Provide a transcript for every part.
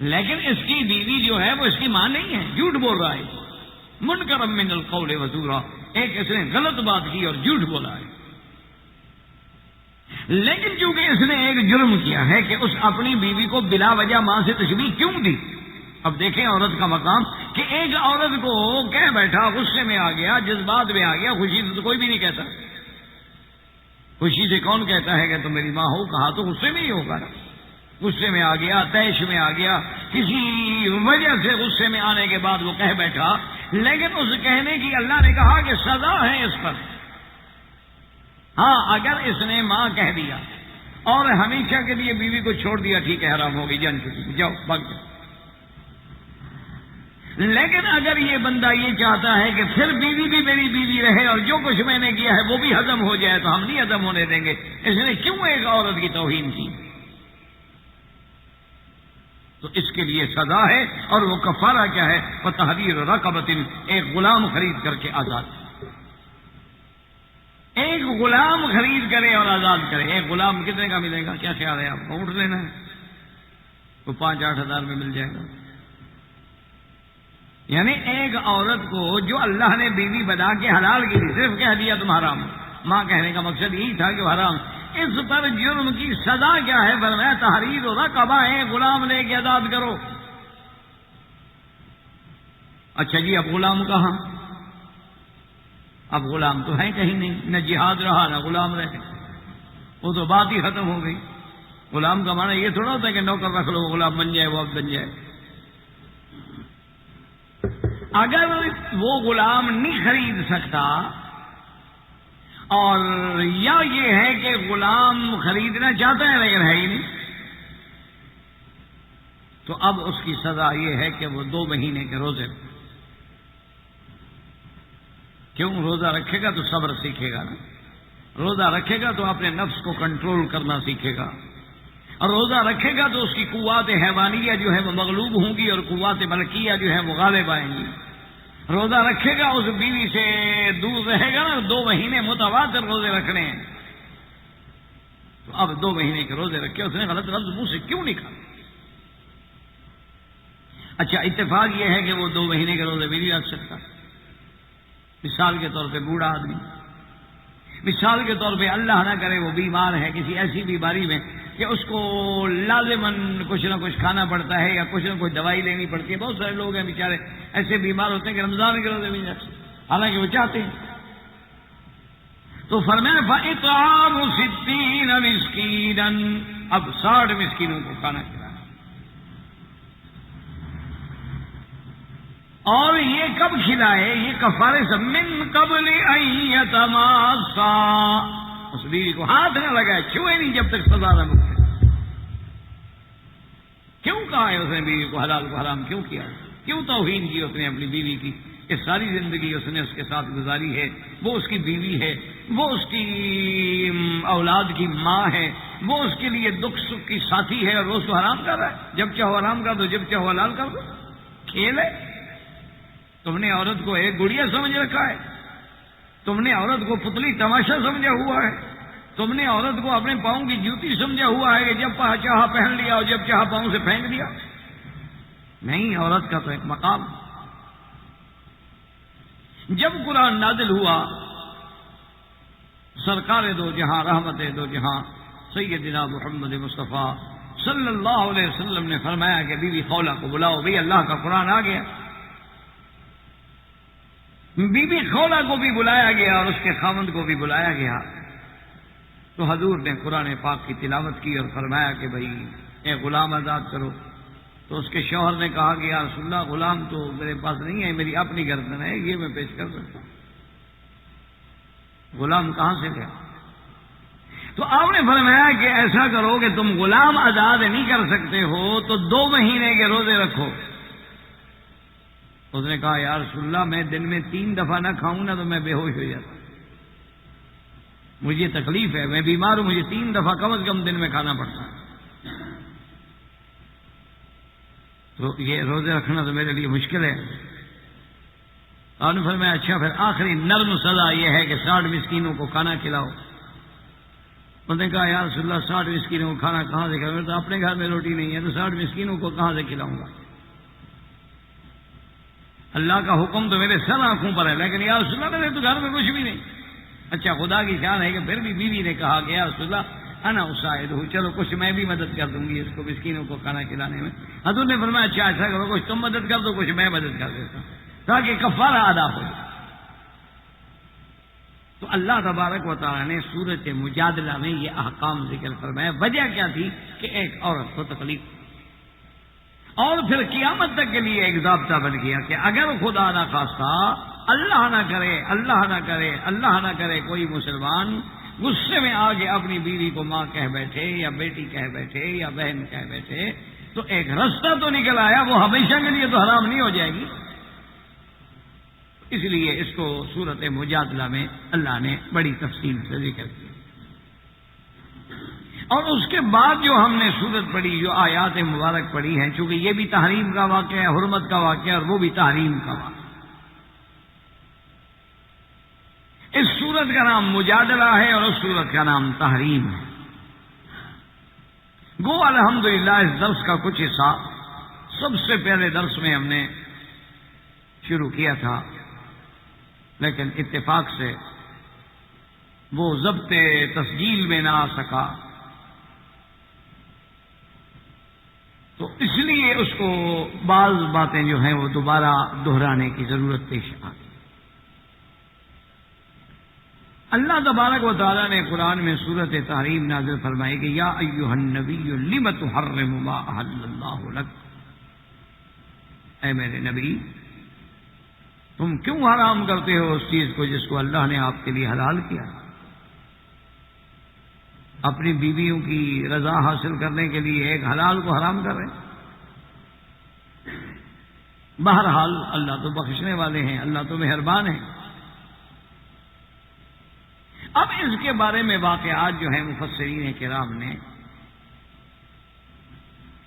لیکن اس کی بیوی جو ہے وہ اس کی ماں نہیں ہے، جھوٹ بول رہا ہے، منکر من القول وزورا، ایک اس نے غلط بات کی اور جھوٹ بولا ہے۔ لیکن چونکہ اس نے ایک جرم کیا ہے کہ اس اپنی بیوی کو بلا وجہ ماں سے تشبیہ کیوں دی۔ اب دیکھیں عورت کا مقام کہ ایک عورت کو کہہ بیٹھا، غصے میں آ گیا، جذبات میں آ گیا، خوشی سے تو کوئی بھی نہیں کہتا، خوشی سے کون کہتا ہے کہ تم میری ماں ہو، کہا تو غصے میں ہی ہوگا نا، غصے میں آ گیا، طیش میں آ گیا، کسی وجہ سے غصے میں آنے کے بعد وہ کہہ بیٹھا، لیکن اس کہنے کی اللہ نے کہا کہ سزا ہے اس پر۔ ہاں اگر اس نے ماں کہہ دیا اور ہمیشہ کے لیے بیوی کو چھوڑ دیا، ٹھیک ہے، حرام ہو گئی، جان چکی، جاؤ بھاگ جاؤ۔ لیکن اگر یہ بندہ یہ چاہتا ہے کہ پھر بیوی بھی میری بیوی رہے اور جو کچھ میں نے کیا ہے وہ بھی ہضم ہو جائے، تو ہم نہیں ہضم ہونے دیں گے۔ اس نے کیوں ایک عورت کی توہین کی؟ تو اس کے لیے سزا ہے، اور وہ کفارہ کیا ہے؟ وتحریر رقبۃ، ایک غلام خرید کر کے آزاد، ایک غلام خرید کرے اور آزاد کرے۔ ایک غلام کتنے کا ملے گا؟ کیا خیال ہے آپ کو؟ اونٹ لینا ہے تو 5-8 ہزار میں مل جائے گا۔ یعنی ایک عورت کو جو اللہ نے بیوی بنا کے حلال کی تھی، صرف کہہ دیا تم حرام ہو۔ ماں کہنے کا مقصد یہی تھا کہ وہ حرام۔ اس پر جرم کی سزا کیا ہے؟ فرمایا تحریر رقبہ، ایک غلام لے کے آزاد کرو۔ اچھا جی، اب غلام کہاں؟ اب غلام تو ہے کہیں نہیں، نہ جہاد رہا نہ غلام رہے، وہ تو بات ہی ختم ہو گئی۔ غلام کا معنی یہ تھوڑا ہوتا ہے کہ نوکر رکھ لو، غلام بن جائے، وہ اب بن جائے۔ اگر وہ غلام نہیں خرید سکتا، اور یا یہ ہے کہ غلام خریدنا چاہتا ہے لیکن ہے ہی نہیں، تو اب اس کی سزا یہ ہے کہ وہ 2 مہینے کے روزے۔ کیوں؟ روزہ رکھے گا تو صبر سیکھے گا نا، روزہ رکھے گا تو اپنے نفس کو کنٹرول کرنا سیکھے گا، اور روزہ رکھے گا تو اس کی قوات حیوانیہ جو ہے وہ مغلوب ہوں گی اور قوات ملکیہ جو ہے وہ غالب آئیں گی۔ روزہ رکھے گا، اس بیوی سے دور رہے گا نا، 2 مہینے متواتر روزے رکھنے ہیں، تو اب 2 مہینے کے روزے رکھے، اس نے غلط لفظ منہ سے کیوں نکالا؟ اچھا، اتفاق یہ ہے کہ وہ 2 مہینے کے روزے بھی نہیں رکھ سکتا۔ مثال کے طور پہ بوڑھا آدمی، مثال کے طور پہ اللہ نہ کرے وہ بیمار ہے کسی ایسی بیماری میں کہ اس کو لازماً کچھ نہ کچھ کھانا پڑتا ہے یا کچھ نہ کچھ دوائی لینی پڑتی ہے۔ بہت سارے لوگ ہیں بیچارے ایسے بیمار ہوتے ہیں کہ رمضان کے روزے بھی نہیں رکھ سکتے، حالانکہ وہ چاہتے ہیں۔ تو فرمایا فَإِطْعَامُ 60 مسکینا، اب 60 مسکینوں کو کھانا کھلانا، اور یہ کب کھلائے؟ یہ کفارے سے من قبل ان یتماسا، اس بیوی کو ہاتھ نہ لگائے، چھوئے نہیں جب تک سزا نہ مکتے۔ کیوں کہا ہے اس نے بیوی کو حلال کو حرام کیوں کیا؟ کیوں توہین کی اس نے اپنی بیوی کی؟ کہ ساری زندگی اس نے اس کے ساتھ گزاری ہے، وہ اس کی بیوی ہے، وہ اس کی اولاد کی ماں ہے، وہ اس کے لیے دکھ سکھ کی ساتھی ہے، اور وہ اس کو حرام کر رہا ہے۔ جب چاہو حرام کر دو، جب چاہو حلال کر دو، کھیل ہے۔ تم نے عورت کو ایک گڑیا سمجھ رکھا ہے، تم نے عورت کو پتلی تماشا سمجھا ہوا ہے، تم نے عورت کو اپنے پاؤں کی جوتی سمجھا ہوا ہے کہ جب چاہا پہن لیا اور جب چاہا پاؤں سے پھینک دیا۔ نہیں، عورت کا تو ایک مقام۔ جب قرآن نازل ہوا، سرکار دو جہاں، رحمت دو جہاں، سیدنا محمد مصطفیٰ صلی اللہ علیہ وسلم نے فرمایا کہ بی بی خولہ کو بلاؤ، بھئی اللہ کا قرآن آ گیا۔ بی بی خولہ کو بھی بلایا گیا اور اس کے خاوند کو بھی بلایا گیا، تو حضور نے قرآن پاک کی تلاوت کی اور فرمایا کہ بھئی ایک غلام آزاد کرو۔ تو اس کے شوہر نے کہا کہ یا رسول اللہ، غلام تو میرے پاس نہیں ہے، میری اپنی گردن ہے، یہ میں پیش کر سکتا ہوں، غلام کہاں سے لیا؟ تو آپ نے فرمایا کہ ایسا کرو کہ تم غلام آزاد نہیں کر سکتے ہو تو 2 مہینے کے روزے رکھو۔ اس نے کہا یا رسول اللہ، میں دن میں 3 دفعہ نہ کھاؤں نا تو میں بے ہوش ہو جاتا، مجھے تکلیف ہے، میں بیمار ہوں، مجھے 3 دفعہ کم از کم دن میں کھانا پڑتا ہے، تو یہ روزے رکھنا تو میرے لیے مشکل ہے۔ آپ نے فرمایا اچھا، پھر آخری نرم سزا یہ ہے کہ 60 مسکینوں کو کھانا کھلاؤ۔ انہوں نے کہا یا رسول اللہ 60 مسکینوں کو کھانا کہاں سے کھلاؤں؟ تو اپنے گھر میں روٹی نہیں ہے تو 60 مسکینوں کو کہاں سے کھلاؤں گا؟ اللہ کا حکم تو میرے سر آنکھوں پر ہے، لیکن یا رسول اللہ میرے تو گھر میں کچھ بھی نہیں۔ اچھا خدا کی شان ہے کہ پھر بھی بیوی نے کہا کہ یا رسول اللہ انا اساعد ہوں، چلو کچھ میں بھی مدد کر دوں گی اس کو مسکینوں کو کھانا کھلانے میں۔ حضور نے فرمایا اچھا ایسا کرو، کچھ تم مدد کر دو کچھ میں مدد کر دیتا ہوں تاکہ کفارہ ادا ہو جائے۔ تو اللہ تبارک و تعالیٰ نے سورۃ مجادلہ میں یہ احکام ذکر فرمایا۔ وجہ کیا تھی کہ ایک عورت کو تکلیف، اور پھر قیامت تک کے لیے ایک ضابطہ بن گیا کہ اگر خدا نہ خواستہ اللہ نہ کرے کوئی مسلمان غصے میں آ کے اپنی بیوی کو ماں کہہ بیٹھے یا بیٹی کہہ بیٹھے یا بہن کہہ بیٹھے تو ایک رستہ تو نکل آیا، وہ ہمیشہ کے لیے تو حرام نہیں ہو جائے گی۔ اس لیے اس کو سورۃ مجادلہ میں اللہ نے بڑی تفصیل سے ذکر کیا۔ اور اس کے بعد جو ہم نے سورت پڑھی، جو آیات مبارک پڑھی ہیں، چونکہ یہ بھی تحریم کا واقعہ ہے، حرمت کا واقعہ، اور وہ بھی تحریم کا واقعہ۔ اس سورت کا نام مجادلہ ہے اور اس سورت کا نام تحریم ہے۔ گو الحمدللہ اس درس کا کچھ حصہ سب سے پہلے درس میں ہم نے شروع کیا تھا، لیکن اتفاق سے وہ ضبط تسجیل میں نہ آ سکا، تو اس لیے اس کو بعض باتیں جو ہیں وہ دوبارہ دہرانے کی ضرورت پیش آ گئی۔ اللہ تبارک و تعالیٰ نے قرآن میں سورۃ تحریم نازل فرمائی کہ یا ایھا النبی لم تحرم ما احل اللہ لک، اے میرے نبی تم کیوں حرام کرتے ہو اس چیز کو جس کو اللہ نے آپ کے لیے حلال کیا؟ اپنی بیویوں کی رضا حاصل کرنے کے لیے ایک حلال کو حرام کر رہے ہیں۔ بہرحال اللہ تو بخشنے والے ہیں، اللہ تو مہربان ہیں۔ اب اس کے بارے میں واقعات جو ہیں مفسرین کرام نے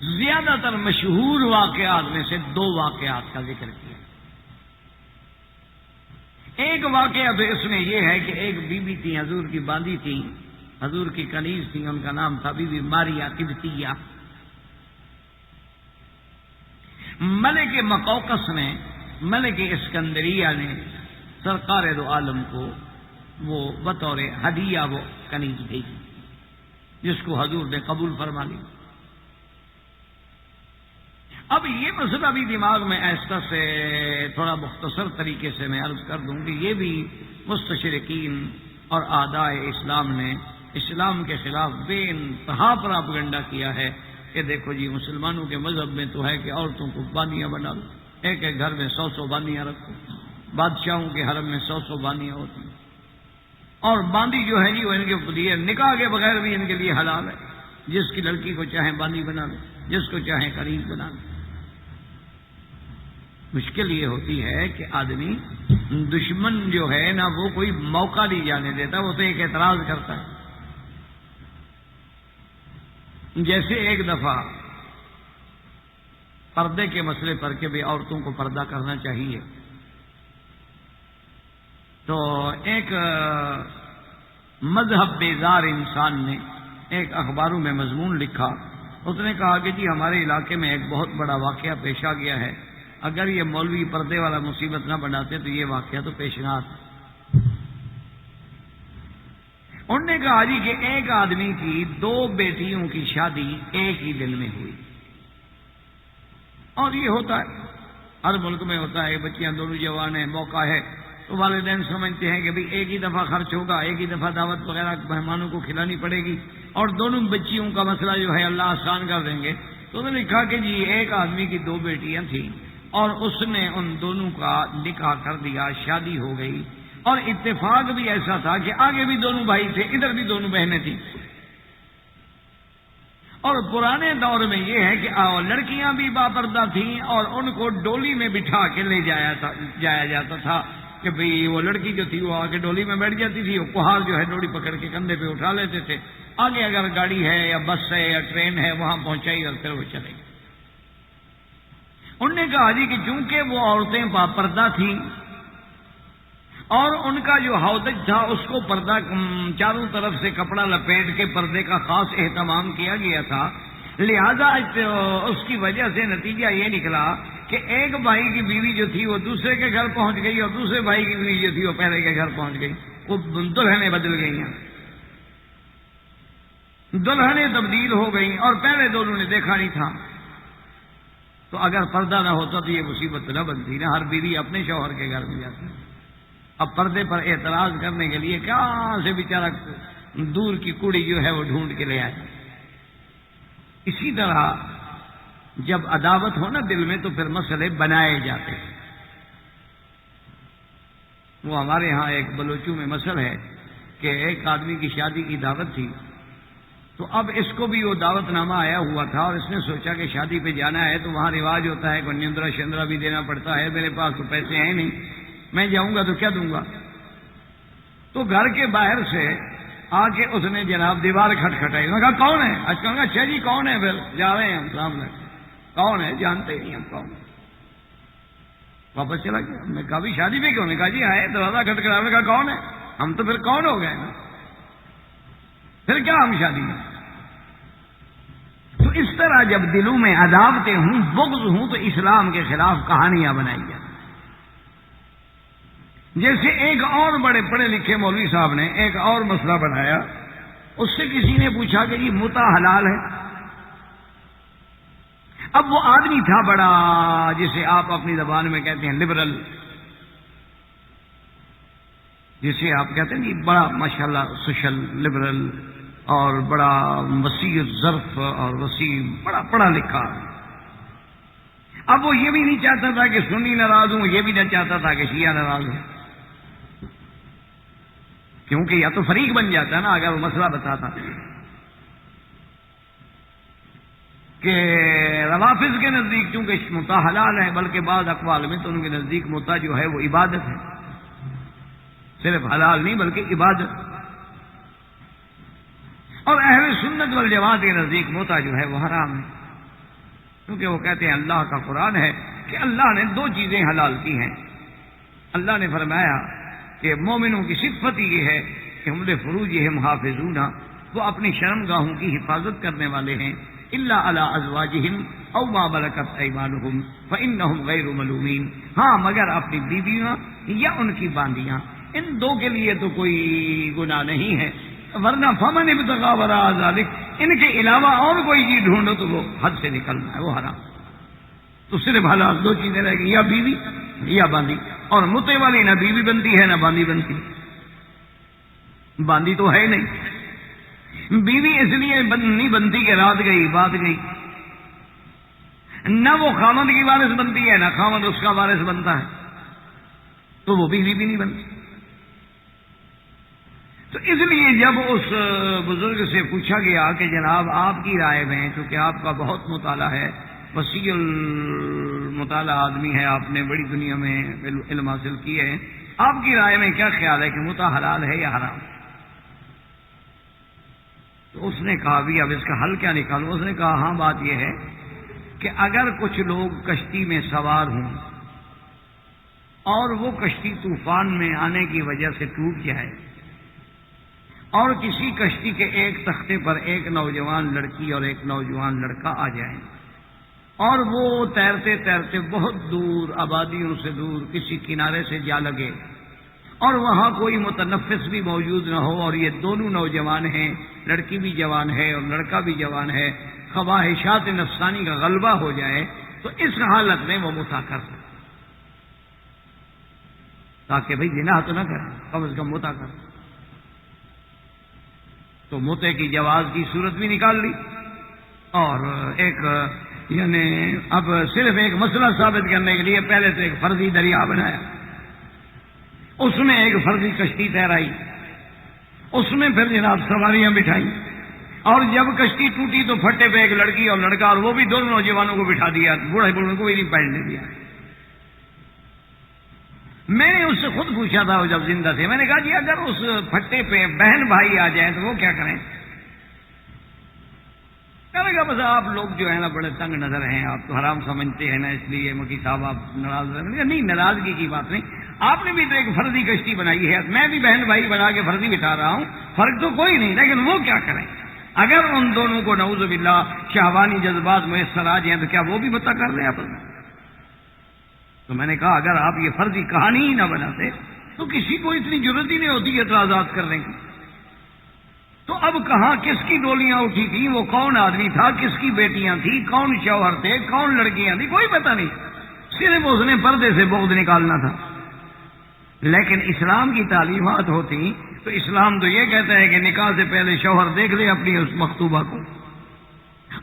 زیادہ تر مشہور واقعات میں سے 2 واقعات کا ذکر کیا۔ ایک واقعہ تو اس میں یہ ہے کہ ایک بی بی تھی، حضور کی باندھی تھی، حضور کی کنیز تھی، ان کا نام تھا بی بی ماریہ قبطیہ۔ ملک مقوقس نے، ملک اسکندریہ نے سرکار دو عالم کو وہ بطور ہدیہ وہ کنیز بھیجی، جس کو حضور نے قبول فرما لی۔ اب یہ مسئلہ بھی دماغ میں ایسا سے تھوڑا مختصر طریقے سے میں عرض کر دوں کہ یہ بھی مستشرقین اور اعداء اسلام نے اسلام کے خلاف بے انتہا پراپگنڈا کیا ہے کہ دیکھو جی مسلمانوں کے مذہب میں تو ہے کہ عورتوں کو باندیاں بنا لو، ایک ایک گھر میں 100 باندیاں رکھو، بادشاہوں کے حرم میں 100 باندیاں ہوتی ہیں، اور باندی جو ہے جی وہ ان کے لیے نکاح کے بغیر بھی ان کے لیے حلال ہے، جس کی لڑکی کو چاہیں باندی بنا لو، جس کو چاہیں قریب بنا لو۔ مشکل یہ ہوتی ہے کہ آدمی دشمن جو ہے نا وہ کوئی موقع نہیں جانے دیتا، وہ تو ایک اعتراض کرتا ہے۔ جیسے ایک دفعہ پردے کے مسئلے پر کہ بھی عورتوں کو پردہ کرنا چاہیے، تو ایک مذہب بیزار انسان نے ایک اخباروں میں مضمون لکھا، اس نے کہا کہ جی ہمارے علاقے میں ایک بہت بڑا واقعہ پیش آ گیا ہے، اگر یہ مولوی پردے والا مصیبت نہ بناتے تو یہ واقعہ تو پیش نہ آتا۔ انہوں نے کہا جی کہ ایک آدمی کی 2 بیٹیوں کی شادی ایک ہی دن میں ہوئی، اور یہ ہوتا ہے ہر ملک میں ہوتا ہے، بچیاں دونوں جوان ہیں، موقع ہے تو والدین سمجھتے ہیں کہ بھئی ایک ہی دفعہ خرچ ہوگا، ایک ہی دفعہ دعوت وغیرہ مہمانوں کو کھلانی پڑے گی، اور دونوں بچیوں کا مسئلہ جو ہے اللہ آسان کر دیں گے۔ تو انہوں نے لکھا کہ جی ایک آدمی کی 2 بیٹیاں تھیں اور اس نے ان دونوں کا نکاح کر دیا، شادی ہو گئی، اور اتفاق بھی ایسا تھا کہ آگے بھی دونوں بھائی تھے، ادھر بھی دونوں بہنیں تھیں۔ اور پرانے دور میں یہ ہے کہ لڑکیاں بھی باپردہ تھیں اور ان کو ڈولی میں بٹھا کے لے جایا جاتا تھا کہ بھئی وہ لڑکی جو تھی وہ آگے ڈولی میں بیٹھ جاتی تھی، وہ کہار جو ہے ڈولی پکڑ کے کندھے پہ اٹھا لیتے تھے، آگے اگر گاڑی ہے یا بس ہے یا ٹرین ہے وہاں پہنچائی اور پھر وہ چلے گئی۔ انہوں نے کہا جی کہ چونکہ وہ عورتیں باپردہ تھیں اور ان کا جو ہودج تھا اس کو پردہ چاروں طرف سے کپڑا لپیٹ کے پردے کا خاص اہتمام کیا گیا تھا. لہذا اس کی وجہ سے نتیجہ یہ نکلا کہ ایک بھائی کی بیوی جو تھی وہ دوسرے کے گھر پہنچ گئی اور دوسرے بھائی کی بیوی جو تھی وہ پہلے کے گھر پہنچ گئی. وہ دلہنیں بدل گئی ہیں، دلہنیں تبدیل ہو گئیں اور پہلے دونوں نے دیکھا نہیں تھا. تو اگر پردہ نہ ہوتا تو یہ مصیبت نہ بنتی نا. ہر بیوی اپنے شوہر کے گھر میں جاتی. اب پردے پر اعتراض کرنے کے لیے کہاں سے بیچارہ دور کی کڑی جو ہے وہ ڈھونڈ کے لے آئے. اسی طرح جب عداوت ہو نا دل میں تو پھر مسئلے بنائے جاتے ہیں. وہ ہمارے ہاں ایک بلوچوں میں مسئلہ ہے کہ ایک آدمی کی شادی کی دعوت تھی، تو اب اس کو بھی وہ دعوت نامہ آیا ہوا تھا اور اس نے سوچا کہ شادی پہ جانا ہے تو وہاں رواج ہوتا ہے کہ نیندرا شندرا بھی دینا پڑتا ہے. میرے پاس تو پیسے ہیں نہیں، میں جاؤں گا تو کیا دوں گا. تو گھر کے باہر سے آ کے اس نے جناب دیوار کھٹکھٹائی. انہوں نے کہا کون ہے؟ اچھا کہا اچھا جی کون ہے؟ پھر جا رہے ہیں ہم سامنے. کون ہے؟ جانتے ہی نہیں ہم کون. واپس چلا گیا. میں کہا بھی شادی پہ کیوں؟ نے کہا جی آئے دروازہ کھٹکھٹایا. میں کہا کون ہے؟ ہم تو پھر کون ہو گئے نا، پھر کیا ہم شادی میں. تو اس طرح جب دلوں میں عداوتیں ہوں، بغض ہوں، تو اسلام کے خلاف کہانیاں بنائی جائیں. جیسے ایک اور بڑے پڑھے لکھے مولوی صاحب نے ایک اور مسئلہ بنایا. اس سے کسی نے پوچھا کہ یہ متع حلال ہے. اب وہ آدمی تھا بڑا، جسے آپ اپنی زبان میں کہتے ہیں لبرل، جسے آپ کہتے ہیں کہ بڑا ماشاءاللہ سوشل لبرل اور بڑا وسیع ظرف اور وسیع بڑا پڑھا لکھا. اب وہ یہ بھی نہیں چاہتا تھا کہ سنی ناراض ہوں، یہ بھی نہیں چاہتا تھا کہ شیعہ ناراض ہوں، کیونکہ یا تو فریق بن جاتا نا اگر وہ مسئلہ بتاتا کہ روافظ کے نزدیک چونکہ متع حلال ہے، بلکہ بعض اقوال میں تو ان کے نزدیک متع جو ہے وہ عبادت ہے، صرف حلال نہیں بلکہ عبادت. اور اہل سنت والجماعت کے نزدیک متع جو ہے وہ حرام ہے، کیونکہ وہ کہتے ہیں اللہ کا قرآن ہے کہ اللہ نے دو چیزیں حلال کی ہیں. اللہ نے فرمایا کہ مومنوں کی صفت یہ ہے کہ ہم لفروجہم حافظون، وہ اپنی شرمگاہوں کی حفاظت کرنے والے ہیں. الا علی ازواجہم او ما ملکت ایمانہم فانہم غیر ملومین، ہاں مگر اپنی بیویاں یا ان کی باندیاں، ان دو کے لیے تو کوئی گناہ نہیں ہے. ورنہ فمن ابتغى وراء ذلک، ان کے علاوہ اور کوئی چیز ڈھونڈو تو وہ حد سے نکلنا ہے، وہ حرام. تو صرف حلال دو چیزیں رہ گئی، یا بیوی یا باندی. اور متے والی نہ بیوی بنتی ہے نہ باندی بنتی. باندی تو ہے نہیں. بیوی اس لیے نہیں بنتی کہ رات گئی بات گئی، نہ وہ خامد کی وارث بنتی ہے نہ خامد اس کا وارث بنتا ہے، تو وہ بیوی بھی نہیں بنتی. تو اس لیے جب اس بزرگ سے پوچھا گیا کہ جناب آپ کی رائے میں، چونکہ آپ کا بہت مطالعہ ہے، وسیع المطالعہ آدمی ہے، آپ نے بڑی دنیا میں علم حاصل کی ہے، آپ کی رائے میں کیا خیال ہے کہ متع حلال ہے یا حرام؟ تو اس نے کہا بھی اب اس کا حل کیا نکالوں؟ اس نے کہا ہاں بات یہ ہے کہ اگر کچھ لوگ کشتی میں سوار ہوں اور وہ کشتی طوفان میں آنے کی وجہ سے ٹوٹ جائے اور کسی کشتی کے ایک تختے پر ایک نوجوان لڑکی اور ایک نوجوان لڑکا آ جائیں اور وہ تیرتے تیرتے بہت دور آبادیوں سے دور کسی کنارے سے جا لگے اور وہاں کوئی متنفس بھی موجود نہ ہو اور یہ دونوں نوجوان ہیں، لڑکی بھی جوان ہے اور لڑکا بھی جوان ہے، خواہشات نفسانی کا غلبہ ہو جائے تو اس حالت میں وہ متع کر سکتے، تاکہ بھئی زنا تو نہ کریں، کم از کم متع کر. تو متع کی جواز کی صورت بھی نکال لی اور ایک یعنی اب صرف ایک مسئلہ ثابت کرنے کے لیے پہلے تو ایک فرضی دریا بنایا، اس میں ایک فرضی کشتی تیرائی، اس میں پھر جناب سواریاں بٹھائی اور جب کشتی ٹوٹی تو پھٹے پہ ایک لڑکی اور لڑکا اور وہ بھی دونوں نوجوانوں کو بٹھا دیا، بوڑھے بوڑھوں کو بھی نہیں پہننے دیا. میں نے اس سے خود پوچھا تھا وہ جب زندہ تھے، میں نے کہا جی اگر اس پھٹے پہ بہن بھائی آ جائیں تو وہ کیا کریں؟ کہنے لگا بس آپ لوگ جو ہے نا بڑے تنگ نظر ہیں، آپ تو حرام سمجھتے ہیں نا، اس لیے مکی صاحب آپ ناراض رہے. نہیں، ناراضگی کی بات نہیں، آپ نے بھی تو ایک فرضی کشتی بنائی ہے، میں بھی بہن بھائی بنا کے فرضی بٹھا رہا ہوں، فرق تو کوئی نہیں، لیکن وہ کیا کریں؟ اگر ان دونوں کو نعوذ باللہ شہوانی جذبات میسر آ جائیں تو کیا وہ بھی بتا کر لیں آپ؟ تو میں نے کہا اگر آپ یہ فرضی کہانی ہی نہ بناتے تو کسی کو اتنی ضرورت ہی نہیں ہوتی اعتراضات کرنے کی۔ تو اب کہاں کس کی ڈولیاں اٹھی تھیں، وہ کون آدمی تھا، کس کی بیٹیاں تھیں، کون شوہر تھے، کون لڑکیاں تھیں، کوئی پتہ نہیں، صرف اس نے پردے سے بغض نکالنا تھا۔ لیکن اسلام کی تعلیمات ہوتی تو اسلام تو یہ کہتا ہے کہ نکاح سے پہلے شوہر دیکھ لے اپنی اس مخطوبہ کو،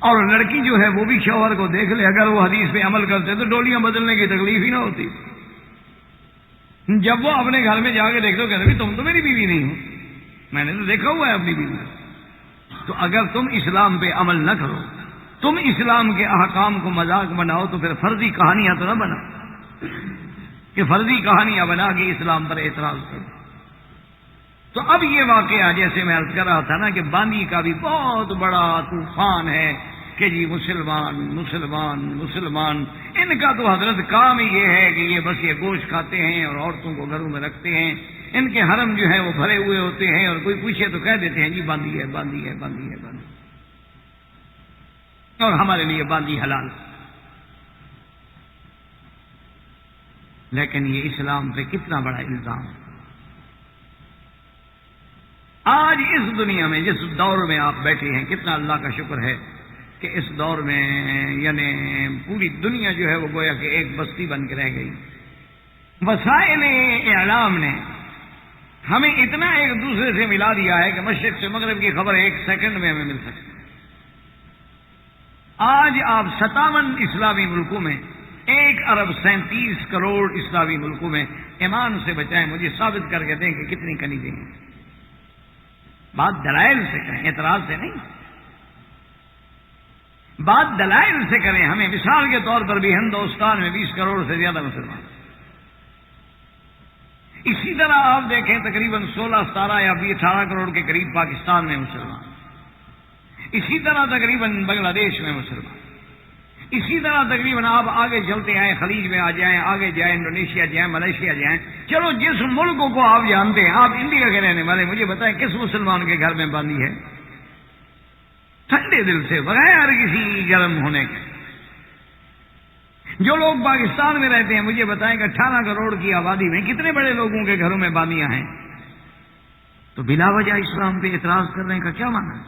اور لڑکی جو ہے وہ بھی شوہر کو دیکھ لے، اگر وہ حدیث پہ عمل کرتے تو ڈولیاں بدلنے کی تکلیف ہی نہ ہوتی۔ جب وہ اپنے گھر میں جا کے دیکھ دو کہتے تم تو میری بیوی نہیں ہو، میں نے تو دیکھا ہوا ہے اپنی بیوی۔ تو اگر تم اسلام پہ عمل نہ کرو، تم اسلام کے احکام کو مذاق بناؤ، تو پھر فرضی کہانیاں تو نہ بناؤ کہ فرضی کہانیاں بنا کے اسلام پر اعتراض کرو۔ تو اب یہ واقعہ جیسے میں عرض کر رہا تھا نا کہ باندی کا بھی بہت بڑا طوفان ہے کہ جی مسلمان مسلمان مسلمان، ان کا تو حضرت کام ہی یہ ہے کہ یہ بس یہ گوشت کھاتے ہیں اور عورتوں کو گھروں میں رکھتے ہیں، ان کے حرم جو ہے وہ بھرے ہوئے ہوتے ہیں، اور کوئی پوچھے تو کہہ دیتے ہیں جی باندی ہے باندی ہے باندی ہے باندی، اور ہمارے لیے باندی حلال۔ لیکن یہ اسلام پہ کتنا بڑا الزام ہے۔ آج اس دنیا میں جس دور میں آپ بیٹھے ہیں، کتنا اللہ کا شکر ہے کہ اس دور میں یعنی پوری دنیا جو ہے وہ گویا کہ ایک بستی بن کے رہ گئی۔ وسائل اعلام نے ہمیں اتنا ایک دوسرے سے ملا دیا ہے کہ مشرق سے مغرب کی خبر ایک سیکنڈ میں ہمیں مل سکتی۔ آج آپ 57 اسلامی ملکوں میں 1 ارب 37 کروڑ اسلامی ملکوں میں ایمان سے بچائیں، مجھے ثابت کر کے دیں کہ کتنی کنیزیں ہیں۔ بات دلائل سے کریں، اعتراض سے نہیں، بات دلائل سے کریں۔ ہمیں مثال کے طور پر بھی ہندوستان میں 20 کروڑ سے زیادہ مسلمان، اسی طرح آپ دیکھیں تقریباً 16 17 یا 18 کروڑ کے قریب پاکستان میں مسلمان، اسی طرح تقریباً بنگلہ دیش میں مسلمان، اسی طرح تقریباً آپ آگے چلتے آئیں، خلیج میں آ جائیں، آگے جائیں، انڈونیشیا جائیں، ملیشیا جائیں، چلو جس ملکوں کو آپ جانتے ہیں، آپ انڈیا کے رہنے والے، مجھے بتائیں کس مسلمان کے گھر میں باندھی ہے ٹھنڈے دل سے بغیر کسی گرم ہونے کے؟ جو لوگ پاکستان میں رہتے ہیں مجھے بتائیں کہ 18 کروڑ کی آبادی میں کتنے بڑے لوگوں کے گھروں میں باندیاں ہیں؟ تو بلا وجہ اسلام پہ اعتراض کرنے کا کیا معنی ہے؟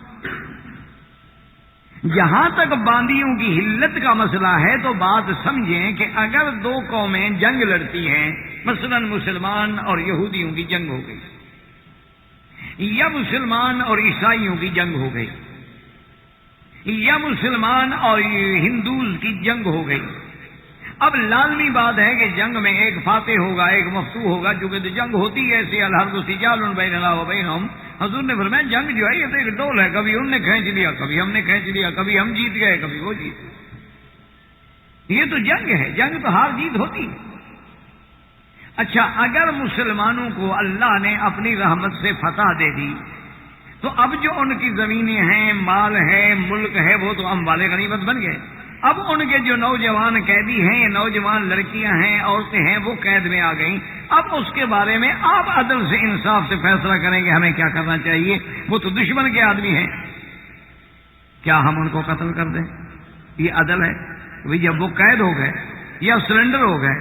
جہاں تک باندیوں کی حلت کا مسئلہ ہے تو بات سمجھیں کہ اگر 2 قومیں جنگ لڑتی ہیں، مثلا مسلمان اور یہودیوں کی جنگ ہو گئی، یا مسلمان اور عیسائیوں کی جنگ ہو گئی، یا مسلمان اور ہندوز کی جنگ ہو گئی، اب لازمی بات ہے کہ جنگ میں ایک فاتح ہوگا، ایک مفتوح ہوگا، چونکہ تو جنگ ہوتی ہے ایسے الحرب سجال بیننا و بینہم۔ حضور نے فرمایا جنگ جو ہے یہ تو ایک ڈول ہے، کبھی ان نے کھینچ لیا، کبھی ہم نے کھینچ لیا، کبھی ہم جیت گئے، کبھی وہ جیت گئے، یہ تو جنگ ہے، جنگ تو ہار جیت ہوتی ہے۔ اچھا اگر مسلمانوں کو اللہ نے اپنی رحمت سے فتح دے دی تو اب جو ان کی زمینیں ہیں، مال ہے، ملک ہے، وہ تو اموال غنیمت بن گئے۔ اب ان کے جو نوجوان قیدی ہیں، یہ نوجوان لڑکیاں ہیں، عورتیں ہیں، وہ قید میں آ گئیں۔ اب اس کے بارے میں آپ عدل سے انصاف سے فیصلہ کریں کہ ہمیں کیا کرنا چاہیے۔ وہ تو دشمن کے آدمی ہیں، کیا ہم ان کو قتل کر دیں؟ یہ عدل ہے؟ بھئی جب وہ قید ہو گئے یا سرنڈر ہو گئے،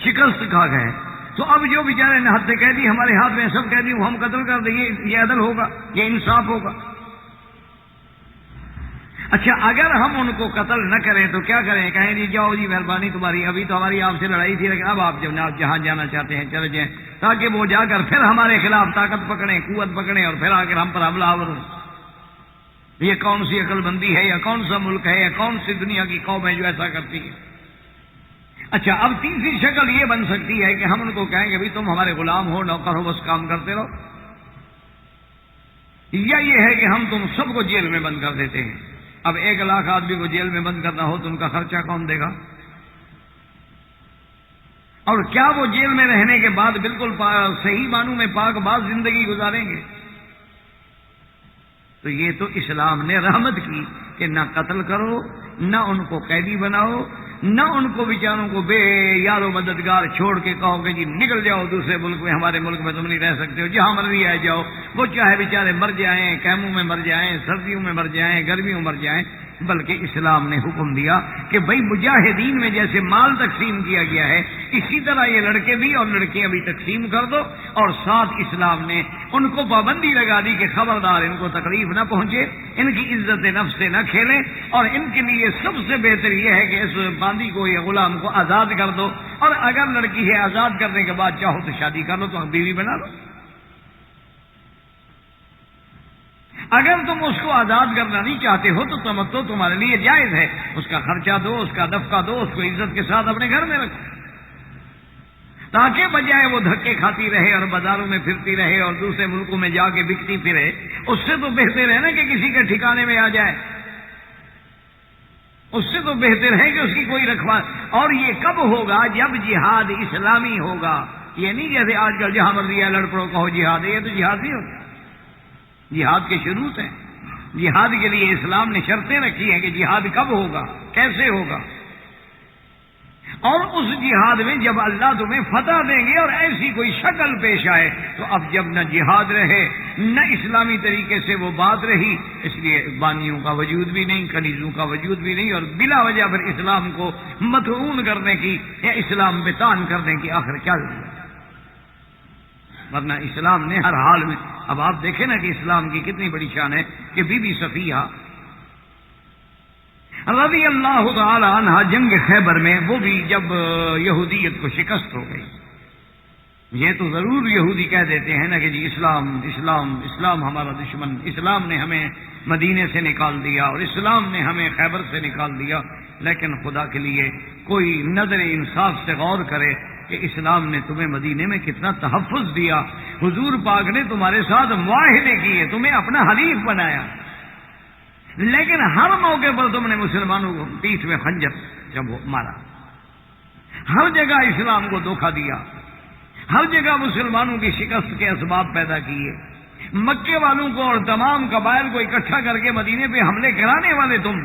شکست کھا گئے، تو اب جو بیچارے نہتے قیدی ہمارے ہاتھ میں سب قیدی ہم قتل کر دیں، یہ عدل ہوگا؟ یہ انصاف ہوگا؟ اچھا اگر ہم ان کو قتل نہ کریں تو کیا کریں؟ کہیں جی جاؤ جی مہربانی تمہاری، ابھی تو ہماری آپ سے لڑائی تھی، لیکن اب آپ جہاں جانا چاہتے ہیں چلے جائیں، تاکہ وہ جا کر پھر ہمارے خلاف طاقت پکڑیں، قوت پکڑیں، اور پھر آ کر ہم پر حملہ آور ہوں۔ یہ کون سی عقل بندی ہے، یا کون سا ملک ہے، یا کون سی دنیا کی قوم ہے جو ایسا کرتی ہے؟ اچھا اب تیسری شکل یہ بن سکتی ہے کہ ہم ان کو کہیں کہ بھائی تم ہمارے غلام ہو، نوکر ہو، بس کام کرتے رہو، یا یہ ہے کہ ہم تم سب کو جیل میں بند کر دیتے ہیں۔ اب 1 لاکھ آدمی کو جیل میں بند کرنا ہو تو ان کا خرچہ کون دے گا؟ اور کیا وہ جیل میں رہنے کے بعد بالکل صحیح معنوں میں پاک باز زندگی گزاریں گے؟ تو یہ تو اسلام نے رحمت کی کہ نہ قتل کرو، نہ ان کو قیدی بناؤ، نہ ان کو بیچاروں کو بے یار و مددگار چھوڑ کے کہو کہ جی نکل جاؤ دوسرے ملک میں، ہمارے ملک میں تم نہیں رہ سکتے ہو، جہاں مرضی آ جاؤ۔ وہ چاہے بیچارے مر جائیں، کیموں میں مر جائیں، سردیوں میں مر جائیں، گرمیوں میں مر جائیں، بلکہ اسلام نے حکم دیا کہ بھئی مجاہدین میں جیسے مال تقسیم کیا گیا ہے، اسی طرح یہ لڑکے بھی اور لڑکیاں بھی تقسیم کر دو۔ اور ساتھ اسلام نے ان کو پابندی لگا دی کہ خبردار ان کو تکلیف نہ پہنچے، ان کی عزت نفس سے نہ کھیلیں، اور ان کے لیے سب سے بہتر یہ ہے کہ اس باندی کو یا غلام کو آزاد کر دو، اور اگر لڑکی ہے آزاد کرنے کے بعد چاہو تو شادی کر لو، تو بیوی بنا لو۔ اگر تم اس کو آزاد کرنا نہیں چاہتے ہو تو تمتع تمہارے لیے جائز ہے، اس کا خرچہ دو، اس کا دفقہ دو، اس کو عزت کے ساتھ اپنے گھر میں رکھو، تاکہ بجائے وہ دھکے کھاتی رہے اور بازاروں میں پھرتی رہے اور دوسرے ملکوں میں جا کے بکتی پھرے۔ اس سے تو بہتر ہے نا کہ کسی کے ٹھکانے میں آ جائے، اس سے تو بہتر ہے کہ اس کی کوئی رکھوا۔ اور یہ کب ہوگا؟ جب جہاد اسلامی ہوگا۔ یہ نہیں جیسے آج کل جہاں مرضی ہے لڑ پڑو کہو جہاد ہے، یہ تو جہاد نہیں ہوتا۔ جہاد کے شروط ہیں، جہاد کے لیے اسلام نے شرطیں رکھی ہیں کہ جہاد کب ہوگا، کیسے ہوگا، اور اس جہاد میں جب اللہ تمہیں فتح دیں گے اور ایسی کوئی شکل پیش آئے تو اب جب نہ جہاد رہے نہ اسلامی طریقے سے وہ بات رہی، اس لیے بانیوں کا وجود بھی نہیں، کنیزوں کا وجود بھی نہیں، اور بلا وجہ پھر اسلام کو مطعون کرنے کی یا اسلام بتان کرنے کی آخر کیا ضرورت ہے؟ ورنہ اسلام نے ہر حال میں، اب آپ دیکھیں نا کہ اسلام کی کتنی بڑی شان ہے کہ بی بی صفیہ رضی اللہ تعالی عنہ جنگ خیبر میں، وہ بھی جب یہودیت کو شکست ہو گئی، یہ تو ضرور یہودی کہہ دیتے ہیں نا کہ جی اسلام اسلام اسلام ہمارا دشمن، اسلام نے ہمیں مدینے سے نکال دیا اور اسلام نے ہمیں خیبر سے نکال دیا، لیکن خدا کے لیے کوئی نظر انصاف سے غور کرے کہ اسلام نے تمہیں مدینے میں کتنا تحفظ دیا، حضور پاک نے تمہارے ساتھ معاہدے کیے، تمہیں اپنا حلیف بنایا، لیکن ہر موقع پر تم نے مسلمانوں کو پیٹھ میں خنجر جب مارا، ہر جگہ اسلام کو دھوکہ دیا، ہر جگہ مسلمانوں کی شکست کے اسباب پیدا کیے، مکے والوں کو اور تمام قبائل کو اکٹھا کر کے مدینے پہ حملے کرانے والے تم،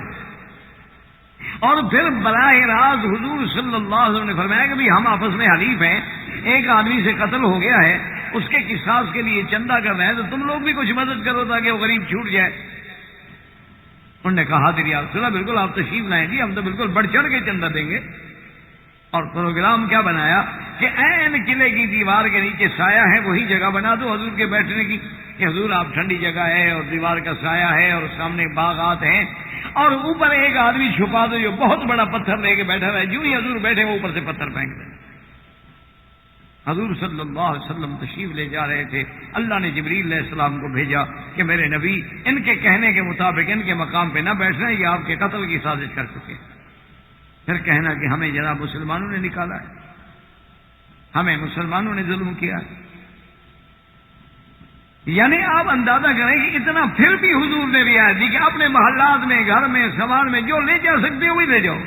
اور پھر براہ راست حضور صلی اللہ علیہ وسلم نے فرمایا کہ ہم آپس میں حلیف ہیں، ایک آدمی سے قتل ہو گیا ہے، اس کے قصاص کے لیے چندہ کرنا ہے، تو تم لوگ بھی کچھ مدد کرو تاکہ وہ غریب چھوٹ جائے۔ انہوں نے کہا حاضر یا رسول اللہ، بالکل آپ تشریف لائیں گے، ہم تو بالکل بڑھ چڑھ کے چندہ دیں گے۔ اور پروگرام کیا بنایا کہ عین قلعے کی دیوار کے نیچے سایہ ہے، وہی جگہ بنا دو حضور کے بیٹھنے کی، کہ حضور آپ ٹھنڈی جگہ ہے اور دیوار کا سایہ ہے اور سامنے باغات ہیں، اور اوپر ایک آدمی چھپا دو جو بہت بڑا پتھر لے کے بیٹھا رہے، جو ہی حضور بیٹھے وہ اوپر سے پتھر پھینک دیں۔ حضور صلی اللہ علیہ وسلم تشریف لے جا رہے تھے، اللہ نے جبریل علیہ السلام کو بھیجا کہ میرے نبی ان کے کہنے کے مطابق ان کے مقام پہ نہ بیٹھ رہے، یہ آپ کے قتل کی سازش کر چکے۔ پھر کہنا کہ ہمیں جناب مسلمانوں نے نکالا ہے، ہمیں مسلمانوں نے ظلم کیا ہے۔ یعنی آپ اندازہ کریں کہ اتنا پھر بھی حضور نے رعایت دی کہ اپنے محلات میں، گھر میں، سامان میں جو لے جا سکتے ہو وہی لے جاؤ،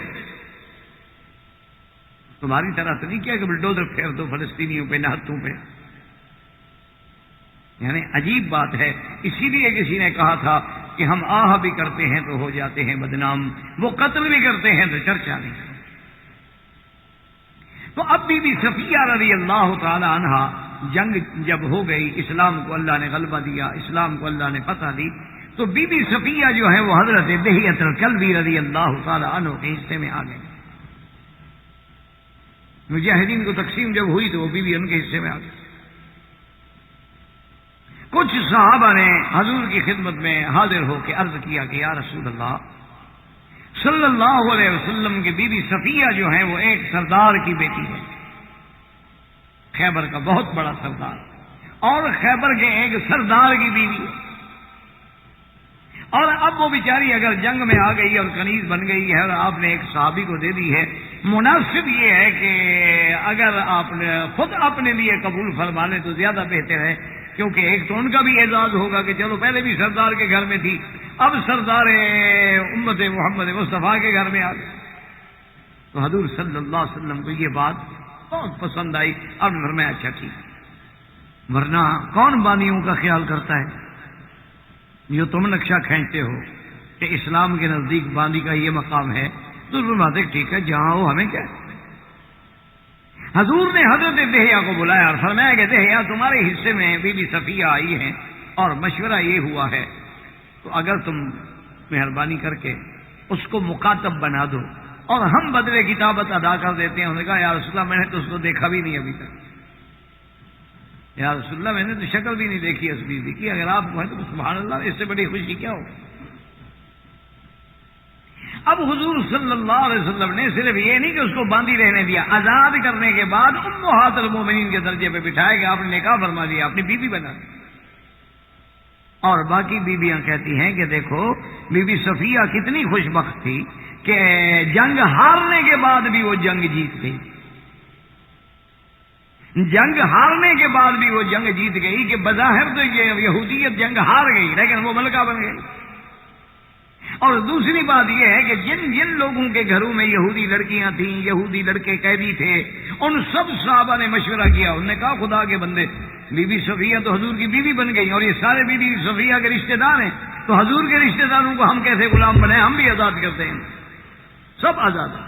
تمہاری طرح تو نہیں کیا کہ بلڈوزر پھیر دو فلسطینیوں پہ، نہتوں پہ۔ یعنی عجیب بات ہے، اسی لیے کسی نے کہا تھا کہ ہم آہ بھی کرتے ہیں تو ہو جاتے ہیں بدنام، وہ قتل بھی کرتے ہیں تو چرچا نہیں۔ تو اب بی بی صفیہ رضی اللہ تعالی عنہا جنگ جب ہو گئی، اسلام کو اللہ نے غلبہ دیا، اسلام کو اللہ نے فتح دی، تو بی بی صفیہ جو ہے وہ حضرت دحیۃ الکلبی رضی اللہ تعالی عنہ کے حصے میں آ گئے۔ مجاہدین کو تقسیم جب ہوئی تو وہ بیوی ان کے حصے میں آ گئی۔ کچھ صحابہ نے حضور کی خدمت میں حاضر ہو کے عرض کیا کہ یا رسول اللہ صلی اللہ علیہ وسلم کی بی بی صفیہ جو ہیں وہ ایک سردار کی بیٹی ہے، خیبر کا بہت بڑا سردار، اور خیبر کے ایک سردار کی بیوی ہے، اور اب وہ بیچاری اگر جنگ میں آ گئی اور کنیز بن گئی ہے اور آپ نے ایک صحابی کو دے دی ہے، مناسب یہ ہے کہ اگر آپ نے خود اپنے لیے قبول فرما لیں تو زیادہ بہتر ہے، کیونکہ ایک تو ان کا بھی اعزاز ہوگا کہ چلو پہلے بھی سردار کے گھر میں تھی، اب سردار امت محمد مصطفیٰ کے گھر میں آ گئی۔ تو حضور صلی اللہ علیہ وسلم کو یہ بات بہت پسند آئی، اب فرمایا اچھا ٹھیک، ورنہ کون بانیوں کا خیال کرتا ہے؟ جو تم نقشہ کھینچتے ہو کہ اسلام کے نزدیک باندی کا یہ مقام ہے، تو فرماتے ٹھیک ہے جہاں ہو ہمیں کیا ہے۔ حضور نے حضرت دہیا کو بلایا اور فرمایا کہ دہیا تمہارے حصے میں بی بی صفیہ آئی ہیں اور مشورہ یہ ہوا ہے، تو اگر تم مہربانی کر کے اس کو مکاتب بنا دو اور ہم بدلے کتابت ادا کر دیتے ہیں۔ انہوں نے کہا یا رسول اللہ میں نے تو اس کو دیکھا بھی نہیں ابھی تک، یا رسول اللہ میں نے تو شکل بھی نہیں دیکھی اس بیوی کی، اگر آپ کو ہے تو سبحان اللہ، اس سے بڑی خوشی کیا ہو۔ اب حضور صلی اللہ علیہ وسلم نے صرف یہ نہیں کہ اس کو باندھی رہنے دیا، آزاد کرنے کے بعد امہات المومنین کے درجے پہ بٹھایا کہ آپ نے نکاح فرما دیا، اپنی بیوی بنا دی۔ اور باقی بیویاں کہتی ہیں کہ دیکھو بی بی صفیہ کتنی خوش بخت تھی کہ جنگ ہارنے کے بعد بھی وہ جنگ جیت گئی، جنگ ہارنے کے بعد بھی وہ جنگ جیت گئی کہ بظاہر تو یہ یہودیت جنگ ہار گئی لیکن وہ ملکہ بن گئی۔ اور دوسری بات یہ ہے کہ جن جن لوگوں کے گھروں میں یہودی لڑکیاں تھیں، یہودی لڑکے قیدی تھے، ان سب صحابہ نے مشورہ کیا، انہوں نے کہا خدا کے بندے بی بی صفیہ تو حضور کی بیوی بن گئی اور یہ سارے بی بی صفیہ کے رشتہ دار ہیں، تو حضور کے رشتہ داروں کو ہم کیسے غلام بنائیں، ہم بھی آزاد کرتے ہیں، سب آزاد ہیں۔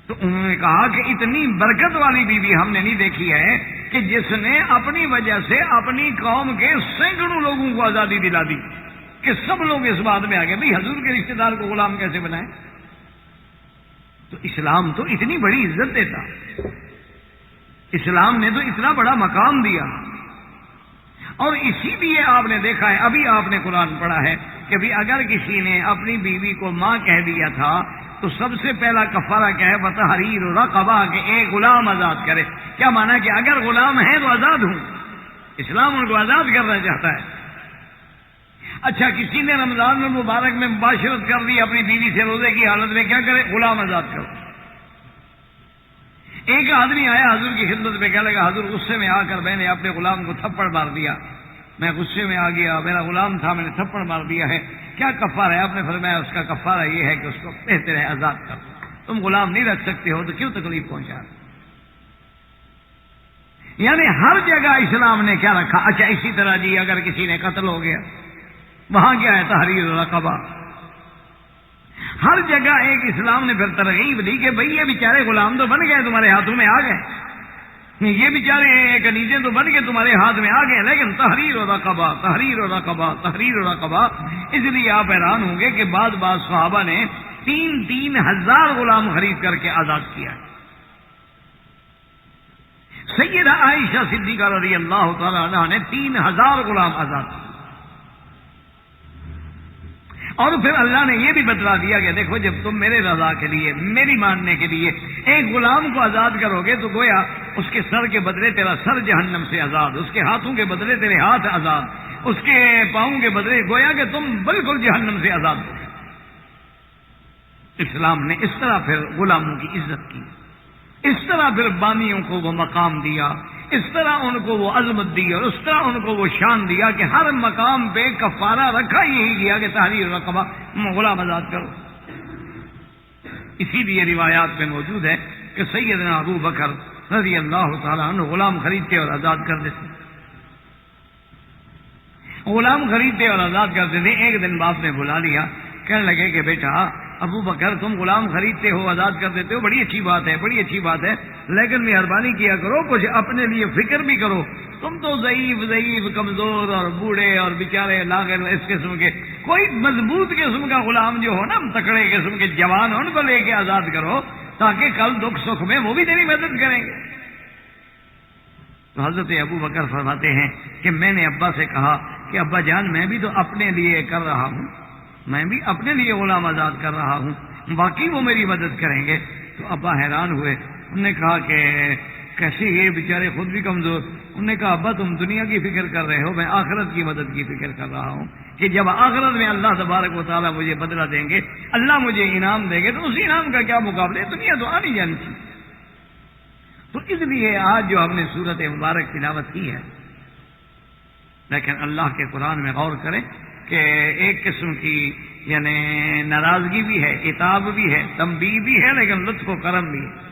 تو انہوں نے کہا کہ اتنی برکت والی بیوی ہم نے نہیں دیکھی ہے کہ جس نے اپنی وجہ سے اپنی قوم کے سینکڑوں لوگوں کو آزادی دلا دی، کہ سب لوگ اس بات میں آ گئے بھائی حضور کے رشتہ دار کو غلام کیسے بنائیں۔ تو اسلام تو اتنی بڑی عزت دیتا، اسلام نے تو اتنا بڑا مقام دیا، اور اسی لیے آپ نے دیکھا ہے، ابھی آپ نے قرآن پڑھا ہے کہ بھی اگر کسی نے اپنی بیوی کو ماں کہہ دیا تھا تو سب سے پہلا کفارہ کیا ہے، بتحریر رقبہ، کہ ایک غلام آزاد کرے۔ کیا مانا کہ اگر غلام ہے تو آزاد ہوں، اسلام ان کو آزاد کرنا چاہتا ہے۔ اچھا کسی نے رمضان المبارک میں مباشرت کر دی اپنی بیوی سے روزے کی حالت میں، کیا کرے، غلام آزاد کرو۔ ایک آدمی آیا حضور کی خدمت میں، کہنے لگا حضور غصے میں آ کر میں نے اپنے غلام کو تھپڑ مار دیا، میں غصے میں آ گیا، میرا غلام تھا میں نے تھپڑ مار دیا ہے، کیا کفارہ ہے؟ آپ نے فرمایا اس کا کفارہ یہ ہے کہ اس کو بہتر ہے آزاد کر دو، تم غلام نہیں رکھ سکتے ہو تو کیوں تکلیف پہنچا۔ یعنی ہر جگہ اسلام نے کیا رکھا۔ اچھا اسی طرح جی اگر کسی نے قتل ہو گیا، وہاں کیا ہے، تحریر رقبہ۔ ہر جگہ ایک اسلام نے پھر ترغیب دی کہ بھئی یہ بیچارے غلام تو بن گئے، تمہارے ہاتھوں میں آ گئے، یہ بیچارے کنیزیں تو بن کے تمہارے ہاتھ میں آ گئے، لیکن تحریر رقبہ، تحریر رقبہ، تحریر رقبہ۔ اس لیے آپ حیران ہوں گے کہ بعض صحابہ نے 3,000 غلام خرید کر کے آزاد کیا۔ سیدہ عائشہ صدیقہ رضی اللہ تعالی عنہا نے 3,000 غلام آزاد کیے۔ اور پھر اللہ نے یہ بھی بتلا دیا کہ دیکھو جب تم میرے رضا کے لیے، میری ماننے کے لیے ایک غلام کو آزاد کرو گے تو گویا اس کے سر کے بدلے تیرا سر جہنم سے آزاد، اس کے ہاتھوں کے بدلے تیرے ہاتھ آزاد، اس کے پاؤں کے بدلے گویا کہ تم بالکل جہنم سے آزاد ہو۔ اسلام نے اس طرح پھر غلاموں کی عزت کی، اس طرح پھر بانیوں کو وہ مقام دیا، اس طرح ان کو وہ عظمت دی، اور اس طرح ان کو وہ شان دیا کہ ہر مقام پہ کفارہ رکھا یہی گیا کہ تحریر رقبہ، غلام آزاد کرو۔ اسی لیے روایات میں موجود ہے کہ سیدنا ابو بکر رضی اللہ تعالیٰ عنہ غلام خریدتے اور آزاد کر دیتے، غلام خریدتے اور آزاد کرتے تھے۔ ایک دن باپ نے بلا لیا، کہنے لگے کہ بیٹا ابو بکر تم غلام خریدتے ہو آزاد کر دیتے ہو، بڑی اچھی بات ہے، بڑی اچھی بات ہے، لیکن مہربانی کیا کرو کچھ اپنے لیے فکر بھی کرو، تم تو ضعیف کمزور اور بوڑھے اور بیچارے لاغر اس قسم کے، کوئی مضبوط قسم کا غلام جو ہو نا، تکڑے قسم کے جوان ان کو لے کے آزاد کرو تاکہ کل دکھ سکھ میں وہ بھی تیری مدد کریں گے۔ تو حضرت ابو بکر فرماتے ہیں کہ میں نے ابا سے کہا کہ ابا جان میں بھی تو اپنے لیے کر رہا ہوں، میں بھی اپنے لیے غلام آزاد کر رہا ہوں، باقی وہ میری مدد کریں گے۔ تو ابا حیران ہوئے، انہوں نے کہا کہ کیسے یہ بیچارے خود بھی کمزور؟ انہوں نے کہا ابا تم دنیا کی فکر کر رہے ہو، میں آخرت کی مدد کی فکر کر رہا ہوں کہ جب آخرت میں اللہ تبارک و تعالیٰ مجھے بدلہ دیں گے، اللہ مجھے انعام دیں گے، تو اس انعام کا کیا مقابلہ ہے، دنیا تو آنی جانی تھی۔ تو اس لیے آج جو ہم نے سورت مبارک تلاوت کی ہے، لیکن اللہ کے قرآن میں غور کریں کہ ایک قسم کی یعنی ناراضگی بھی ہے، عتاب بھی ہے، تنبیہ بھی ہے، لیکن لطف و کرم بھی ہے۔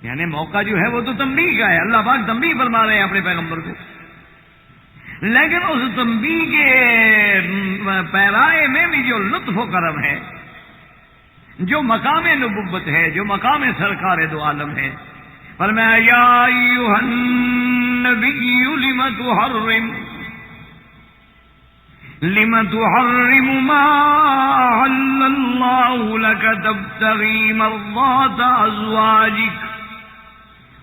یعنی موقع جو ہے وہ تو تنبیہ کا ہے، اللہ پاک تنبیہ فرما رہے ہیں اپنے پیغمبر کو، لیکن اس تنبیہ کے پیرائے میں بھی جو لطف و کرم ہے، جو مقام نبوت ہے، جو مقام سرکار دو عالم ہے. فرمایا یا ایھا النبی لم تحرم ما احل اللہ لك تبتغی مرضات ازواجک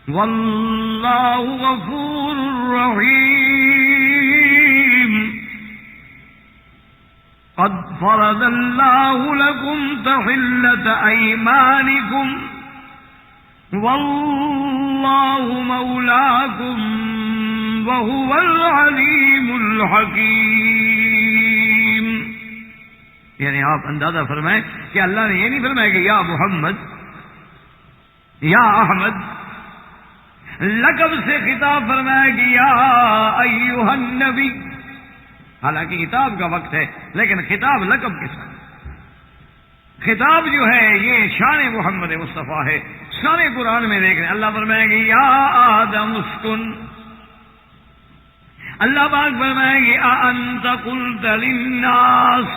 واللہ غفور رحیم. قد فرض اللہ لكم تحلة ایمانکم واللہ مولاکم وهو العلیم الحکیم. یعنی آپ اندازہ فرمائیں کہ اللہ نے یہ نہیں فرمایا کہ یا محمد، یا احمد، لقب سے خطاب فرمایا کہ یا ایھا النبی. حالانکہ کتاب کا وقت ہے لیکن خطاب لقب کے ساتھ. خطاب جو ہے یہ شان محمد مصطفیٰ ہے. سارے قرآن میں دیکھ رہے ہیں اللہ فرمائے گی یا آدم اسکن. اللہ پاک فرمائے گی اانت قلت للناس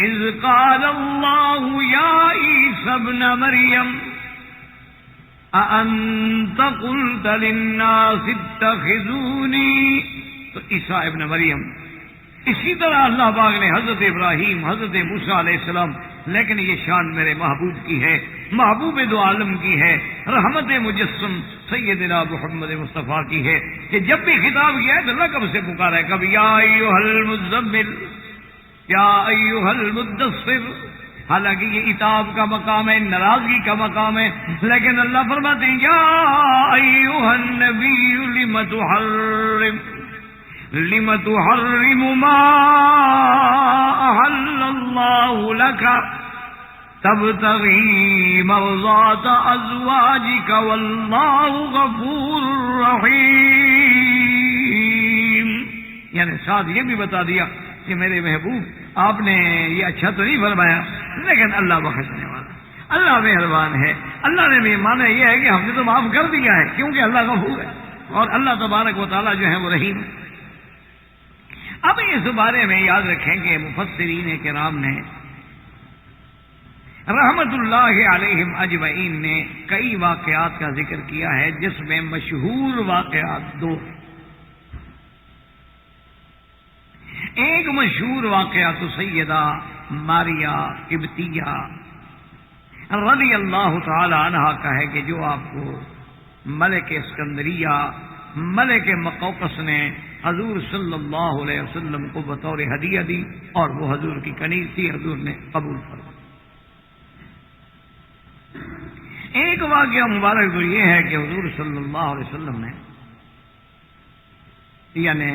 اذ قال اللہ یا عیسی ابن مریم اانت قلت للناس اتخذونی. تو عیسیٰ ابن مریم. اسی طرح اللہ پاک نے حضرت ابراہیم، حضرت موسیٰ علیہ السلام، لیکن یہ شان میرے محبوب کی ہے، محبوب دو عالم کی ہے، رحمت مجسم سیدنا محمد مصطفیٰ کی ہے کہ جب بھی خطاب کیا ہے تو لقب سے پکارا ہے. کبھی یا ایھا المزمل، یا ایھا المدثر. حالانکہ یہ عتاب کا مقام ہے، ناراضگی کا مقام ہے، لیکن اللہ فرماتے ہیں یا ایھا النبی لم تحرم ما احل اللہ لك تبتغی مرضات ازواجک واللہ غفور رحیم. یعنی ساتھ یہ بھی بتا دیا کہ میرے محبوب آپ نے یہ اچھا تو نہیں فرمایا لیکن اللہ بخشنے والا، اللہ مہربان ہے. اللہ نے بھی مانا یہ ہے کہ ہم نے تو معاف کر دیا ہے کیونکہ اللہ غفور ہے اور اللہ تبارک و تعالیٰ جو ہے وہ رحیم ہے. اب اس بارے میں یاد رکھیں کہ مفسرین کرام نے رحمت اللہ علیہم اجمعین نے کئی واقعات کا ذکر کیا ہے جس میں مشہور واقعات دو. ایک مشہور واقعہ تو سیدہ ماریہ قبطیہ رضی اللہ تعالی عنہا کا ہے کہ جو آپ کو ملک اسکندریہ، ملک مقوقس نے حضور صلی اللہ علیہ وسلم کو بطور ہدیہ دی اور وہ حضور کی کنیز تھی، حضور نے قبول فرمایا. ایک واقعہ مبارک تو یہ ہے کہ حضور صلی اللہ علیہ وسلم نے یعنی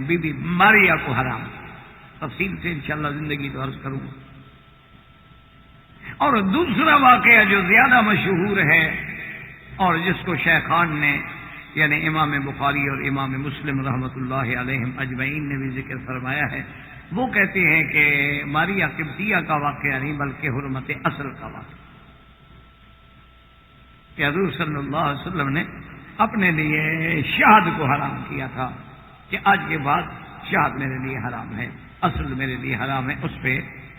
بی بی ماریہ کو حرام، تفصیل سے انشاءاللہ زندگی تو عرض کروں گا. اور دوسرا واقعہ جو زیادہ مشہور ہے اور جس کو شیخان نے یعنی امام بخاری اور امام مسلم رحمۃ اللہ علیہم اجمعین نے بھی ذکر فرمایا ہے، وہ کہتے ہیں کہ ماریہ قبطیہ کا واقعہ نہیں بلکہ حرمت اصل کا واقعہ کہ حضور صلی اللہ علیہ وسلم نے اپنے لیے شہد کو حرام کیا تھا کہ آج کے بعد شہد میرے لیے حرام ہے، اصل میرے لیے حرام ہے. اس پہ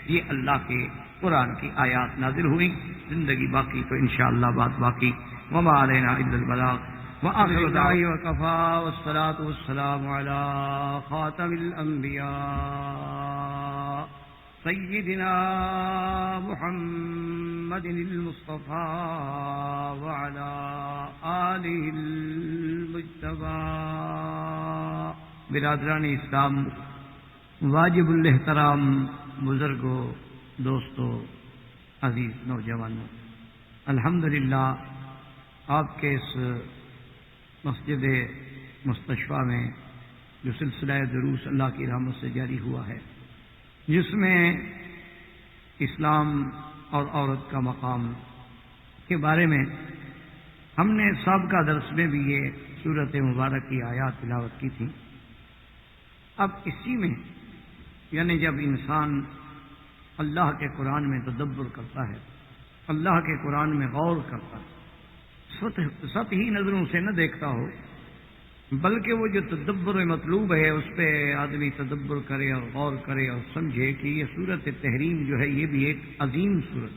یہ اللہ کے قرآن کی آیات نازل ہوئی. زندگی باقی تو انشاءاللہ بات باقی. وما علینا الا البلاغ وآخر دعوانا وكفى والصلاة والسلام على خاتم الأنبياء سيدنا محمد المصطفى وعلى آله المجتبى. برادران اسلام، واجب الاحترام بزرگوں، دوستوں، عزیز نوجوانوں، الحمدللہ آپ کے اس مسجد مستشفیٰ میں جو سلسلہ دروس اللہ کی رحمت سے جاری ہوا ہے، جس میں اسلام اور عورت کا مقام کے بارے میں ہم نے سابقہ درس میں بھی یہ سورت مبارک کی آیات تلاوت کی تھی. اب اسی میں یعنی جب انسان اللہ کے قرآن میں تدبر کرتا ہے، اللہ کے قرآن میں غور کرتا ہے، سطحی نظروں سے نہ دیکھتا ہو بلکہ وہ جو تدبر مطلوب ہے اس پہ آدمی تدبر کرے اور غور کرے اور سمجھے کہ یہ سورت تحریم جو ہے یہ بھی ایک عظیم سورت،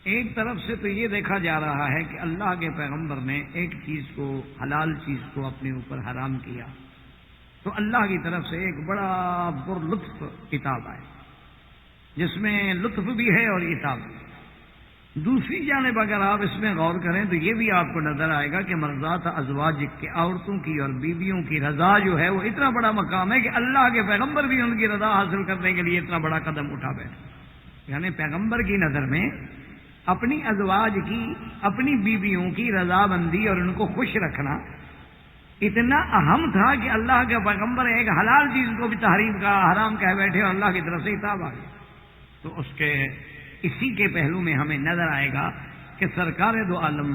ایک طرف سے تو یہ دیکھا جا رہا ہے کہ اللہ کے پیغمبر نے ایک چیز کو، حلال چیز کو اپنے اوپر حرام کیا، تو اللہ کی طرف سے ایک بڑا پر لطف عتاب ہے، جس میں لطف بھی ہے اور عتاب بھی۔ دوسری جانب اگر آپ اس میں غور کریں تو یہ بھی آپ کو نظر آئے گا کہ مرضات ازواج کے، عورتوں کی اور بیویوں کی رضا جو ہے وہ اتنا بڑا مقام ہے کہ اللہ کے پیغمبر بھی ان کی رضا حاصل کرنے کے لیے اتنا بڑا قدم اٹھا بیٹھے۔ یعنی پیغمبر کی نظر میں اپنی ازواج کی، اپنی بیویوں کی رضا بندی اور ان کو خوش رکھنا اتنا اہم تھا کہ اللہ کے پیغمبر ایک حلال چیز کو بھی تحریم کا، حرام کہہ بیٹھے اور اللہ کی طرف سے عتاب آ گیا۔ تو اس کے اسی کے پہلو میں ہمیں نظر آئے گا کہ سرکار دو عالم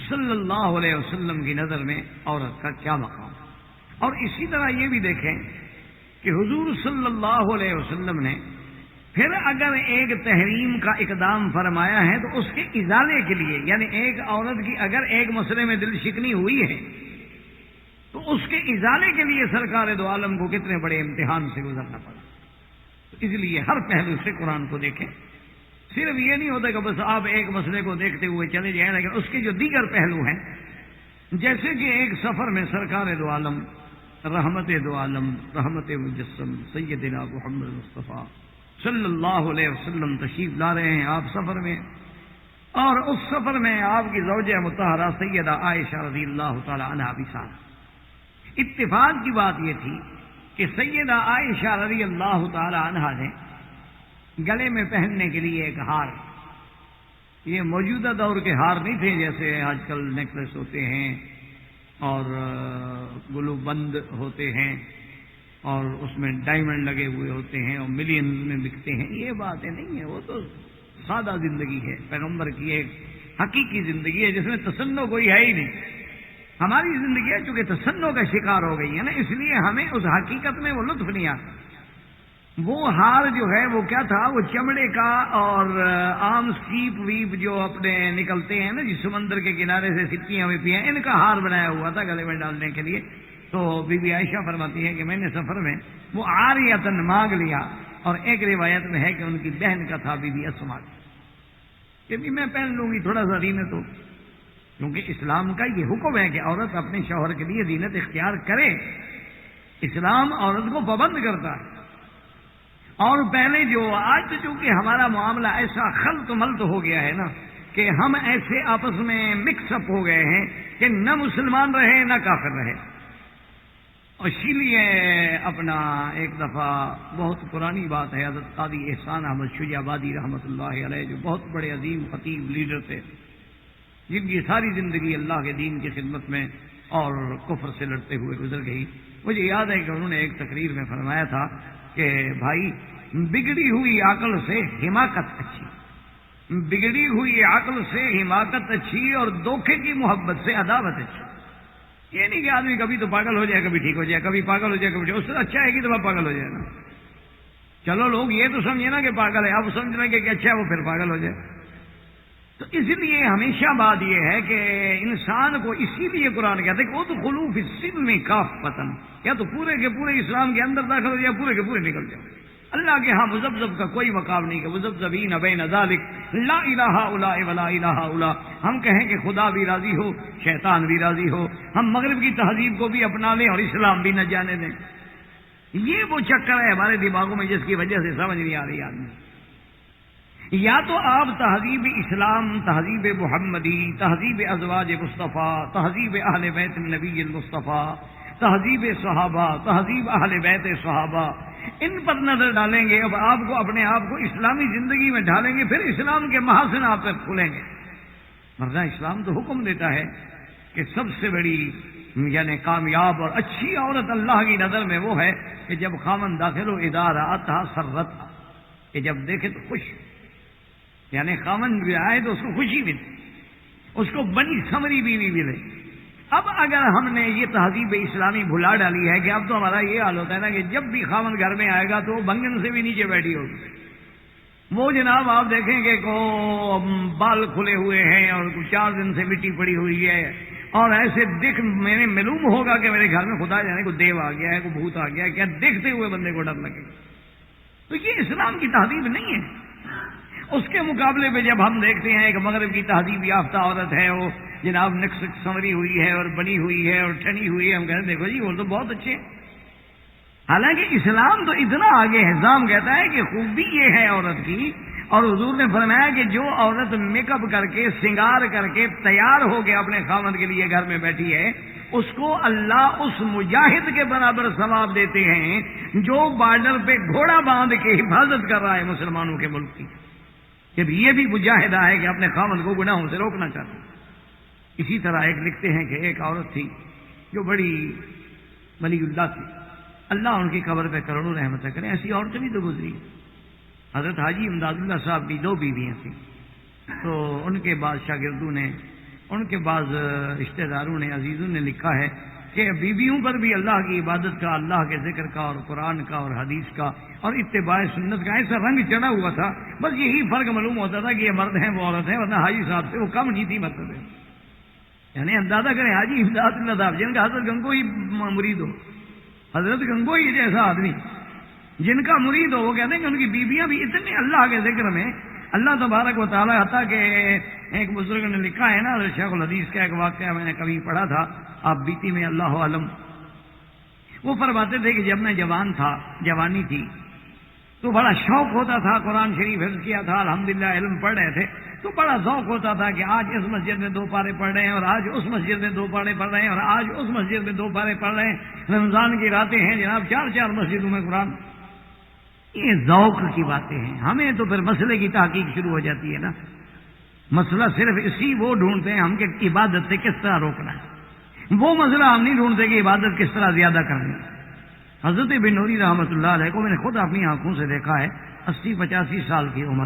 صلی اللہ علیہ وسلم کی نظر میں عورت کا کیا مقام۔ اور اسی طرح یہ بھی دیکھیں کہ حضور صلی اللہ علیہ وسلم نے پھر اگر ایک تحریم کا اقدام فرمایا ہے تو اس کے ازالے کے لیے، یعنی ایک عورت کی اگر ایک مسئلے میں دل شکنی ہوئی ہے تو اس کے ازالے کے لیے سرکار دو عالم کو کتنے بڑے امتحان سے گزرنا پڑا۔ تو اس لیے ہر پہلو سے قرآن کو دیکھیں، صرف یہ نہیں ہوتا کہ بس آپ ایک مسئلے کو دیکھتے ہوئے چلے جائیں، لیکن اس کے جو دیگر پہلو ہیں، جیسے کہ ایک سفر میں سرکار دو عالم، رحمت دو عالم، رحمت مجسم سیدنا محمد مصطفیٰ صلی اللہ علیہ وسلم تشریف لا رہے ہیں آپ سفر میں، اور اس سفر میں آپ کی زوجہ مطہرہ سیدہ عائشہ رضی اللہ تعالی عنہا بھی ساتھ۔ اتفاق کی بات یہ تھی کہ سیدہ عائشہ رضی اللہ تعالی عنہا نے گلے میں پہننے کے لیے ایک ہار، یہ موجودہ دور کے ہار نہیں تھے جیسے آج کل نیکلس ہوتے ہیں اور گلو بند ہوتے ہیں اور اس میں ڈائمنڈ لگے ہوئے ہوتے ہیں اور ملین میں بکتے ہیں، یہ باتیں نہیں ہیں، وہ تو سادہ زندگی ہے، پیغمبر کی ایک حقیقی زندگی ہے جس میں تصنع کوئی ہے ہی نہیں۔ ہماری زندگی ہے چونکہ تصنع کا شکار ہو گئی ہے نا، اس لیے ہمیں اس حقیقت میں وہ لطف نہیں آتا۔ وہ ہار جو ہے وہ کیا تھا، وہ چمڑے کا اور عام سیپ ویپ جو اپنے نکلتے ہیں نا جس سمندر کے کنارے سے سکیاں وپیاں، ان کا ہار بنایا ہوا تھا گلے میں ڈالنے کے لیے۔ تو بی بی عائشہ فرماتی ہے کہ میں نے سفر میں وہ عاریۃً مانگ لیا، اور ایک روایت میں ہے کہ ان کی بہن کا تھا بی بی اسماء کہ بھی میں پہن لوں گی تھوڑا سا زینت ہو، کیونکہ اسلام کا یہ حکم ہے کہ عورت اپنے شوہر کے لیے زینت اختیار کرے، اسلام عورت کو پابند کرتا ہے۔ اور پہلے جو آج تو چونکہ ہمارا معاملہ ایسا خلط ملط ہو گیا ہے نا کہ ہم ایسے آپس میں مکس اپ ہو گئے ہیں کہ نہ مسلمان رہے نہ کافر رہے۔ اسی لیے اپنا ایک دفعہ بہت پرانی بات ہے، حضرت قاضی احسان احمد شجاع آبادی رحمۃ اللہ علیہ جو بہت بڑے عظیم خطیب لیڈر تھے، جن کی ساری زندگی اللہ کے دین کی خدمت میں اور کفر سے لڑتے ہوئے گزر گئی، مجھے یاد ہے کہ انہوں نے ایک تقریر میں فرمایا تھا کہ بھائی بگڑی ہوئی عقل سے حماقت اچھی، بگڑی ہوئی عقل سے حماقت اچھی، اور دھوکے کی محبت سے عداوت اچھی۔ یہ نہیں کہ آدمی کبھی تو پاگل ہو جائے، کبھی ٹھیک ہو جائے، کبھی پاگل ہو جائے کبھی ٹھیک، اس سے اچھا ہے کہ تو پاگل ہو جائے نا۔ چلو لوگ یہ تو سمجھے نا کہ پاگل ہے، اب سمجھ رہے کہ اچھا ہے وہ پھر پاگل ہو جائے۔ تو اس لیے ہمیشہ بات یہ ہے کہ انسان کو اسی لیے قرآن کہتا ہے کہ وہ تو خلوف السلم کافۃ، یا تو پورے کے پورے اسلام کے اندر داخل ہو جائے، پورے کے پورے نکل جائے۔ اللہ کے ہاں مذبذب کا کوئی مقام نہیں کہ مذبذبین بین ذالک لا الہ الا ولا الہ الا، ہم کہیں کہ خدا بھی راضی ہو، شیطان بھی راضی ہو، ہم مغرب کی تہذیب کو بھی اپنا لیں اور اسلام بھی نہ جانے دیں۔ یہ وہ چکر ہے ہمارے دماغوں میں جس کی وجہ سے سمجھ نہیں آ رہی آدمی۔ یا تو آپ تہذیب اسلام، تہذیب محمدی، تہذیب ازواج مصطفیٰ، تہذیب اہل بیت النبی المصطفیٰ، تہذیب صحابہ، تہذیب اہل بیت صحابہ، ان پر نظر ڈالیں گے، اب آپ کو اپنے آپ کو اسلامی زندگی میں ڈالیں گے، پھر اسلام کے محاسن آپ پر کھلیں گے۔ ورنہ اسلام تو حکم دیتا ہے کہ سب سے بڑی یعنی کامیاب اور اچھی عورت اللہ کی نظر میں وہ ہے کہ جب خامن داخل ہو اذا رأتھا سرتھا، کہ جب دیکھے تو خوش، یعنی خامن بھی آئے تو اس کو خوشی ملے، اس کو بنی سمری بیوی ملے۔ اب اگر ہم نے یہ تہذیب اسلامی بھلا ڈالی ہے کہ اب تو ہمارا یہ حال ہوتا ہے نا کہ جب بھی خامن گھر میں آئے گا تو وہ بنگن سے بھی نیچے بیٹھی ہوگی، وہ جناب آپ دیکھیں کہ کو بال کھلے ہوئے ہیں اور 4 دن سے مٹی پڑی ہوئی ہے، اور ایسے دیکھ میں نے معلوم ہوگا کہ میرے گھر میں خدا جانے کو دیو آ گیا ہے، کو بھوت آ گیا ہے، کیا دیکھتے ہوئے بندے کو ڈر لگے۔ تو یہ اسلام کی تہذیب نہیں ہے۔ اس کے مقابلے پہ جب ہم دیکھتے ہیں ایک مغرب کی تہذیب یافتہ عورت ہے، وہ جناب نقش سنوری ہوئی ہے اور بنی ہوئی ہے اور ٹھنی ہوئی ہے، ہم کہتے ہیں دیکھو جی وہ تو بہت اچھے ہیں۔ حالانکہ اسلام تو اتنا آگے ہے، اسلام کہتا ہے کہ خوبی یہ ہے عورت کی، اور حضور نے فرمایا کہ جو عورت میک اپ کر کے سنگار کر کے تیار ہو کے اپنے خاوند کے لیے گھر میں بیٹھی ہے، اس کو اللہ اس مجاہد کے برابر ثواب دیتے ہیں جو بارڈر پہ گھوڑا باندھ کے حفاظت کر رہا ہے مسلمانوں کے ملک کی، جب یہ بھی مجاہدہ ہے کہ اپنے خاوند کو گناہوں سے روکنا چاہتا ہے۔ اسی طرح ایک لکھتے ہیں کہ ایک عورت تھی جو بڑی ولی اللہ تھی، اللہ ان کی قبر پہ کروڑوں رحمتیں کریں، ایسی عورتیں بھی تو گزری۔ حضرت حاجی امداد اللہ صاحب کی 2 بیویاں تھیں، تو ان کے بعد شاگردوں نے، ان کے بعد رشتہ داروں نے، عزیزوں نے لکھا ہے کہ بیویوں پر بھی اللہ کی عبادت کا، اللہ کے ذکر کا اور قرآن کا اور حدیث کا اور اتباع سنت کا ایسا رنگ چڑھا ہوا تھا، بس یہی فرق معلوم ہوتا تھا کہ یہ مرد ہیں وہ عورت ہیں، ورنہ حاجی صاحب سے وہ کم نہیں تھی مرتبہ۔ یعنی اندازہ کریں حاجی امداد اللہ صاحب جن کا حضرت گنگوئی مرید ہو، حضرت گنگوئی جیسا آدمی جن کا مرید ہو، وہ کہتے ہیں کہ ان کی بیویاں بھی اتنے اللہ کے ذکر میں، اللہ تبارک و تعالیٰ عطا کہ ایک بزرگ نے لکھا ہے نا، شیخ الحدیث کا ایک واقعہ میں نے کبھی پڑھا تھا، آپ بیتی میں اللہ علم، وہ فرماتے تھے کہ جب میں جوان تھا، جوانی تھی، تو بڑا شوق ہوتا تھا، قرآن شریف حفظ کیا تھا، الحمدللہ علم پڑھ رہے تھے، تو بڑا ذوق ہوتا تھا کہ آج اس مسجد میں 2 پارے پڑھ رہے ہیں اور آج اس مسجد میں 2 پارے پڑھ رہے ہیں اور آج اس مسجد میں 2 پارے پڑھ رہے ہیں، رمضان کی راتیں ہیں جناب 4 مسجدوں میں قرآن۔ یہ ذوق کی باتیں ہیں، ہمیں تو پھر مسئلے کی تحقیق شروع ہو جاتی ہے نا، مسئلہ صرف اسی وہ ڈھونڈتے ہیں ہم کہ عبادت سے کس طرح روکنا ہے، وہ مسئلہ ہم نہیں ڈھونڈتے کہ عبادت کس طرح زیادہ کرنی ہے۔ حضرت بن نوری رحمۃ اللہ علیہ کو میں نے خود اپنی آنکھوں سے دیکھا ہے، 80-85 سال کی عمر،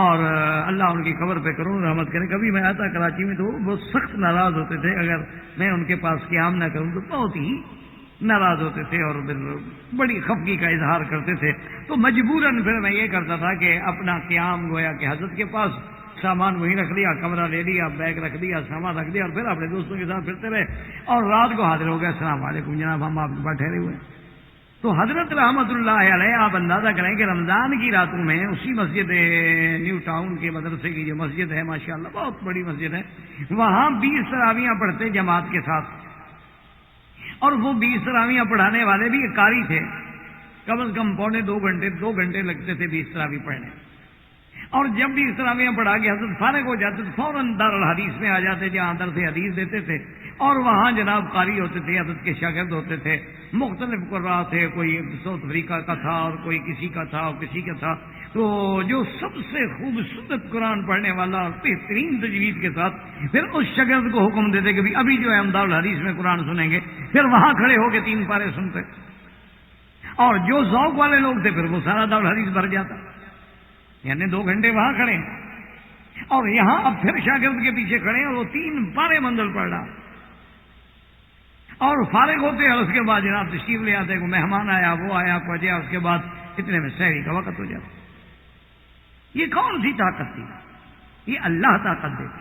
اور اللہ ان کی قبر پہ کروڑوں رحمت کرے۔ کبھی میں آتا کراچی میں تو وہ بہت سخت ناراض ہوتے تھے، اگر میں ان کے پاس قیام نہ کروں تو بہت ہی ناراض ہوتے تھے اور بڑی خفگی کا اظہار کرتے تھے، تو مجبوراً پھر میں یہ کرتا تھا کہ اپنا قیام گویا کہ حضرت کے پاس سامان وہیں رکھ لیا، کمرہ لے لیا، بیگ رکھ دیا، سامان رکھ دیا، اور پھر اپنے دوستوں کے ساتھ پھرتے رہے، اور رات کو حاضر ہو گئے، السلام علیکم جناب ہم آپ کے پاس ٹھہرے ہوئے ہیں۔ تو حضرت رحمت اللہ علیہ آپ اندازہ کریں کہ رمضان کی راتوں میں اسی مسجد نیو ٹاؤن کے مدرسے کی جو مسجد ہے ماشاءاللہ بہت بڑی مسجد ہے، وہاں 20 تراویحاں پڑھتے جماعت کے ساتھ، اور وہ 20 تراویحاں پڑھانے والے بھی قاری تھے، کم از کم 2 گھنٹے لگتے تھے 20 تراویح پڑھنے، اور جب بھی اس تراویحاں پڑھا کے حضرت فارغ ہو جاتے تو فوراً دارالحدیث میں آ جاتے جہاں درس حدیث دیتے تھے، اور وہاں جناب قاری ہوتے تھے، حضرت کے شاگرد ہوتے تھے، مختلف قراء تھے، کوئی ساؤتھ افریقہ کا تھا اور کوئی کسی کا تھا اور کسی کا تھا، تو جو سب سے خوبصورت قرآن پڑھنے والا اور بہترین تجوید کے ساتھ پھر اس شاگرد کو حکم دیتے کہ ابھی جو ہے ہم دارالحدیث میں قرآن سنیں گے، پھر وہاں کھڑے ہو کے 3 پارے سنتے، اور جو ذوق والے لوگ تھے پھر وہ سارا دارالحدیث بھر جاتا، یعنی 2 گھنٹے وہاں کھڑے ہیں اور یہاں اب پھر شاگرد کے پیچھے کھڑے ہیں اور وہ 3 پارے منزل پڑھ رہا، اور فارغ ہوتے ہیں، اور اس کے بعد جناب تشریف لے آتے کہ مہمان آیا، وہ آیا، پہنچا، اس کے بعد اتنے میں سحری کا وقت ہو جاتا۔ یہ کون سی طاقت تھی؟ یہ اللہ طاقت دیتی،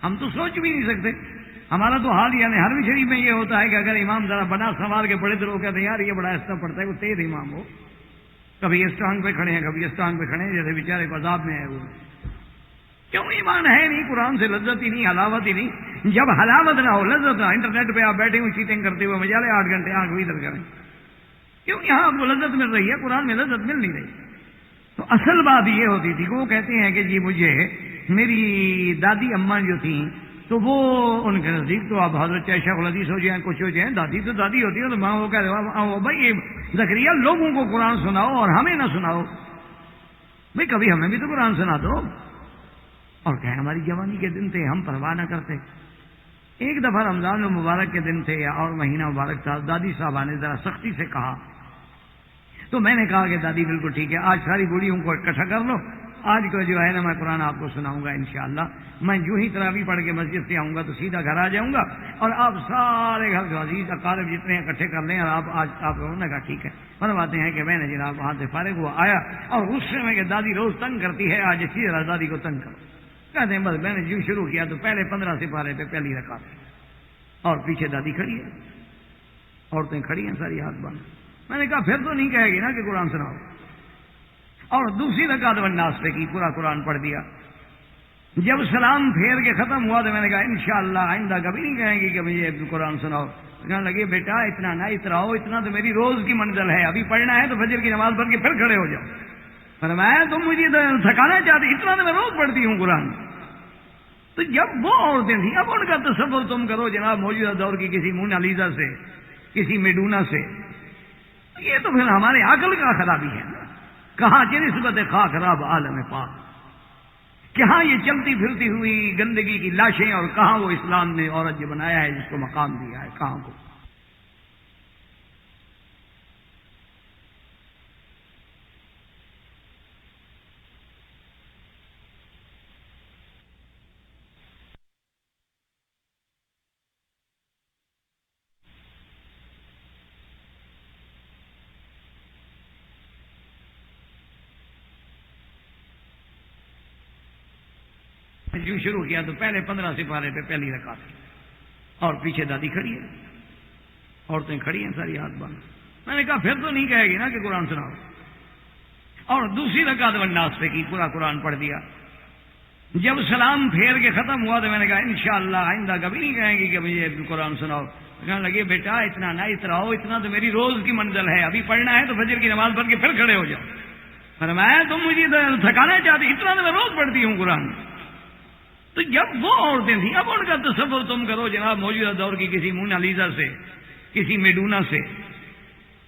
ہم تو سوچ بھی نہیں سکتے۔ ہمارا تو حال یعنی حرم شریف میں یہ ہوتا ہے کہ اگر امام ذرا بنا سنوار کے پڑے تو لوگ کہتے ہیں یار یہ بڑا ایسا پڑتا ہے، وہ تیز امام ہو، کبھی اس ٹانگ پہ کھڑے ہیں کبھی اس ٹانگ پہ کھڑے ہیں، جیسے بیچارے کو عذاب میں ہے وہ۔ کیوں ایمان ہے نہیں، قرآن سے لذت ہی نہیں، حلاوت ہی نہیں۔ جب حلاوت نہ ہو، لذت نہ، انٹرنیٹ پہ آپ بیٹھے ہوئے چیٹنگ کرتے ہوئے مجالے 8 گھنٹے آنکھ بھی ادھر کریں، کیوں یہاں آپ کو لذت مل رہی ہے، قرآن میں لذت مل نہیں رہی۔ تو اصل بات یہ ہوتی تھی کہ وہ کہتے ہیں کہ جی مجھے میری دادی اماں جو تھیں تو وہ ان کے نزدیک تو آپ حضرت شیخ الحدیث ہو جائیں، کچھ ہو جائیں، دادی تو دادی ہوتی ہے، تو ماں وہ کہہ رہے بھائی زکریا لوگوں کو قرآن سناؤ اور ہمیں نہ سناؤ، بھائی کبھی ہمیں بھی تو قرآن سنا دو۔ اور کہ ہماری جوانی کے دن تھے، ہم پرواہ نہ کرتے۔ ایک دفعہ رمضان المبارک کے دن تھے اور مہینہ مبارک تھا، دادی صاحبہ نے ذرا سختی سے کہا، تو میں نے کہا کہ دادی بالکل ٹھیک ہے، آج ساری بوڑھیوں کو اکٹھا کر لو، آج کو جو ہے نا میں قرآن آپ کو سناؤں گا انشاءاللہ۔ میں جو ہی تراویح پڑھ کے مسجد سے آؤں گا تو سیدھا گھر آ جاؤں گا، اور آپ سارے گھر کے عزیز اقارب جتنے ہیں اکٹھے کر لیں، اور آپ لوگوں نے کہا ٹھیک ہے۔ فرماتے ہیں کہ میں نے جناب وہاں سے فارغ ہوا آیا اور غصے میں کہ دادی روز تنگ کرتی ہے، آج اسی طرح دادی کو تنگ کرو۔ کہتے ہیں بس میں نے جو شروع کیا تو پہلے 15 سپارے پہ پہلی رکعت، اور پیچھے دادی کھڑی ہے، عورتیں کھڑی ہیں ساری ہاتھ باندھ۔ میں نے کہا پھر تو نہیں کہے گی نا کہ قرآن سناؤ؟ اور دوسری رکعت والناس پہ کی، پورا قرآن پڑھ دیا۔ جب سلام پھیر کے ختم ہوا تو میں نے کہا انشاءاللہ آئندہ کبھی نہیں کہیں گی کہ مجھے قرآن سناؤ۔ کہنے لگے بیٹا اتنا نہ اتراؤ، اتنا تو میری روز کی منزل ہے، ابھی پڑھنا ہے تو فجر کی نماز پڑھ کے پھر کھڑے ہو جاؤ۔ فرمایا تم مجھے تھکانا چاہتے، اتنا تو میں روز پڑھتی ہوں قرآن۔ تو جب وہ عورتیں تھیں، اب ان کا تصور تم کرو جناب موجودہ دور کی کسی مونالیزا سے، کسی میڈونا سے، یہ تو پھر ہمارے عقل کا خرابی ہے نا۔ کہاں کی نسبت خاک خراب عالم پاک، کہاں یہ چلتی پھرتی ہوئی گندگی کی لاشیں، اور کہاں وہ اسلام نے عورت جو بنایا ہے جس کو مقام دیا ہے، کہاں کو۔ جو شروع کیا تو پہلے 15 سپارے پہ پہلی رکعت کی، اور پیچھے دادی کھڑی ہے، عورتیں کھڑی ہیں ساری ہاتھ باندھ۔ میں نے کہا پھر تو نہیں کہے گی نا کہ قرآن سناؤ۔ اور دوسری رکعت والناس پہ کی، پورا قرآن پڑھ دیا۔ جب سلام پھیر کے ختم ہوا تو میں نے کہا انشاءاللہ آئندہ کبھی نہیں کہیں گی کہ مجھے قرآن سناؤ۔ کہنے لگے بیٹا اتنا نہ اتراؤ، اتنا تو میری روز کی منزل ہے، ابھی پڑھنا ہے تو فجر کی نماز پڑھ کے پھر کھڑے ہو جاؤ۔ فرمایا تم مجھے تھکانا چاہتے، اتنا تو میں روز پڑھتی ہوں قرآن۔ تو جب وہ عورتیں تھیں، اب ان کا تصور تم کرو جناب موجودہ دور کی کسی مونالیزا سے، کسی میڈونا سے،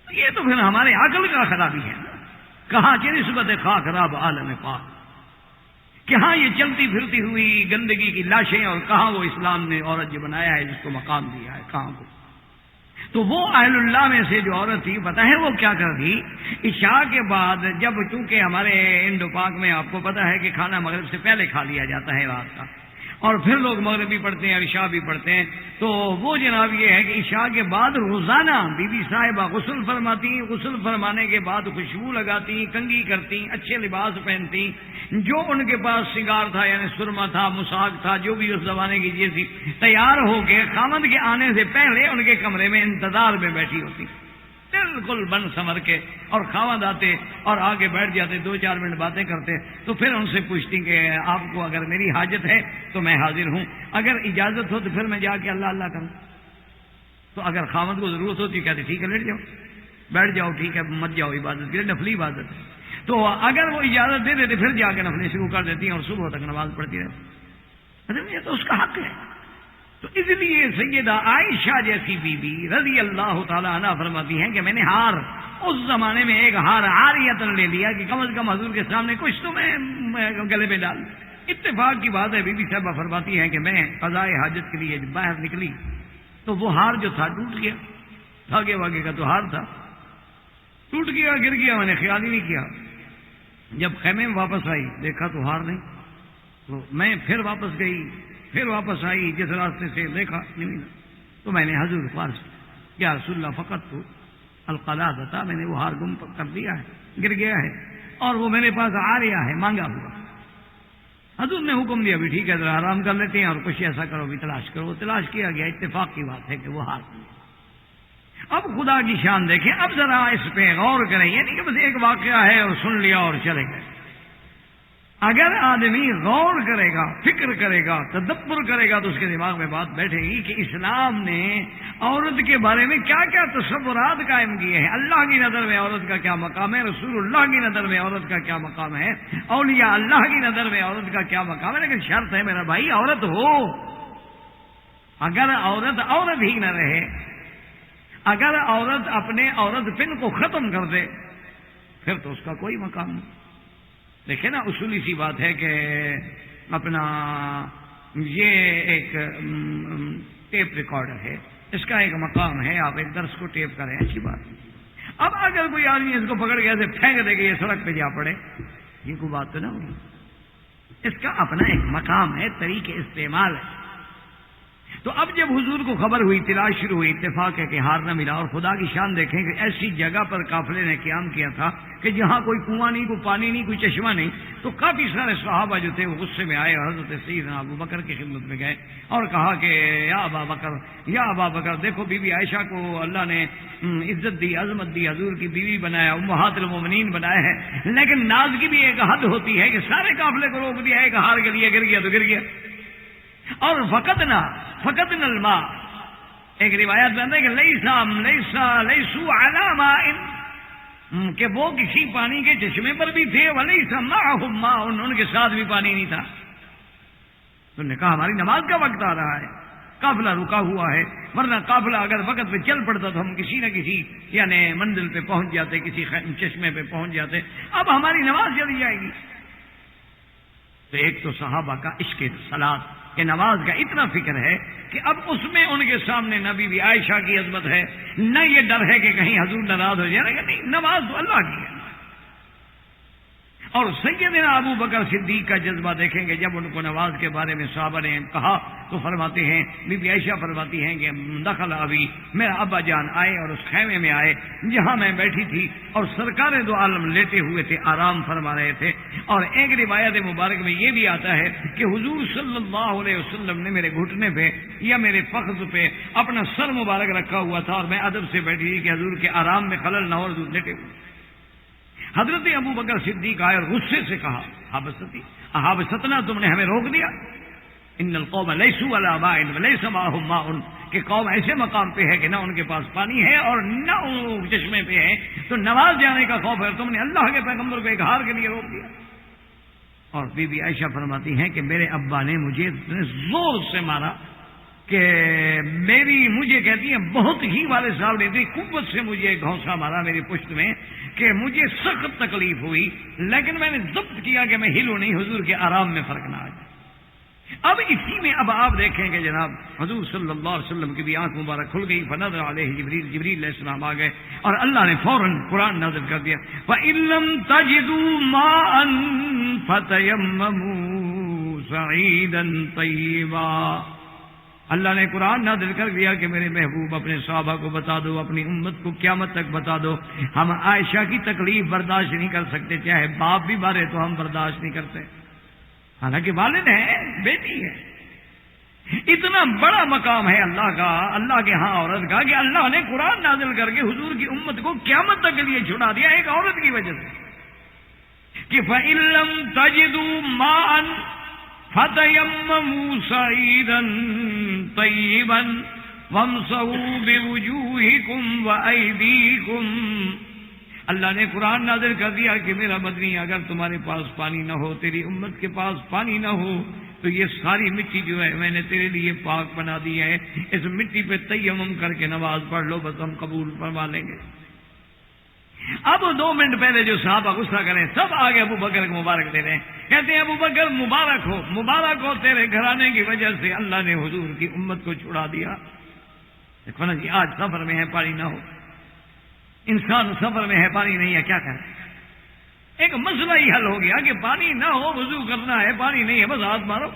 یہ تو پھر ہمارے عقل کا خرابی ہے نا۔ کہاں کی نسبت خاک خراب عالم پاک، کہاں یہ چلتی پھرتی ہوئی گندگی کی لاشیں، اور کہاں وہ اسلام نے عورت جو بنایا ہے جس کو مقام دیا ہے، کہاں کو۔ تو وہ اہل اللہ میں سے جو عورت تھی، پتہ ہے وہ کیا کر تھی؟ عشاء کے بعد، جب چونکہ ہمارے انڈو پاک میں آپ کو پتہ ہے کہ کھانا مغرب سے پہلے کھا لیا جاتا ہے رات کا، اور پھر لوگ مغرب بھی پڑھتے ہیں اور عشاء بھی پڑھتے ہیں، تو وہ جناب یہ ہے کہ عشاء کے بعد روزانہ بی بی صاحبہ غسل فرماتی، غسل فرمانے کے بعد خوشبو لگاتی، کنگھی کرتی، اچھے لباس پہنتی، جو ان کے پاس سنگار تھا یعنی سرما تھا، مساک تھا، جو بھی اس زمانے کی چیز تھی، تیار ہو کے خامد کے آنے سے پہلے ان کے کمرے میں انتظار میں بیٹھی ہوتی، بالکل بن سمر کے، اور خاوند آتے اور آگے بیٹھ جاتے، 2-4 منٹ باتیں کرتے، تو پھر ان سے پوچھتی کہ آپ کو اگر میری حاجت ہے تو میں حاضر ہوں، اگر اجازت ہو تو پھر میں جا کے اللہ اللہ کروں۔ تو اگر خاوند کو ضرورت ہوتی کہتے ٹھیک ہے لیٹ جاؤ، بیٹھ جاؤ، ٹھیک ہے مت جاؤ عبادت کے لیے، نفلی عبادت ہے۔ تو اگر وہ اجازت دے دیتے پھر جا کے نفلی شروع کر دیتی ہیں اور صبح تک نماز پڑھتی رہتی۔ یہ تو اس کا حق ہے۔ تو اس لیے سیدہ عائشہ جیسی بی بی رضی اللہ تعالی عنہ فرماتی ہیں کہ میں نے ہار، اس زمانے میں ایک ہار عاریتن لے لیا کہ کم از کم حضور کے سامنے کچھ تو میں گلے میں ڈال۔ اتفاق کی بات ہے، بی بی صاحبہ فرماتی ہیں کہ میں قضاء حاجت کے لیے جب باہر نکلی تو وہ ہار جو تھا ٹوٹ گیا، دھاگے واگے کا تو ہار تھا، ٹوٹ گیا، گر گیا، میں نے خیال ہی نہیں کیا۔ جب خیمے میں واپس آئی دیکھا تو ہار نہیں، تو میں پھر واپس گئی، پھر واپس آئی، جس راستے سے دیکھا نہیں ملا، تو میں نے حضور فارس یا رسول اللہ فقط تو القلادہ، میں نے وہ ہار گم کر دیا ہے، گر گیا ہے، اور وہ میرے پاس آ رہا ہے مانگا ہوا۔ حضور نے حکم دیا بھی ٹھیک ہے ذرا آرام کر لیتے ہیں اور کچھ ایسا کرو بھی تلاش کرو، تلاش کیا گیا، اتفاق کی بات ہے کہ وہ ہار نہیں۔ اب خدا کی شان دیکھیں، اب ذرا اس پہ غور کریں، یہ نہیں کہ بس ایک واقعہ ہے اور سن لیا اور چلے گئے۔ اگر آدمی غور کرے گا، فکر کرے گا، تدبر کرے گا تو اس کے دماغ میں بات بیٹھے گی کہ اسلام نے عورت کے بارے میں کیا کیا تصورات قائم کیے ہیں، اللہ کی نظر میں عورت کا کیا مقام ہے، رسول اللہ کی نظر میں عورت کا کیا مقام ہے، اولیاء اللہ کی نظر میں عورت کا کیا مقام ہے۔ لیکن شرط ہے میرا بھائی عورت ہو، اگر عورت عورت ہی نہ رہے، اگر عورت اپنے عورت پن کو ختم کر دے پھر تو اس کا کوئی مقام نہیں۔ دیکھیں نا، اصولی سی بات ہے کہ اپنا یہ ایک ٹیپ ریکارڈر ہے، اس کا ایک مقام ہے، آپ ایک درس کو ٹیپ کریں، اچھی بات ہے۔ اب اگر کوئی آدمی اس کو پکڑ کے ایسے پھینک دے کہ یہ سڑک پہ جا پڑے، یہ کوئی بات تو نہ ہوگی۔ اس کا اپنا ایک مقام ہے، طریقے استعمال ہے۔ تو اب جب حضور کو خبر ہوئی، تلاش شروع ہوئی، اتفاق ہے کہ ہار نہ ملا، اور خدا کی شان دیکھیں کہ ایسی جگہ پر قافلے نے قیام کیا تھا کہ جہاں کوئی کنواں نہیں، کوئی پانی نہیں، کوئی چشمہ نہیں، تو کافی سارے صحابہ جو تھے وہ غصے میں آئے اور حضرت سیدنا ابو بکر کی خدمت میں گئے اور کہا کہ یا ابا بکر، دیکھو بی بی عائشہ کو اللہ نے عزت دی، عظمت دی، حضور کی بیوی بنایا، امہات المومنین بنایا ہے، لیکن ناز کی بھی ایک حد ہوتی ہے کہ سارے قافلے کو روک دیا، ایک ہار کے لیے گر گیا تو گر گیا۔ اور فقدنا الماء، ایک روایت میں ہے کہ لیسوا علی ماء، کہ وہ کسی پانی کے چشمے پر بھی تھے، ولیس معهم ماء، ان کے ساتھ بھی پانی نہیں تھا۔ تو نے کہا ہماری نماز کا وقت آ رہا ہے، قافلہ رکا ہوا ہے، ورنہ قافلہ اگر وقت پہ چل پڑتا تو ہم کسی نہ کسی یعنی منزل پہ پہنچ جاتے، کسی چشمے پہ پہنچ جاتے، اب ہماری نماز چلی جائے گی۔ تو ایک تو صحابہ کا عشق صلاۃ کہ نماز کا اتنا فکر ہے کہ اب اس میں ان کے سامنے نہ بی بی عائشہ کی عظمت ہے، نہ یہ ڈر ہے کہ کہیں حضور ناراض ہو جائے گا، نہیں، نماز تو اللہ کی ہے۔ اور سیدنا ابو بکر صدیق کا جذبہ دیکھیں گے، جب ان کو نماز کے بارے میں صحابہ نے کہا تو فرماتے ہیں، بی بی عائشہ فرماتی ہیں کہ دخل ابی، میرا ابا جان آئے اور اس خیمے میں آئے جہاں میں بیٹھی تھی، اور سرکار دو عالم لیٹے ہوئے تھے، آرام فرما رہے تھے۔ اور ایک روایت مبارک میں یہ بھی آتا ہے کہ حضور صلی اللہ علیہ وسلم نے میرے گھٹنے پہ یا میرے فخذ پہ اپنا سر مبارک رکھا ہوا تھا، اور میں ادب سے بیٹھی تھی کہ حضور کے آرام میں خلل نہ ہو، حضور لیٹے ہوئے۔ حضرت ابو بکر صدیق آئے اور غصے سے کہا، حابستنا، تم نے ہمیں روک دیا، ان القوم لیسوا علی ماء ولیس معهم ماء، کہ قوم ایسے مقام پہ ہے کہ نہ ان کے پاس پانی ہے اور نہ ان چشمے پہ ہے، تو نماز جانے کا خوف ہے، تم نے اللہ کے پیغمبر کو ایک ہار کے لیے روک دیا۔ اور بی بی عائشہ فرماتی ہیں کہ میرے ابا نے مجھے اتنے زور سے مارا کہ مجھے کہتی ہیں بہت ہی والد صاحب نے اتنی قوت سے مجھے گھونسا مارا میری پشت میں کہ مجھے سخت تکلیف ہوئی، لیکن میں نے ضبط کیا کہ میں ہلوں نہیں، حضور کے آرام میں فرق نہ آ جائے۔ اب اسی میں اب آپ دیکھیں کہ جناب حضور صلی اللہ علیہ وسلم کی بھی آنکھ مبارک کھل گئی، فنظر علیہ جبریل علیہ السلام آ گئے اور اللہ نے فوراً قرآن نازل کر دیا، وَإِن لَّمْ تَجِدُوا مَاءً فَتَيَمَّمُوا صَعِيدًا طَيِّبًا۔ اللہ نے قرآن نازل کر دیا کہ میرے محبوب اپنے صحابہ کو بتا دو، اپنی امت کو قیامت تک بتا دو، ہم عائشہ کی تکلیف برداشت نہیں کر سکتے، چاہے باپ بھی مارے تو ہم برداشت نہیں کرتے، حالانکہ والد ہے، بیٹی ہے۔ اتنا بڑا مقام ہے اللہ کا، اللہ کے ہاں عورت کا، کہ اللہ نے قرآن نازل کر کے حضور کی امت کو قیامت تک کے لیے چھڑا دیا ایک عورت کی وجہ سے، کہ فَإِن لَّمْ تَجِدُوا مَاءً فَتَيَمَّمُوا صَعِيدًا طَيِّبًا وَامْسَحُوا بِوُجُوهِكُمْ وَأَيْدِيكُمْ۔ اللہ نے قرآن نازل کر دیا کہ میرا مدنی، اگر تمہارے پاس پانی نہ ہو، تیری امت کے پاس پانی نہ ہو، تو یہ ساری مٹی جو ہے میں نے تیرے لیے پاک بنا دی ہے، اس مٹی پہ تیمم کر کے نماز پڑھ لو، بس ہم قبول فرما لیں گے۔ اب 2 منٹ پہلے جو صحابہ غصہ کریں سب آگے ابو بکر کو مبارک دے رہے ہیں، کہتے ہیں ابو بکر مبارک ہو تیرے گھرانے کی وجہ سے اللہ نے حضور کی امت کو چھڑا دیا۔ دیکھو نا جی، آج سفر میں ہے پانی نہ ہو، انسان سفر میں ہے پانی نہیں ہے، کیا کرے؟ ایک مسئلہ ہی حل ہو گیا کہ پانی نہ ہو، وضو کرنا ہے، پانی نہیں ہے، بس ہاتھ مارو،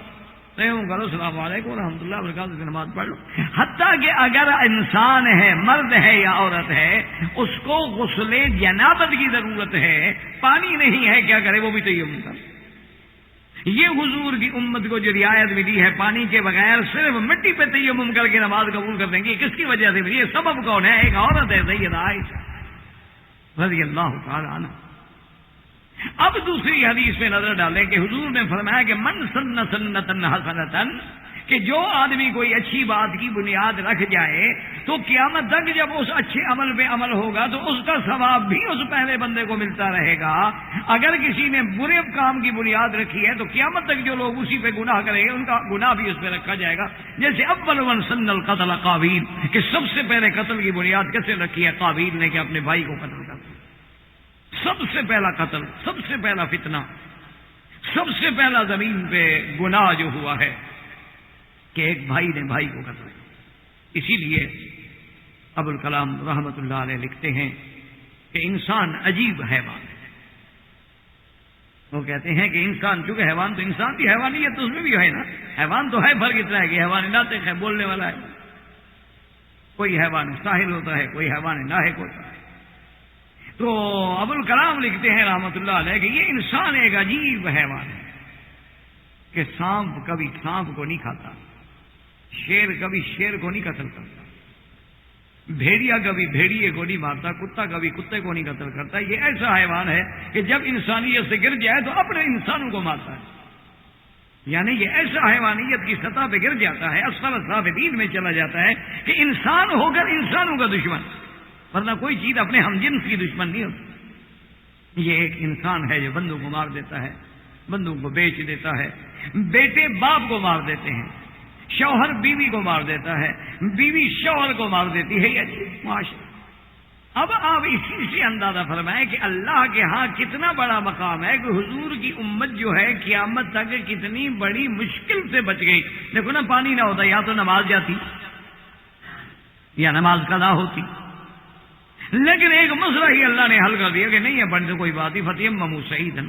تیمم کرو، السلام علیکم ورحمۃ اللہ وبرکاتہ سے نماز پڑھ لو۔ حتیٰ کہ اگر انسان ہے، مرد ہے یا عورت ہے، اس کو غسل جنابت کی ضرورت ہے، پانی نہیں ہے، کیا کرے؟ وہ بھی تیمم کر۔ یہ حضور کی امت کو جو رعایت ملی ہے، پانی کے بغیر صرف مٹی پہ تیمم کر کے نماز قبول کر دیں گے، کس کی وجہ سے ملی؟ یہ سبب کون ہے؟ ایک عورت ہے، سیدہ عائشہ رضی اللہ تعالی عنہ۔ اب دوسری حدیث میں نظر ڈالیں کہ حضور نے فرمایا کہ من سن سنۃ حسنۃ، کہ جو آدمی کوئی اچھی بات کی بنیاد رکھ جائے تو قیامت تک جب اس اچھے عمل پہ عمل ہوگا تو اس کا ثواب بھی اس پہلے بندے کو ملتا رہے گا۔ اگر کسی نے برے کام کی بنیاد رکھی ہے تو قیامت تک جو لوگ اسی پہ گناہ کریں گے ان کا گناہ بھی اس پہ رکھا جائے گا۔ جیسے اول من سن القتل قابیل، کہ سب سے پہلے قتل کی بنیاد کیسے رکھی ہے؟ قابیل نے، کہ اپنے بھائی کو قتل کر دیا۔ سب سے پہلا قتل، سب سے پہلا فتنہ، سب سے پہلا زمین پہ گناہ جو ہوا ہے کہ ایک بھائی نے بھائی کو قتل کیا۔ اسی لیے ابوالکلام رحمت اللہ علیہ لکھتے ہیں کہ انسان عجیب حیوان ہے، وہ کہتے ہیں کہ انسان، چونکہ حیوان تو انسان کی حیوانیت تو اس میں بھی ہے نا، حیوان تو ہے، فرق اتنا ہے کہ حیوان ناطق ہے، بولنے والا ہے، کوئی حیوان ساحل ہوتا ہے، کوئی حیوان ناحق ہوتا ہے۔ تو ابوالکلام لکھتے ہیں رحمۃ اللہ علیہ کہ یہ انسان ایک عجیب حیوان ہے کہ سانپ کبھی سانپ کو نہیں کھاتا، شیر کبھی شیر کو نہیں قتل کرتا، بھیڑیا کبھی بھیڑیے کو نہیں مارتا، کتا کبھی کتے کو نہیں قتل کرتا۔ یہ ایسا حیوان ہے کہ جب انسانیت سے گر جائے تو اپنے انسانوں کو مارتا ہے، یعنی یہ ایسا حیوانیت کی سطح پہ گر جاتا ہے، اسفل السافلین میں چلا جاتا ہے کہ انسان ہو کر انسانوں کا دشمن، ورنہ کوئی چیز اپنے ہم جنس کی دشمن نہیں ہوتی۔ یہ ایک انسان ہے جو بندوں کو مار دیتا ہے، بندوں کو بیچ دیتا ہے، بیٹے باپ کو مار دیتے ہیں، شوہر بیوی کو مار دیتا ہے، بیوی شوہر کو مار دیتی ہے، یہ معاشرہ۔ اب آپ اسی سے اندازہ فرمائیں کہ اللہ کے ہاں کتنا بڑا مقام ہے کہ حضور کی امت جو ہے قیامت تک کتنی بڑی مشکل سے بچ گئی۔ دیکھو نا، پانی نہ ہوتا یا تو نماز جاتی یا نماز قضا ہوتی، لیکن ایک مسئلہ ہی اللہ نے حل کر دیا کہ نہیں ہے پڑھنے تو کوئی بات ہی، فتیمموا صعیدا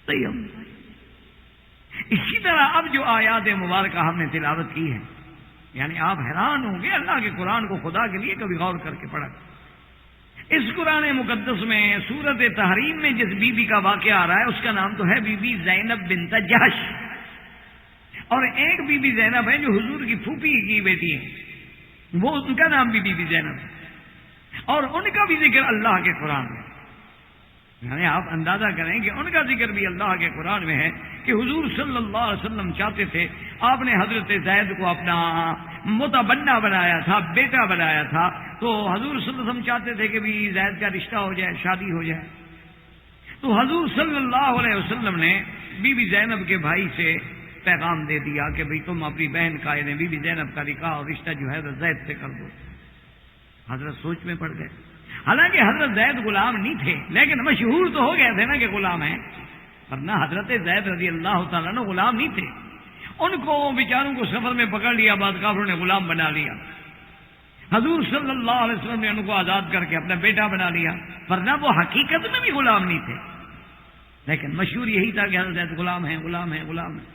طیبا۔ اسی طرح اب جو آیات مبارکہ ہم نے تلاوت کی ہے، یعنی آپ حیران ہوں گے اللہ کے قرآن کو خدا کے لیے کبھی غور کر کے پڑھا۔ اس قرآن مقدس میں سورت تحریم میں جس بی بی کا واقعہ آ رہا ہے اس کا نام تو ہے بی بی زینب بنت جحش، اور ایک بی بی زینب ہے جو حضور کی پھوپھی کی بیٹی ہے، وہ ان کا نام بھی بی بی زینب ہے، اور ان کا بھی ذکر اللہ کے قرآن میں، یعنی آپ اندازہ کریں کہ ان کا ذکر بھی اللہ کے قرآن میں ہے کہ حضور صلی اللہ علیہ وسلم چاہتے تھے، آپ نے حضرت زید کو اپنا متبنہ بنایا تھا، بیٹا بنایا تھا، تو حضور صلی اللہ علیہ وسلم چاہتے تھے کہ بھی زید کا رشتہ ہو جائے، شادی ہو جائے۔ تو حضور صلی اللہ علیہ وسلم نے بی بی زینب کے بھائی سے پیغام دے دیا کہ بھئی تم اپنی بہن کا یعنی بی بی زینب کا نکاح اور رشتہ جو ہے وہ زید سے کر دو۔ حضرت سوچ میں پڑ گئے، حالانکہ حضرت زید غلام نہیں تھے، لیکن مشہور تو ہو گئے تھے نا کہ غلام ہیں، ورنہ حضرت زید رضی اللہ تعالیٰ عنہ غلام نہیں تھے۔ ان کو بیچاروں کو سفر میں پکڑ لیا، بعد کافروں نے غلام بنا لیا۔ حضور صلی اللہ علیہ وسلم نے ان کو آزاد کر کے اپنا بیٹا بنا لیا، ورنہ وہ حقیقت میں بھی غلام نہیں تھے، لیکن مشہور یہی تھا کہ حضرت زید غلام ہیں غلام ہیں غلام ہیں۔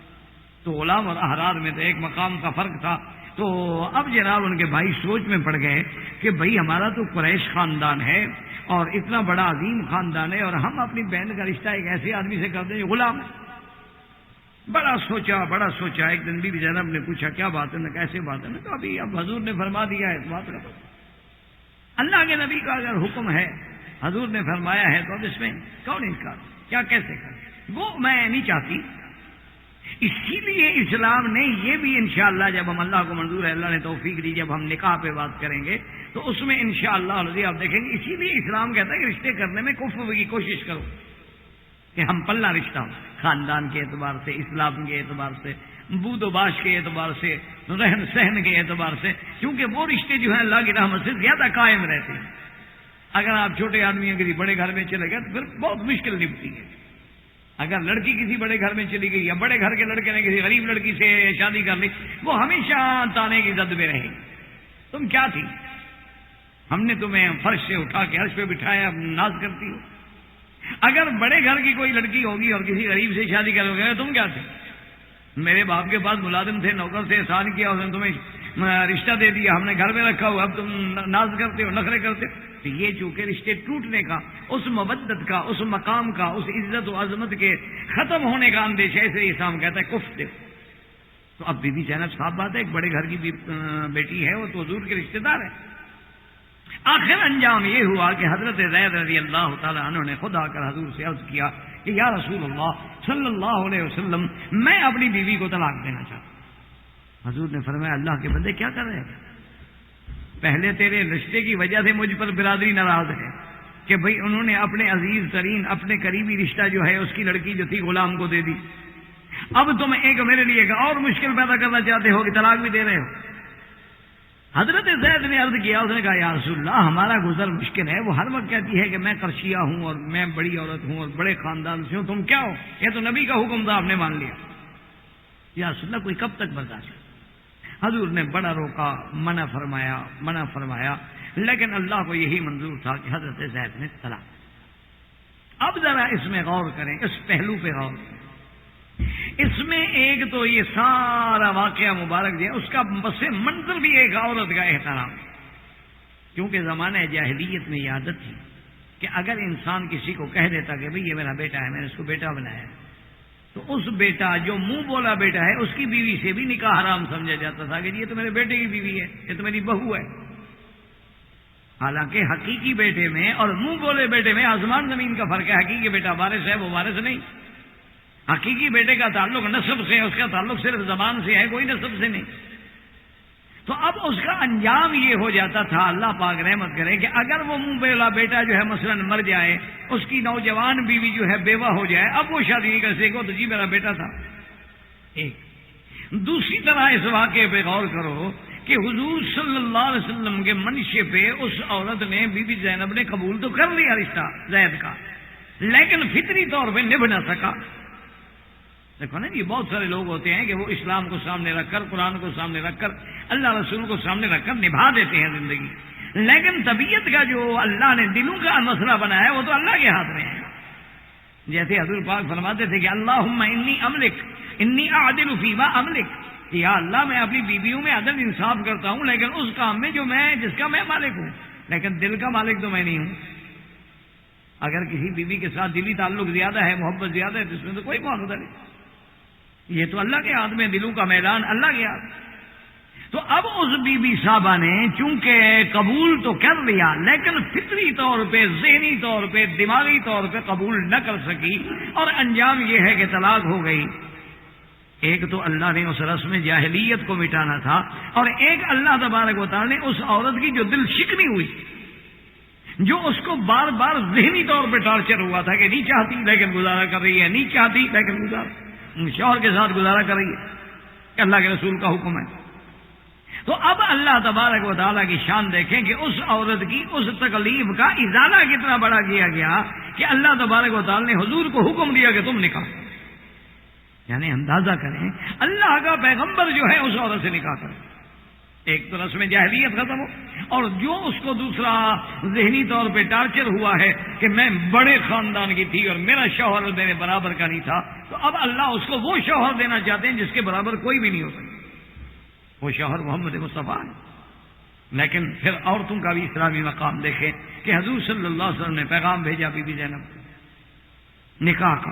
تو غلام اور احرار میں تو ایک مقام کا فرق تھا۔ تو اب جناب ان کے بھائی سوچ میں پڑ گئے کہ بھئی ہمارا تو قریش خاندان ہے اور اتنا بڑا عظیم خاندان ہے، اور ہم اپنی بہن کا رشتہ ایک ایسے آدمی سے کر دیں جو غلام ہے۔ بڑا سوچا، ایک دن بی بی زینب نے پوچھا کیا بات ہے؟ کیسے بات ہے؟ تو ابھی اب حضور نے فرما دیا ہے، اس بات کا اللہ کے نبی کا اگر حکم ہے، حضور نے فرمایا ہے، تو اب اس میں کون انکار، کیا کیسے کرے؟ وہ میں نہیں چاہتی۔ اسی لیے اسلام نے یہ بھی انشاءاللہ جب ہم اللہ کو منظور ہے، اللہ نے توفیق دی، جب ہم نکاح پہ بات کریں گے تو اس میں انشاءاللہ آپ دیکھیں گے، اسی لیے اسلام کہتا ہے کہ رشتے کرنے میں کفر کی کوشش کرو کہ ہم پلہ رشتہ ہو، خاندان کے اعتبار سے، اسلام کے اعتبار سے، بود و باش کے اعتبار سے، رہن سہن کے اعتبار سے، کیونکہ وہ رشتے جو ہیں اللہ کی رحمت سے زیادہ قائم رہتے ہیں۔ اگر آپ چھوٹے آدمی کسی بڑے گھر میں چلے گئے تو پھر بہت مشکل نپٹتی ہے۔ اگر لڑکی کسی بڑے گھر میں چلی گئی یا بڑے گھر کے لڑکے نے کسی غریب لڑکی سے شادی کر لی، وہ ہمیشہ تانے کی زد میں رہے گی، تم کیا تھی، ہم نے تمہیں فرش سے اٹھا کے عرش پہ بٹھایا، ناز کرتی ہو۔ اگر بڑے گھر کی کوئی لڑکی ہوگی اور کسی غریب سے شادی کرو گے، تم کیا تھے، میرے باپ کے پاس ملازم تھے، نوکر سے احسان کیا، اس نے تمہیں رشتہ دے دیا، ہم نے گھر میں رکھا ہوا، اب تم ناز کرتے ہو، نخرے کرتے ہو۔ تو یہ چونکہ رشتے ٹوٹنے کا، اس مودت کا، اس مقام کا، اس عزت و عظمت کے ختم ہونے کا اندیشہ، اسے اسلام کہتا ہے کفر۔ تو اب بی بی زینب صاحب بات ہے، ایک بڑے گھر کی بیٹی ہے، وہ تو حضور کے رشتے دار ہے۔ آخر انجام یہ ہوا کہ حضرت زید رضی اللہ تعالیٰ عنہ نے خود آ کر حضور سے عرض کیا کہ یا رسول اللہ صلی اللہ علیہ وسلم، میں اپنی بیوی کو طلاق دینا چاہتا ہوں۔ حضور نے فرمایا اللہ کے بندے کیا کر رہے ہیں، پہلے تیرے رشتے کی وجہ سے مجھ پر برادری ناراض ہے کہ بھئی انہوں نے اپنے عزیز ترین، اپنے قریبی رشتہ جو ہے اس کی لڑکی جو تھی غلام کو دے دی، اب تم ایک میرے لیے ایک اور مشکل پیدا کرنا چاہتے ہو کہ طلاق بھی دے رہے ہو۔ حضرت زید نے عرض کیا، اس نے کہا یا رسول اللہ ہمارا گزر مشکل ہے، وہ ہر وقت کہتی ہے کہ میں قرشیہ ہوں اور میں بڑی عورت ہوں اور بڑے خاندان سے ہوں، تم کیا ہو، یہ تو نبی کا حکم تھا، آپ نے مان لیا۔ یا رسول اللہ کوئی کب تک برداشت؟ حضور نے بڑا روکا، منع فرمایا، لیکن اللہ کو یہی منظور تھا کہ حضرت زید نے طلاق۔ اب ذرا اس میں غور کریں، اس پہلو پہ غور کریں۔ اس میں ایک تو یہ سارا واقعہ مبارک ہے، اس کا پس منظر بھی ایک عورت کا احترام، کیونکہ زمانہ جاہلیت میں یہ عادت تھی کہ اگر انسان کسی کو کہہ دیتا کہ بھئی یہ میرا بیٹا ہے، میں نے اس کو بیٹا بنایا ہے، تو اس بیٹا جو منہ بولا بیٹا ہے اس کی بیوی سے بھی نکاح حرام سمجھا جاتا تھا کہ یہ تو میرے بیٹے کی بیوی ہے، یہ تو میری بہو ہے۔ حالانکہ حقیقی بیٹے میں اور منہ بولے بیٹے میں آسمان زمین کا فرق ہے۔ حقیقی بیٹا وارث ہے، وہ وارث نہیں۔ حقیقی بیٹے کا تعلق نسب سے ہے، اس کا تعلق صرف زبان سے ہے، کوئی نسب سے نہیں۔ تو اب اس کا انجام یہ ہو جاتا تھا، اللہ پاک رحمت کرے، کہ اگر وہ منہ بولا بیٹا جو ہے مثلا مر جائے، اس کی نوجوان بیوی جو ہے بیوہ ہو جائے، اب وہ شادی نہیں کر سکے تو جی میرا بیٹا تھا۔ ایک دوسری طرح اس واقعے پہ غور کرو کہ حضور صلی اللہ علیہ وسلم کے منشے پہ اس عورت نے بی بی زینب نے قبول تو کر لیا رشتہ زید کا، لیکن فطری طور پہ نبھ نہ سکا۔ دیکھو نا، یہ بہت سارے لوگ ہوتے ہیں کہ وہ اسلام کو سامنے رکھ کر، قرآن کو سامنے رکھ کر، اللہ رسول کو سامنے رکھ کر نبھا دیتے ہیں زندگی، لیکن طبیعت کا جو اللہ نے دلوں کا مسئلہ بنایا ہے وہ تو اللہ کے ہاتھ میں ہے۔ جیسے حضور پاک فرماتے تھے کہ اللہم انی اعدل فیما املک، یا اللہ میں اپنی بیویوں میں عدل انصاف کرتا ہوں، لیکن اس کام میں جس کا میں مالک ہوں، لیکن دل کا مالک تو میں نہیں ہوں۔ اگر کسی بیوی کے ساتھ دلی تعلق زیادہ ہے، محبت زیادہ ہے، تو اس میں تو کوئی معاوضہ نہیں، یہ تو اللہ کے ہاتھ میں، دلوں کا میدان اللہ کے ہاتھ۔ تو اب اس بی بی صاحبہ نے چونکہ قبول تو کر لیا، لیکن فطری طور پہ، ذہنی طور پہ، دماغی طور پہ قبول نہ کر سکی، اور انجام یہ ہے کہ طلاق ہو گئی۔ ایک تو اللہ نے اس رسم جاہلیت کو مٹانا تھا، اور ایک اللہ تبارک و تعالی نے اس عورت کی جو دل شکنی ہوئی، جو اس کو بار بار ذہنی طور پہ ٹارچر ہوا تھا کہ نہیں چاہتی لیکن گزارا کر رہی ہے، نہیں چاہتی لیکن شوہر کے ساتھ گزارا کر رہی ہے، کہ اللہ کے رسول کا حکم ہے۔ تو اب اللہ تبارک و تعالیٰ کی شان دیکھیں کہ اس عورت کی اس تکلیف کا ازالہ کتنا بڑا کیا گیا کہ اللہ تبارک و تعالیٰ نے حضور کو حکم دیا کہ تم نکاح، یعنی اندازہ کریں اللہ کا پیغمبر جو ہے اس عورت سے نکاح کرے۔ ایک تو رسم جاہلیت ختم ہو، اور جو اس کو دوسرا ذہنی طور پہ ٹارچر ہوا ہے کہ میں بڑے خاندان کی تھی اور میرا شوہر میرے برابر کا نہیں تھا، تو اب اللہ اس کو وہ شوہر دینا چاہتے ہیں جس کے برابر کوئی بھی نہیں ہو سکتا، وہ شوہر محمد مصطفیٰ ہے۔ لیکن پھر عورتوں کا بھی اسلامی مقام دیکھیں کہ حضور صلی اللہ علیہ وسلم نے پیغام بھیجا بی بی زینب نکاح کا۔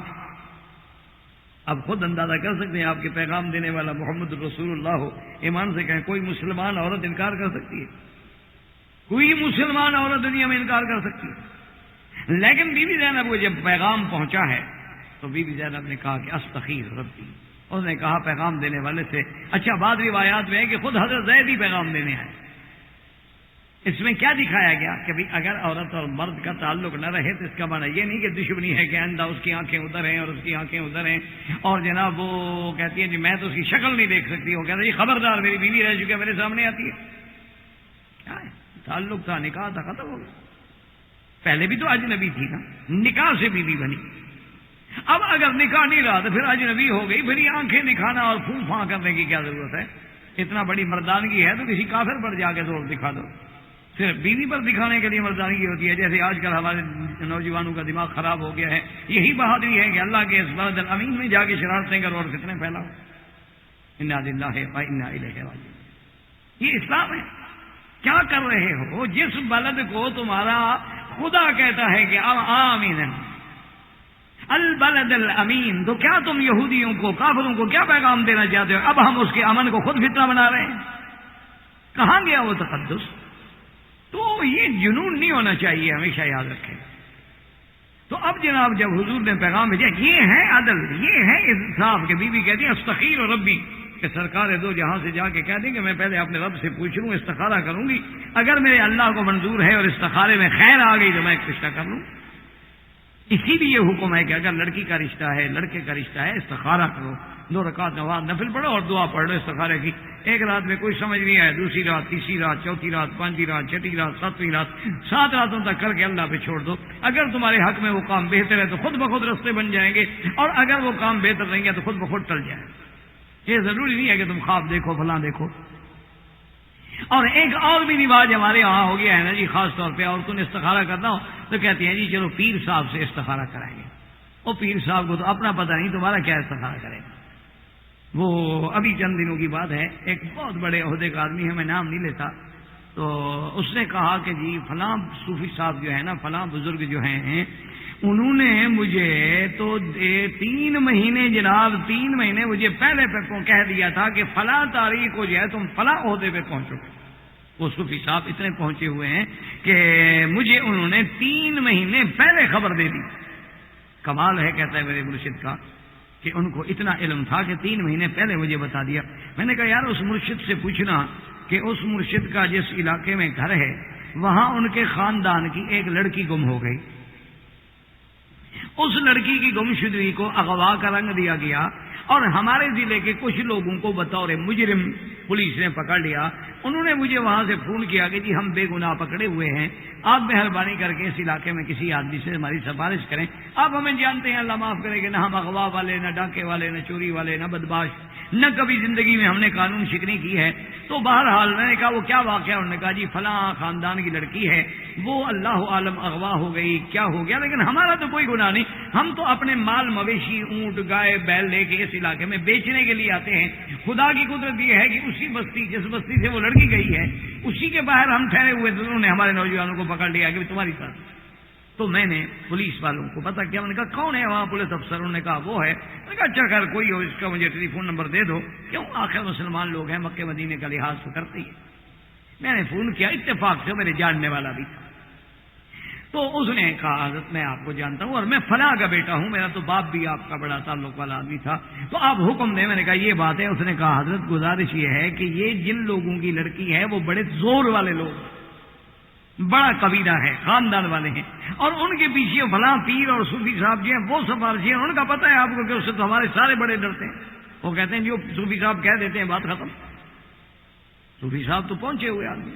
اب خود اندازہ کر سکتے ہیں، آپ کے پیغام دینے والا محمد رسول اللہ ہو، ایمان سے کہیں کوئی مسلمان عورت انکار کر سکتی ہے؟ کوئی مسلمان عورت دنیا میں انکار کر سکتی ہے؟ لیکن بی بی زینب کو جب پیغام پہنچا ہے تو بی بی زینب نے کہا کہ استخیر ربی، اس نے کہا پیغام دینے والے سے، اچھا بعض روایات میں ہے کہ خود حضرت زید ہی پیغام دینے آئے۔ اس میں کیا دکھایا گیا کہ بھی اگر عورت اور مرد کا تعلق نہ رہے تو اس کا معنی یہ نہیں کہ دشمنی ہے کہ اندھا اس کی آنکھیں ادھر ہیں اور اس کی آنکھیں ادھر ہیں، اور جناب وہ کہتی ہے جی میں تو اس کی شکل نہیں دیکھ سکتی، وہ کہتا ہے جی خبردار میری بیوی رہ چکی ہے میرے سامنے آتی ہے۔ کیا ہے؟ تعلق تھا، نکاح تھا، ختم ہو گیا۔ پہلے بھی تو اجنبی تھی نا، نکاح سے بیوی بنی، اب اگر نکاح نہیں رہا تو پھر اجنبی ہو گئی، پھر یہ آنکھیں دکھانا اور پھوں پھاں کرنے کی کیا ضرورت ہے؟ اتنا بڑی مردانگی ہے تو کسی کافر پر جا کے زور دکھا دو، صرف بیوی پر دکھانے کے لیے مردانگی ہوتی ہے۔ جیسے آج کل ہمارے نوجوانوں کا دماغ خراب ہو گیا ہے، یہی بہادری ہے کہ اللہ کے اس بلد الامین میں جا کے شرارتیں کرو اور فتنے پھیلاؤ۔ انا للہ و انا الیہ راجعون، یہ اسلام ہے۔ کیا کر رہے ہو؟ جس بلد کو تمہارا خدا کہتا ہے کہ آمین البلد الامین، تو کیا تم یہودیوں کو، کافروں کو کیا پیغام دینا چاہتے ہو؟ اب ہم اس کے امن کو خود فتنہ بنا رہے ہیں۔ کہاں گیا وہ تقدس؟ تو یہ جنون نہیں ہونا چاہیے، ہمیشہ یاد رکھیں۔ تو اب جناب جب حضور نے پیغام بھیجا، یہ ہے عدل، یہ ہے انصاف کہ بی بی کہتی ہے استخیر ربی، کہ سرکار دو جہاں سے جا کے کہہ دیں کہ میں پہلے اپنے رب سے پوچھ لوں، استخارہ کروں گی، اگر میرے اللہ کو منظور ہے اور استخارے میں خیر آ گئی تو میں ایک رشتہ کر لوں۔ اسی لیے حکم ہے کہ اگر لڑکی کا رشتہ ہے، لڑکے کا رشتہ ہے، استخارہ کرو، 2 رکعت نفل پڑھو اور دعا پڑھ لو استخارے کی۔ ایک رات میں کوئی سمجھ نہیں آئے، دوسری رات، تیسری رات، چوتھی رات، 5ویں رات، 6ٹھی رات، 7ویں رات، 7 راتوں تک کر کے اللہ پہ چھوڑ دو۔ اگر تمہارے حق میں وہ کام بہتر ہے تو خود بخود رستے بن جائیں گے، اور اگر وہ کام بہتر نہیں ہے تو خود بخود ٹل جائیں گے۔ یہ ضروری نہیں ہے کہ تم خواب دیکھو، فلاں دیکھو۔ اور ایک اور بھی رواج ہمارے یہاں ہو گیا ہے نا جی، خاص طور پہ عورتوں نے استخارہ کرنا ہو تو کہتے ہیں جی چلو پیر صاحب سے استخارہ کرائیں گے. وہ پیر صاحب کو تو اپنا پتہ نہیں تمہارا کیا استخارہ کرے گا. وہ ابھی چند دنوں کی بات ہے، ایک بہت بڑے عہدے کا آدمی ہے، میں نام نہیں لیتا، تو اس نے کہا کہ جی فلاں صوفی صاحب جو ہے نا، فلاں بزرگ جو ہیں، انہوں نے مجھے تو 3 مہینے جناب 3 مہینے مجھے پہلے کہہ دیا تھا کہ فلاں تاریخ کو جو ہے تم فلاں عہدے پہ پہنچو. وہ صوفی صاحب اتنے پہنچے ہوئے ہیں کہ مجھے انہوں نے 3 مہینے پہلے خبر دے دی. کمال ہے کہتا ہے میرے مرشد کا کہ ان کو اتنا علم تھا کہ 3 مہینے پہلے مجھے بتا دیا. میں نے کہا یار اس مرشد سے پوچھنا کہ اس مرشد کا جس علاقے میں گھر ہے وہاں ان کے خاندان کی ایک لڑکی گم ہو گئی. اس لڑکی کی گمشدگی کو اغوا کا رنگ دیا گیا اور ہمارے ضلع کے کچھ لوگوں کو بطور مجرم پولیس نے پکڑ لیا. انہوں نے مجھے وہاں سے فون کیا کہ جی ہم بے گناہ پکڑے ہوئے ہیں، آپ مہربانی کر کے اس علاقے میں کسی آدمی سے ہماری سفارش کریں. آپ ہمیں جانتے ہیں، اللہ معاف کرے کہ نہ ہم اغوا والے، نہ ڈاکے والے، نہ چوری والے، نہ بدماش، نہ کبھی زندگی میں ہم نے قانون شکنی کی ہے. تو بہرحال میں نے کہا وہ کیا واقعہ؟ انہوں نے کہا جی فلاں خاندان کی لڑکی ہے، وہ اللہ عالم اغوا ہو گئی، کیا ہو گیا، لیکن ہمارا تو کوئی گناہ نہیں، ہم تو اپنے مال مویشی اونٹ گائے بیل لے کے اس علاقے میں بیچنے کے لیے آتے ہیں. خدا کی قدرت یہ ہے کہ اسی بستی جس بستی سے وہ لڑکی گئی ہے اسی کے باہر ہم ٹھہرے ہوئے تھے، انہوں نے ہمارے نوجوانوں کو پکڑ لیا کہ تمہاری ساتھ. تو میں نے پولیس والوں کو پتا کیا، انہوں نے کہا کون ہے وہاں پولیس افسر؟ انہوں نے کہا وہ ہے. میں نے کہا اچھا خیر کوئی ہو، اس کا مجھے ٹیلی فون نمبر دے دو، کیوں آخر مسلمان لوگ ہیں، مکے مدینے کا لحاظ تو کرتے ہی. میں نے فون کیا، اتفاق سے میرے جاننے والا بھی تھا. تو اس نے کہا حضرت میں آپ کو جانتا ہوں اور میں فلاں کا بیٹا ہوں، میرا تو باپ بھی آپ کا بڑا تعلق والا آدمی تھا، تو آپ حکم دیں. میں نے کہا یہ بات ہے. اس نے کہا حضرت گزارش یہ ہے کہ یہ جن لوگوں کی لڑکی ہے وہ بڑے زور والے لوگ، بڑا قبیلہ ہے، خاندان والے ہیں، اور ان کے پیچھے فلاں پیر اور صوفی صاحب جو ہیں وہ سفارشی ہیں. ان کا پتہ ہے آپ کو کہ اس سے تو ہمارے سارے بڑے ڈرتے ہیں. وہ کہتے ہیں جو صوفی صاحب کہہ دیتے ہیں بات ختم. صوفی صاحب تو پہنچے ہوئے آدمی.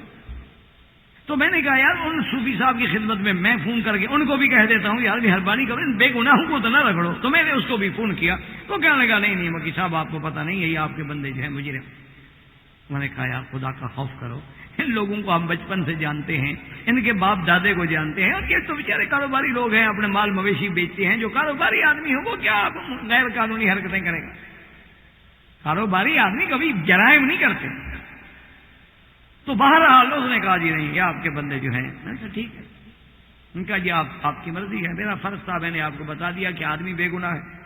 تو میں نے کہا یار ان صوفی صاحب کی خدمت میں فون کر کے ان کو بھی کہہ دیتا ہوں یار مہربانی کرو ان بے گناہوں کو تو نہ رگڑو. تو میں نے اس کو بھی فون کیا. تو کہنے لگا نہیں مکی صاحب آپ کو پتہ نہیں ہے، یہ آپ کے بندے جو ہیں مجرم. میں نے کہا یار خدا کا خوف کرو، ان لوگوں کو ہم بچپن سے جانتے ہیں، ان کے باپ دادے کو جانتے ہیں، اور یہ تو بیچارے کاروباری لوگ ہیں، اپنے مال مویشی بیچتے ہیں. جو کاروباری آدمی ہو وہ کیا غیر قانونی حرکتیں کرے گا؟ کاروباری آدمی کبھی جرائم نہیں کرتے. تو بہرحال اس نے کہا جی نہیں یہ آپ کے بندے جو ہیں. میں نے کہا ٹھیک ہے. ان کا جی آپ کی مرضی ہے، میرا فرض تھا، میں نے آپ کو بتا دیا کہ آدمی بے گناہ ہے.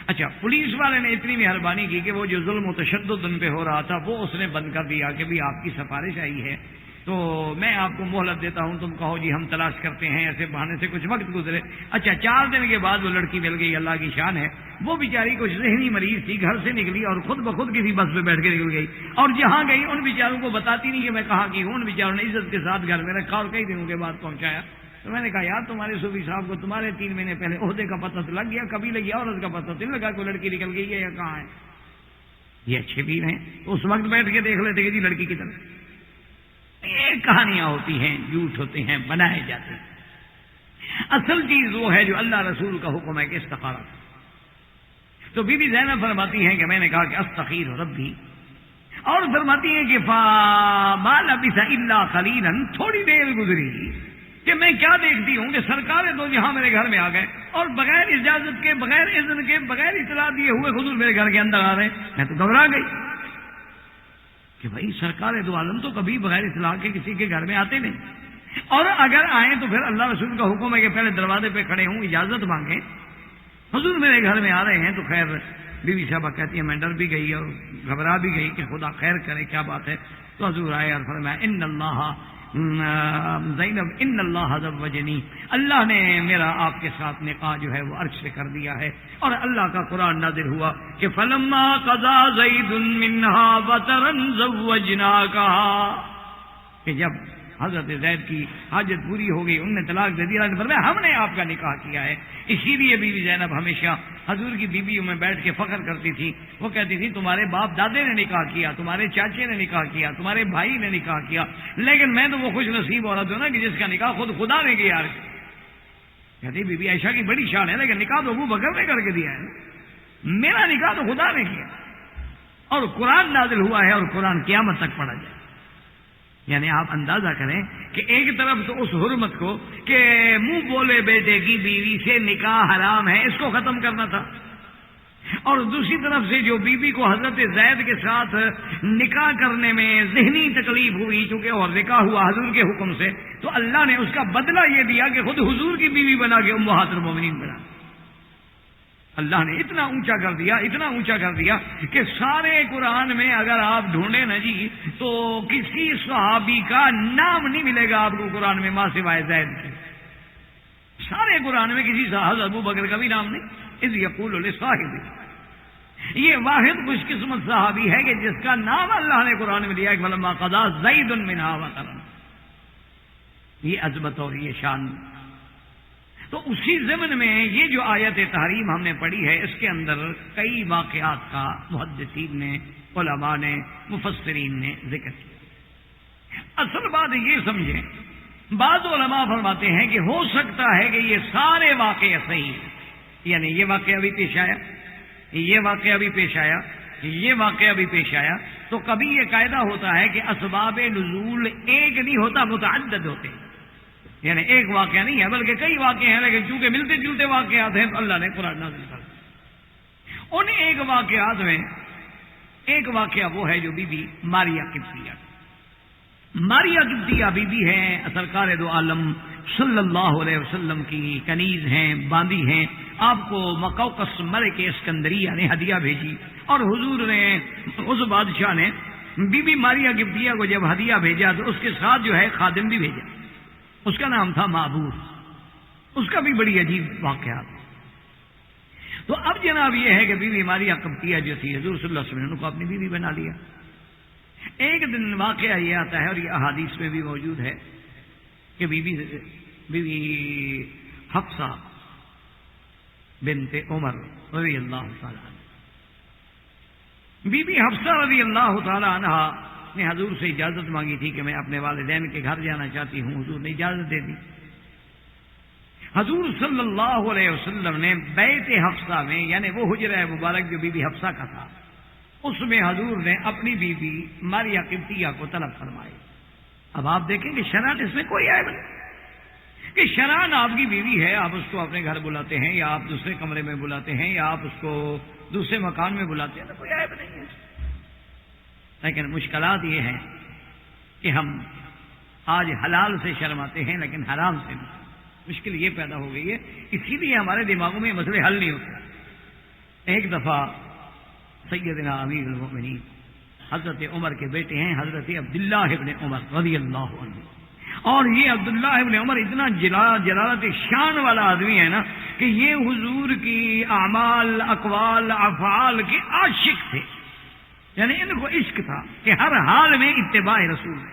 اچھا پولیس والے نے اتنی مہربانی کی کہ وہ جو ظلم و تشدد ان پہ ہو رہا تھا وہ اس نے بند کر دیا کہ بھی آپ کی سفارش آئی ہے تو میں آپ کو مہلت دیتا ہوں، تم کہو جی ہم تلاش کرتے ہیں. ایسے بہانے سے کچھ وقت گزرے. اچھا 4 دن کے بعد وہ لڑکی مل گئی، اللہ کی شان ہے. وہ بیچاری کچھ ذہنی مریض تھی، گھر سے نکلی اور خود بخود کسی بس پہ بیٹھ کے نکل گئی، اور جہاں گئی ان بیچاروں کو بتاتی نہیں کہ میں کہاں کی ہوں. ان بیچاروں نے عزت کے ساتھ گھر میں رکھا اور کئی دنوں کے بعد پہنچایا. تو میں نے کہا یار تمہارے صوفی صاحب کو تمہارے 3 مہینے پہلے عہدے کا پتہ تو لگ گیا، کبھی لگی عورت کا پتہ تو نہیں لگا کوئی لڑکی نکل گئی ہے یا کہاں ہے. یہ اچھے پیر ہیں تو اس وقت بیٹھ کے دیکھ لیتے کہ جی لڑکی کی طرف. یہ کہانیاں ہوتی ہیں، جھوٹ ہوتے ہیں، بنائے جاتے ہیں. اصل چیز وہ ہے جو اللہ رسول کا حکم ہے کہ استخارہ. تو بی بی زینب فرماتی ہیں کہ میں نے کہا کہ استخیر ربی، اور فرماتی ہیں کہ فما لبث الا قلیلا، تھوڑی دیر گزری کہ میں کیا دیکھتی ہوں کہ سرکار دو جہاں میرے گھر میں آ گئے اور بغیر اجازت کے، بغیر اذن کے، بغیر اطلاع دیے ہوئے حضور میرے گھر کے اندر آ رہے ہیں. میں تو گھبرا گئی کہ بھائی سرکار دو عالم تو کبھی بغیر اطلاع کے کسی کے گھر میں آتے نہیں، اور اگر آئیں تو پھر اللہ رسول کا حکم ہے کہ پہلے دروازے پہ کھڑے ہوں، اجازت مانگیں. حضور میرے گھر میں آ رہے ہیں. تو خیر بی بی صاحبہ کہتی ہیں میں ڈر بھی گئی اور گھبرا بھی گئی کہ خدا خیر کرے کیا بات ہے. تو حضور آئے اور فرمایا ان اللہ زینب ان اللہ زوجنی، اللہ نے میرا آپ کے ساتھ نکاح جو ہے وہ عرش سے کر دیا ہے. اور اللہ کا قرآن نازل ہوا کہ فلما قضا زید منها وطرا زوجناکا، کہ جب حضرت زید کی حاجت پوری ہو گئی، انہوں نے طلاق دے دیا، ہم نے آپ کا نکاح کیا ہے. اسی لیے بی بی زینب ہمیشہ حضور کی بیویوں میں بیٹھ کے فخر کرتی تھی. وہ کہتی تھی تمہارے باپ دادے نے نکاح کیا، تمہارے چاچے نے نکاح کیا، تمہارے بھائی نے نکاح کیا، لیکن میں تو وہ خوش نصیب عورت ہوں نا کہ جس کا نکاح خود خدا نے کیا. کہتی بی بی عائشہ کی بڑی شان ہے، لیکن نکاح تو ابو بکر نے کر کے دیا ہے، میرا نکاح تو خدا نے کیا. اور قرآن نازل ہوا ہے اور قرآن قیامت تک پڑھا جائے. یعنی آپ اندازہ کریں کہ ایک طرف تو اس حرمت کو کہ منہ بولے بیٹے کی بیوی سے نکاح حرام ہے اس کو ختم کرنا تھا، اور دوسری طرف سے جو بیوی کو حضرت زید کے ساتھ نکاح کرنے میں ذہنی تکلیف ہوئی چونکہ اور نکاح ہوا حضور کے حکم سے، تو اللہ نے اس کا بدلہ یہ دیا کہ خود حضور کی بیوی بنا کے امہات المومنین بنا۔ اللہ نے اتنا اونچا کر دیا، اتنا اونچا کر دیا کہ سارے قرآن میں اگر آپ ڈھونڈیں نا جی تو کسی صحابی کا نام نہیں ملے گا آپ کو قرآن میں ماں سوائے زید کے۔ سارے قرآن میں کسی حضرت ابو بکر کا بھی نام نہیں، اذ یقول لصاحبہ۔ یہ واحد خوش قسمت صحابی ہے کہ جس کا نام اللہ نے قرآن میں دیا کہ فلما قضا زید منہا وطرا۔ یہ عظمت اور یہ شان۔ تو اسی ضمن میں یہ جو آیت تحریم ہم نے پڑھی ہے اس کے اندر کئی واقعات کا محدثین نے، علماء نے، مفسرین نے ذکر کیا۔ اصل بات یہ سمجھیں، بعض علماء فرماتے ہیں کہ ہو سکتا ہے کہ یہ سارے واقعے صحیح ہیں، یعنی یہ واقعہ بھی پیش آیا، یہ واقعہ بھی پیش آیا، یہ واقعہ بھی پیش آیا، تو کبھی یہ قاعدہ ہوتا ہے کہ اسباب نزول ایک نہیں ہوتا، متعدد ہوتے ہیں، یعنی ایک واقعہ نہیں ہے بلکہ کئی واقعے ہیں، لیکن چونکہ ملتے جلتے واقعات ہیں تو اللہ نے قرآن نازل کر دیا۔ ان ایک واقعات میں ایک واقعہ وہ ہے جو بی بی ماریہ قبطیہ، ماریہ قبطیہ بی بی ہیں سرکار دو عالم صلی اللہ علیہ وسلم کی کنیز ہیں، باندی ہیں۔ آپ کو مقوقس ملک اسکندریہ نے ہدیہ بھیجی، اور حضور نے اس بادشاہ نے بی بی ماریہ قبطیہ کو جب ہدیہ بھیجا تو اس کے ساتھ جو ہے خادم بھی بھیجا، اس کا نام تھا معبود، اس کا بھی بڑی عجیب واقعہ تھا۔ تو اب جناب یہ ہے کہ بی بی ماریہ قبطیہ جو تھی حضور صلی اللہ علیہ وسلم نے ان کو اپنی بیوی بنا لیا۔ ایک دن واقعہ یہ آتا ہے اور یہ احادیث میں بھی موجود ہے کہ بی بی حفصہ بنت عمر رضی اللہ تعالی عنہ، بی بی حفصہ رضی اللہ تعالی عنہ نے حضور سے اجازت مانگی تھی کہ میں اپنے والدین کے گھر جانا چاہتی ہوں، حضور نے اجازت دے دی۔ حضور صلی اللہ علیہ وسلم نے بیت حفصہ میں، یعنی وہ حجرہ مبارک جو بی بی حفصہ کا تھا، اس میں حضور نے اپنی بی بی ماریہ قبطیہ کو طلب فرمائی۔ اب آپ دیکھیں کہ شرعن اس میں کوئی عیب نہیں کہ شرعن آپ کی بیوی ہے، آپ اس کو اپنے گھر بلاتے ہیں یا آپ دوسرے کمرے میں بلاتے ہیں یا آپ اس کو دوسرے مکان میں بلاتے ہیں، تو کوئی عیب نہیں ہے۔ لیکن مشکلات یہ ہیں کہ ہم آج حلال سے شرماتے ہیں لیکن حرام سے نہیں۔ مشکل یہ پیدا ہو گئی ہے، اسی لیے ہمارے دماغوں میں یہ مسئلے حل نہیں ہوتے۔ ایک دفعہ سیدنا امیر المؤمنین حضرت عمر کے بیٹے ہیں حضرت عبداللہ ابن عمر رضی اللہ عنہ، اور یہ عبداللہ ابن عمر اتنا جلالت شان والا آدمی ہے نا کہ یہ حضور کی اعمال، اقوال، افعال کے عاشق تھے، یعنی ان کو عشق تھا کہ ہر حال میں اتباع رسول ہے۔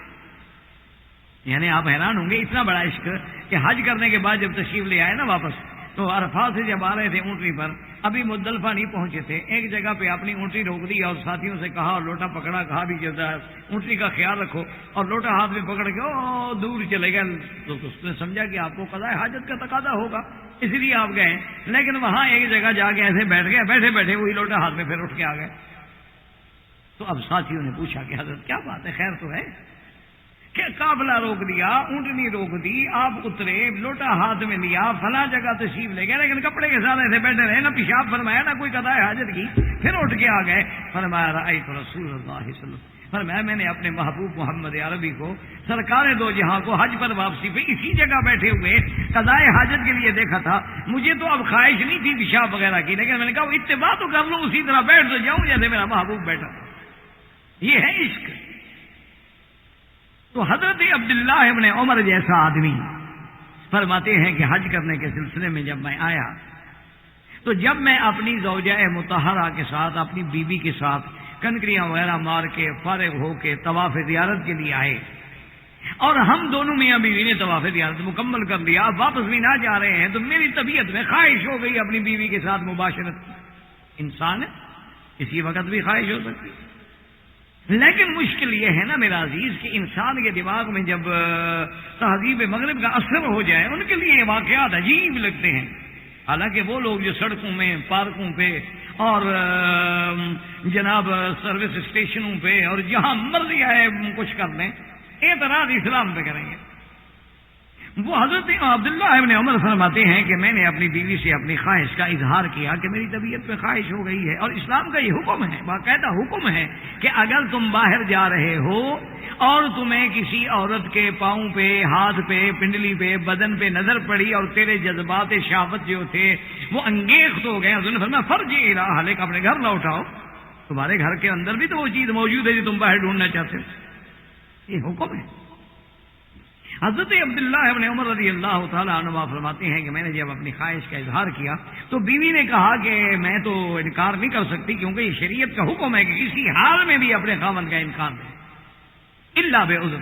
یعنی آپ حیران ہوں گے اتنا بڑا عشق کہ حج کرنے کے بعد جب تشریف لے آئے نا واپس، تو عرفات سے جب آ رہے تھے اونٹنی پر، ابھی مزدلفہ نہیں پہنچے تھے، ایک جگہ پہ اپنی اونٹنی روک دی اور ساتھیوں سے کہا اور لوٹا پکڑا، کہا بھی جب اونٹنی کا خیال رکھو، اور لوٹا ہاتھ میں پکڑ کے او دور چلے گئے۔ تو اس نے سمجھا کہ آپ کو قضاء حاجت کا تقاضا ہوگا، اس لیے آپ گئے، لیکن وہاں ایک جگہ جا کے ایسے بیٹھ گئے، بیٹھے بیٹھے وہی لوٹا ہاتھ میں پھر اٹھ کے آ گئے۔ تو اب ساتھیوں نے پوچھا کہ حضرت کیا بات ہے، خیر تو ہے؟ کہ قافلہ روک دیا، اونٹنی روک دی، آپ اترے، لوٹا ہاتھ میں لیا، فلاں جگہ تشریف لے گئے، لیکن کپڑے کے ساتھ ایسے بیٹھے رہے، نہ پیشاب فرمایا نہ کوئی قضاء حاجت کی، پھر اٹھ کے آ گئے۔ فرمایا رأیت رسول اللہ صلی اللہ علیہ وسلم، فرمایا میں نے اپنے محبوب محمد عربی کو سرکار دو جہاں کو حج پر واپسی پہ اسی جگہ بیٹھے ہوئے قضاء حاجت کے لیے دیکھا تھا۔ مجھے تو اب خواہش نہیں تھی پیشاب وغیرہ کی، لیکن میں نے کہا وہ اتباع تو کر لو، اسی طرح بیٹھ تو جاؤں جیسے میرا محبوب بیٹھا۔ یہ ہے عشق۔ تو حضرت عبداللہ ابن عمر جیسا آدمی فرماتے ہیں کہ حج کرنے کے سلسلے میں جب میں آیا تو جب میں اپنی زوجہ مطہرہ کے ساتھ، اپنی بیوی کے ساتھ کنکریاں وغیرہ مار کے فارغ ہو کے طواف زیارت کے لیے آئے، اور ہم دونوں میاں بیوی نے طواف زیارت مکمل کر لیا، اب واپس بھی نہ جا رہے ہیں، تو میری طبیعت میں خواہش ہو گئی اپنی بیوی کے ساتھ مباشرت کی۔ انسان ہے، اسی وقت بھی خواہش ہو سکتی، لیکن مشکل یہ ہے نا میرا عزیز کہ انسان کے دماغ میں جب تہذیب مغرب کا اثر ہو جائے، ان کے لیے یہ واقعات عجیب لگتے ہیں۔ حالانکہ وہ لوگ جو سڑکوں میں، پارکوں پہ اور جناب سروس اسٹیشنوں پہ اور جہاں مرضی آئے کچھ کر دیں، اعتراض اسلام پہ کریں گے. وہ حضرت عبداللہ ابن عمر فرماتے ہیں کہ میں نے اپنی بیوی سے اپنی خواہش کا اظہار کیا کہ میری طبیعت پہ خواہش ہو گئی ہے، اور اسلام کا یہ حکم ہے، باقاعدہ حکم ہے کہ اگر تم باہر جا رہے ہو اور تمہیں کسی عورت کے پاؤں پہ، ہاتھ پہ، پنڈلی پہ، بدن پہ نظر پڑی اور تیرے جذبات شہوت جو تھے وہ انگیخت ہو گئے، حضور نے فرمایا فرجع الی اہلک، اپنے گھر لوٹاؤ. تمہارے گھر کے اندر بھی تو وہ چیز موجود ہے جو تم باہر ڈھونڈنا چاہتے ہو، یہ حکم ہے. حضرت عبداللہ ابن عمر رضی اللہ تعالیٰ عنہ فرماتے ہیں کہ میں نے جب اپنی خواہش کا اظہار کیا تو بیوی نے کہا کہ میں تو انکار نہیں کر سکتی، کیونکہ یہ شریعت کا حکم ہے کہ کسی حال میں بھی اپنے خاوند کا انکار دے، الا بعذر،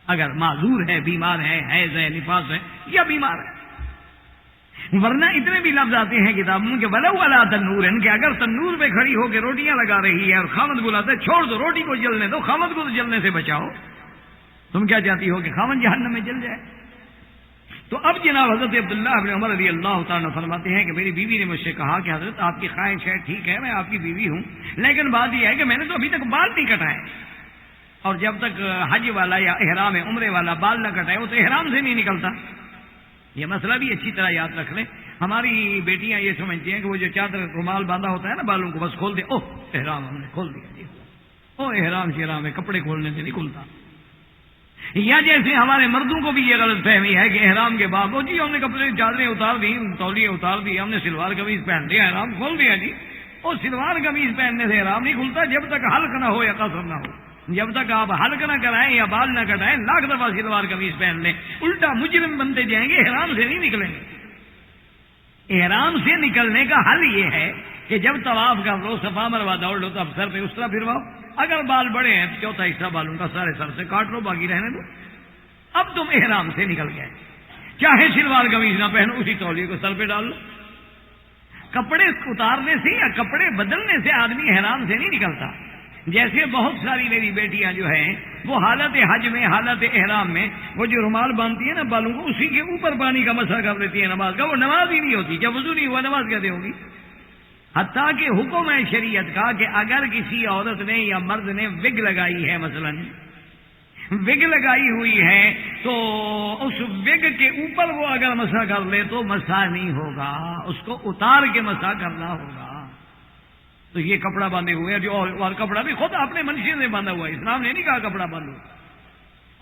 اگر معذور ہے، بیمار ہے، حیض ہے، نفاس ہے یا بیمار ہے. ورنہ اتنے بھی لفظ آتے ہیں کتابوں کے ولو علی تنور، کہ اگر تنور پہ کھڑی ہو کے روٹیاں لگا رہی ہے اور خاوند بلاتا ہے چھوڑ دو، روٹی کو جلنے دو، خاوند کو تو جلنے سے بچاؤ. تم کیا چاہتی ہو کہ خاوند جہنم میں جل جائے؟ تو اب جناب حضرت عبداللہ ابن عمر رضی اللہ تعالیٰ فرماتے ہیں کہ میری بیوی نے مجھ سے کہا کہ حضرت آپ کی خواہش ہے، ٹھیک ہے، میں آپ کی بیوی ہوں، لیکن بات یہ ہے کہ میں نے تو ابھی تک بال نہیں کٹائے، اور جب تک حج والا یا احرام عمرے والا بال نہ کٹائے وہ تو احرام سے نہیں نکلتا. یہ مسئلہ بھی اچھی طرح یاد رکھ لیں. ہماری بیٹیاں یہ سمجھتی ہیں کہ وہ جو چادر رومال باندھا ہوتا ہے نا بالوں کو، بس کھول دے، اوہ احرام ہم نے کھول دیا جی، او احرام شیرام ہے، کپڑے کھولنے سے نہیں کھلتا. یا جیسے ہمارے مردوں کو بھی یہ غلط فہمی ہے کہ احرام کے بعد وہ جی ہم نے کپڑے چادریں اتار دی، تولیے اتار دی، ہم نے سلوار قمیض پہن لیا، احرام کھول دیا جی. اور سلوار قمیض پہننے سے احرام نہیں کھلتا جب تک حلق نہ ہو یا قصر نہ ہو. جب تک آپ حلق نہ کرائیں یا بال نہ کٹائیں، لاکھ دفعہ سلوار قمیض پہن لیں، الٹا مجرم بنتے جائیں گے، احرام سے نہیں نکلیں گے. احرام سے نکلنے کا حل یہ ہے کہ جب طواف کر لو، صفا مروا دوڑ لو تو اب سر پہ اس طرح پھرواؤ. اگر بال بڑے ہیں تو چوتھا حصہ بالوں کا سارے سر سے کاٹ لو، باقی رہنے دو. اب تم احرام سے نکل گئے. چاہے شلوار قمیض نہ پہنو، اسی تولیے کو سر پہ ڈال لو. کپڑے اتارنے سے یا کپڑے بدلنے سے آدمی احرام سے نہیں نکلتا. جیسے بہت ساری میری بیٹیاں جو ہیں وہ حالت حج میں، حالت احرام میں وہ جو رومال باندھتی ہیں نا بالوں کو، اسی کے اوپر پانی کا مسح کر لیتی ہے نماز کا. وہ نماز ہی نہیں ہوتی، جب وضو نہیں ہوا نماز کیسے ہوگی؟ حتیٰ کہ حکم ہے شریعت کا کہ اگر کسی عورت نے یا مرد نے وگ لگائی ہے، مثلا وگ لگائی ہوئی ہے، تو اس وگ کے اوپر وہ اگر مسح کر لے تو مسح نہیں ہوگا، اس کو اتار کے مسح کرنا ہوگا. تو یہ کپڑا باندھے ہوئے جو اور کپڑا بھی خود اپنے منشی سے باندھا ہوا ہے، اسلام نے نہیں کہا کپڑا باندھو.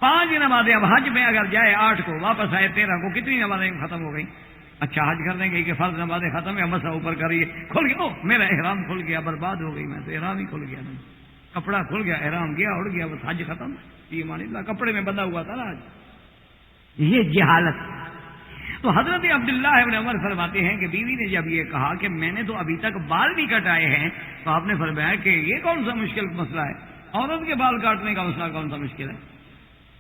5 نمازیں، اب حج میں اگر جائے 8 کو واپس آئے 13 کو، کتنی نمازیں ختم ہو گئی؟ اچھا حج کر دیں گے کہ فرض نمازیں ختم ہے، مسا اوپر کریے، کھل گیا، او میرا احرام کھل گیا، برباد ہو گئی، میں تو احرام ہی کھل گیا، کپڑا کھل گیا، احرام گیا، اڑ گیا، بس حج ختم. ایمان اللہ، کپڑے میں بندھا ہوا تھا نا آج. یہ جہالت. تو حضرت عبداللہ ابن عمر فرماتے ہیں کہ بیوی نے جب یہ کہا کہ میں نے تو ابھی تک بال نہیں کٹائے ہیں، تو آپ نے فرمایا کہ یہ کون سا مشکل مسئلہ ہے؟ عورت کے بال کاٹنے کا مسئلہ کون سا مشکل ہے؟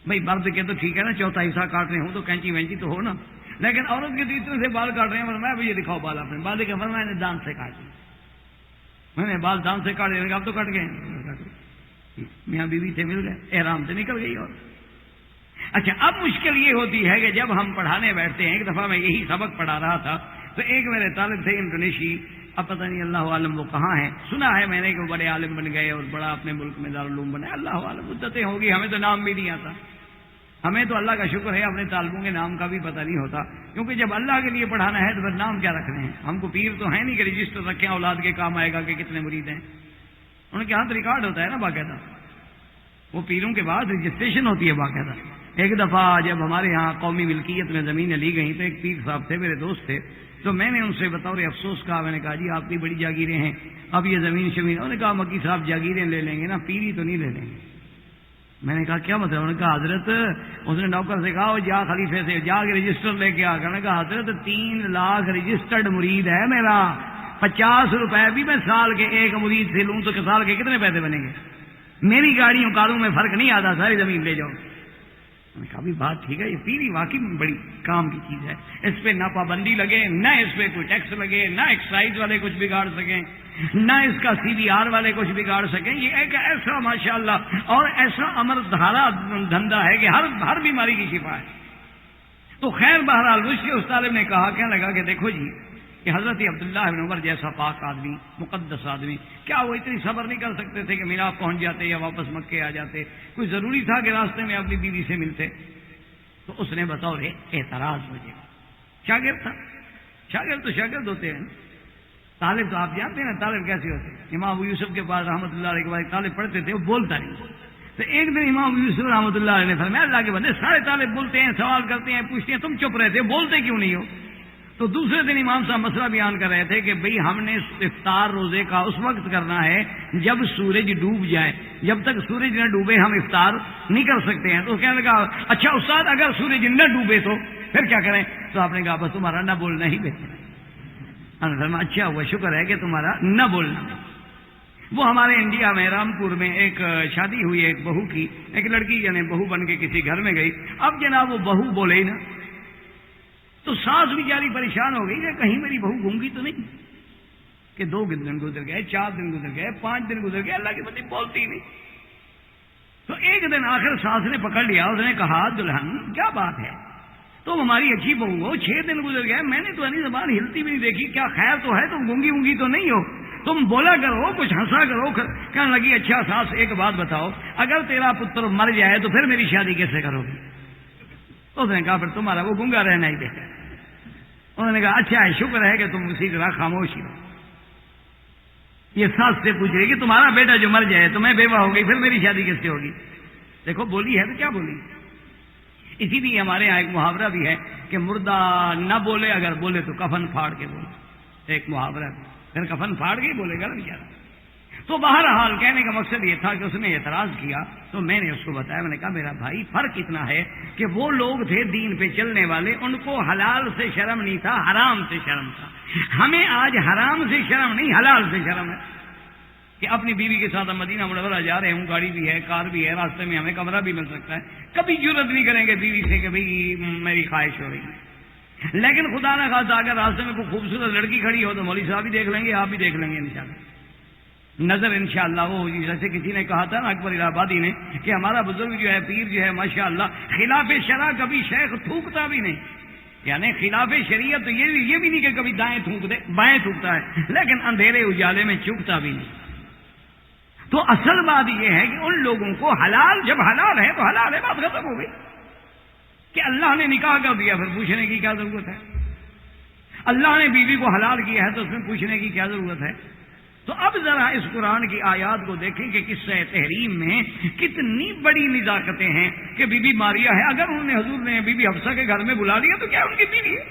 بھائی مرد کے تو ٹھیک ہے نا، چوتھا حصہ کاٹنے ہوں تو کینچی وینچی تو ہو نا، لیکن عورت کے تو اتنے سے بال کاٹ رہے ہیں. فرمایا بھائی یہ دکھاؤ بال اپنے. بال کے فرمایا میں نے دانت سے کاٹے، میں نے بال دانت سے کاٹے، اب تو کٹ گئے، میاں بیوی سے مل گئے، احرام سے نکل گئی. اور اچھا اب مشکل یہ ہوتی ہے کہ جب ہم پڑھانے بیٹھتے ہیں، ایک دفعہ میں یہی سبق پڑھا رہا تھا تو ایک میرے طالب تھے انڈونیشی، اب پتہ نہیں اللہ عالم وہ کہاں ہیں، سنا ہے میں نے کہ وہ بڑے عالم بن گئے اور بڑا اپنے ملک میں دارالعلوم بنے، اللہ عالم مدتیں ہوگی، ہمیں تو نام بھی نہیں آتا. ہمیں تو اللہ کا شکر ہے اپنے طالبوں کے نام کا بھی پتہ نہیں ہوتا، کیونکہ جب اللہ کے لیے پڑھانا ہے تو پھر نام کیا رکھنے ہیں؟ ہم کو پیر تو ہے نہیں کہ رجسٹر رکھیں اولاد کے کام آئے گا کہ کتنے مرید ہیں. ان کے ہاتھ ریکارڈ ہوتا ہے نا باقاعدہ، وہ پیروں کے بعد رجسٹریشن ہوتی ہے باقاعدہ. ایک دفعہ جب ہمارے ہاں قومی ملکیت میں زمینیں لی گئیں تو ایک پیر صاحب تھے، میرے دوست تھے، تو میں نے ان سے بطور افسوس کہا، میں نے کہا جی آپ کی بڑی جاگیریں ہیں، اب یہ زمین شمین. انہوں نے کہا مکی صاحب جاگیریں لے لیں گے نا، پیری تو نہیں لے لیں گے. میں نے کہا کیا مطلب؟ انہوں نے کہا حضرت، اس نے نوکر سے کہا جا خلیفے سے جا کے رجسٹر لے کے آ کر. نے کہا حضرت 3 لاکھ رجسٹرڈ مرید ہے میرا، 50 روپے بھی میں سال کے ایک مرید سے لوں تو سال کے کتنے پیسے بنیں گے؟ میری گاڑیوں کاروں میں فرق نہیں آتا، ساری زمین لے جاؤ. میں نے کہا بھی بات ٹھیک ہے، یہ پیری واقعی بڑی کام کی چیز ہے، اس پہ نہ پابندی لگے، نہ اس پہ کوئی ٹیکس لگے، نہ ایکسائز والے کچھ بگاڑ سکیں، نہ اس کا CBR والے کچھ بگاڑ سکیں. یہ ایک ایسا ماشاءاللہ اور ایسا امر دھارا دھندا ہے کہ ہر بیماری کی شفا ہے. تو خیر بہرحال مجھ سے اس طالب نے کہا، کہنے لگا کہ دیکھو جی کہ حضرت عبداللہ بن عمر جیسا پاک آدمی، مقدس آدمی، کیا وہ اتنی صبر نہیں کر سکتے تھے کہ میراث پہنچ جاتے یا واپس مکے آ جاتے؟ کوئی ضروری تھا کہ راستے میں اپنی بیوی سے ملتے؟ تو اس نے بطور اعتراض مجھے، شاگرد تھا، شاگرد تو شاگرد ہوتے ہیں، طالب تو آپ جانتے ہیں نا طالب کیسے ہوتے ہیں۔ امام ابو یوسف کے پاس رحمۃ اللہ علیہ کے بعد طالب پڑھتے تھے، وہ بولتا نہیں، تو ایک دن امام ابو یوسف رحمۃ اللہ علیہ نے فرمایا اللہ کے بندے سارے طالب بولتے ہیں، سوال کرتے ہیں، پوچھتے ہیں، تم چپ رہتے بولتے کیوں نہیں ہو؟ تو دوسرے دن امام صاحب مسئلہ بیان کر رہے تھے کہ بھئی ہم نے افطار روزے کا اس وقت کرنا ہے جب سورج ڈوب جائے، جب تک سورج نہ ڈوبے ہم افطار نہیں کر سکتے ہیں۔ تو کہنے لگا اچھا استاد اگر سورج نہ ڈوبے تو پھر کیا کریں؟ تو آپ نے کہا بس تمہارا نہ بولنا ہی بہتر ہے۔ اچھا ہوا، شکر ہے کہ تمہارا نہ بولنا۔ وہ ہمارے انڈیا میں رامپور میں ایک شادی ہوئی ایک بہو کی، ایک لڑکی یعنی بہو بن کے کسی گھر میں گئی، اب جناب وہ بہو بولے ہی نا، تو ساس بیچاری پریشان ہو گئی کہ کہیں میری بہو گونگی تو نہیں، کہ 2 دن گزر گئے، 4 دن گزر گئے، 5 دن گزر گئے، اللہ کی بندی بولتی ہی نہیں۔ تو ایک دن آخر ساس نے پکڑ لیا، اس نے کہا دلہن کیا بات ہے، تم ہماری اچھی بہو ہو، 6 دن گزر گئے، میں نے تو اپنی زبان ہلتی بھی نہیں دیکھی، کیا خیر تو ہے، تم گونگی وونگی تو نہیں ہو، تم بولا کرو، کچھ ہنسا کرو۔ کہنے لگی اچھا ساس ایک بات بتاؤ، اگر تیرا پتر مر جائے تو پھر میری شادی کیسے کرو گی؟ اس نے کہا پھر تمہارا وہ گونگا رہنا ہی بہتر ہے۔ انہوں نے کہا اچھا ہے، شکر ہے کہ تم اسی طرح خاموش ہی ہو۔ یہ ساس سے پوچھ رہی کہ تمہارا بیٹا جو مر جائے تو میں بیوہ ہو گئی، پھر میری شادی کس سے ہوگی؟ دیکھو بولی ہے تو کیا بولی۔ اسی لیے ہمارے یہاں ایک محاورہ بھی ہے کہ مردہ نہ بولے، اگر بولے تو کفن پھاڑ کے بولے، ایک محاورہ بھی، پھر کفن پھاڑ کے ہی بولے گا نا بیچارہ۔ تو بہرحال کہنے کا مقصد یہ تھا کہ اس نے اعتراض کیا، تو میں نے اس کو بتایا، میں نے کہا میرا بھائی فرق اتنا ہے کہ وہ لوگ تھے دین پہ چلنے والے، ان کو حلال سے شرم نہیں تھا، حرام سے شرم تھا۔ ہمیں آج حرام سے شرم نہیں، حلال سے شرم ہے کہ اپنی بیوی کے ساتھ ہم مدینہ منورہ جا رہے ہوں، گاڑی بھی ہے، کار بھی ہے، راستے میں ہمیں کمرہ بھی مل سکتا ہے، کبھی جرت نہیں کریں گے بیوی سے کہ بھئی میری خواہش ہو رہی ہے۔ لیکن خدا نہ خواستہ اگر راستے میں کوئی خوبصورت لڑکی کھڑی ہو تو مولوی صاحب بھی دیکھ لیں گے، آپ بھی دیکھ لیں گے انشاءاللہ، نظر انشاءاللہ وہ ہوگی۔ جیسے کسی نے کہا تھا نا اکبر الہ آبادی نے کہ ہمارا بزرگ جو ہے، پیر جو ہے ماشاءاللہ، خلاف شرع کبھی شیخ تھوکتا بھی نہیں، یعنی خلاف شریعت تو یہ بھی نہیں کہ کبھی دائیں تھوک دے، بائیں تھوکتا ہے، لیکن اندھیرے اجالے میں چوکتا بھی نہیں۔ تو اصل بات یہ ہے کہ ان لوگوں کو حلال، جب حلال ہے تو حلال ہے، بات ختم ہو گئی۔ کہ اللہ نے نکاح کر دیا، پھر پوچھنے کی کیا ضرورت ہے؟ اللہ نے بیوی کو حلال کیا ہے تو اس میں پوچھنے کی کیا ضرورت ہے؟ تو اب ذرا اس قرآن کی آیات کو دیکھیں کہ قصہ تحریم میں کتنی بڑی نزاکتیں ہیں کہ بی بی ماریہ ہے، اگر انہوں نے حضور نے بی بی حفصہ کے گھر میں بلا لیا تو کیا ان کی بیوی ہے؟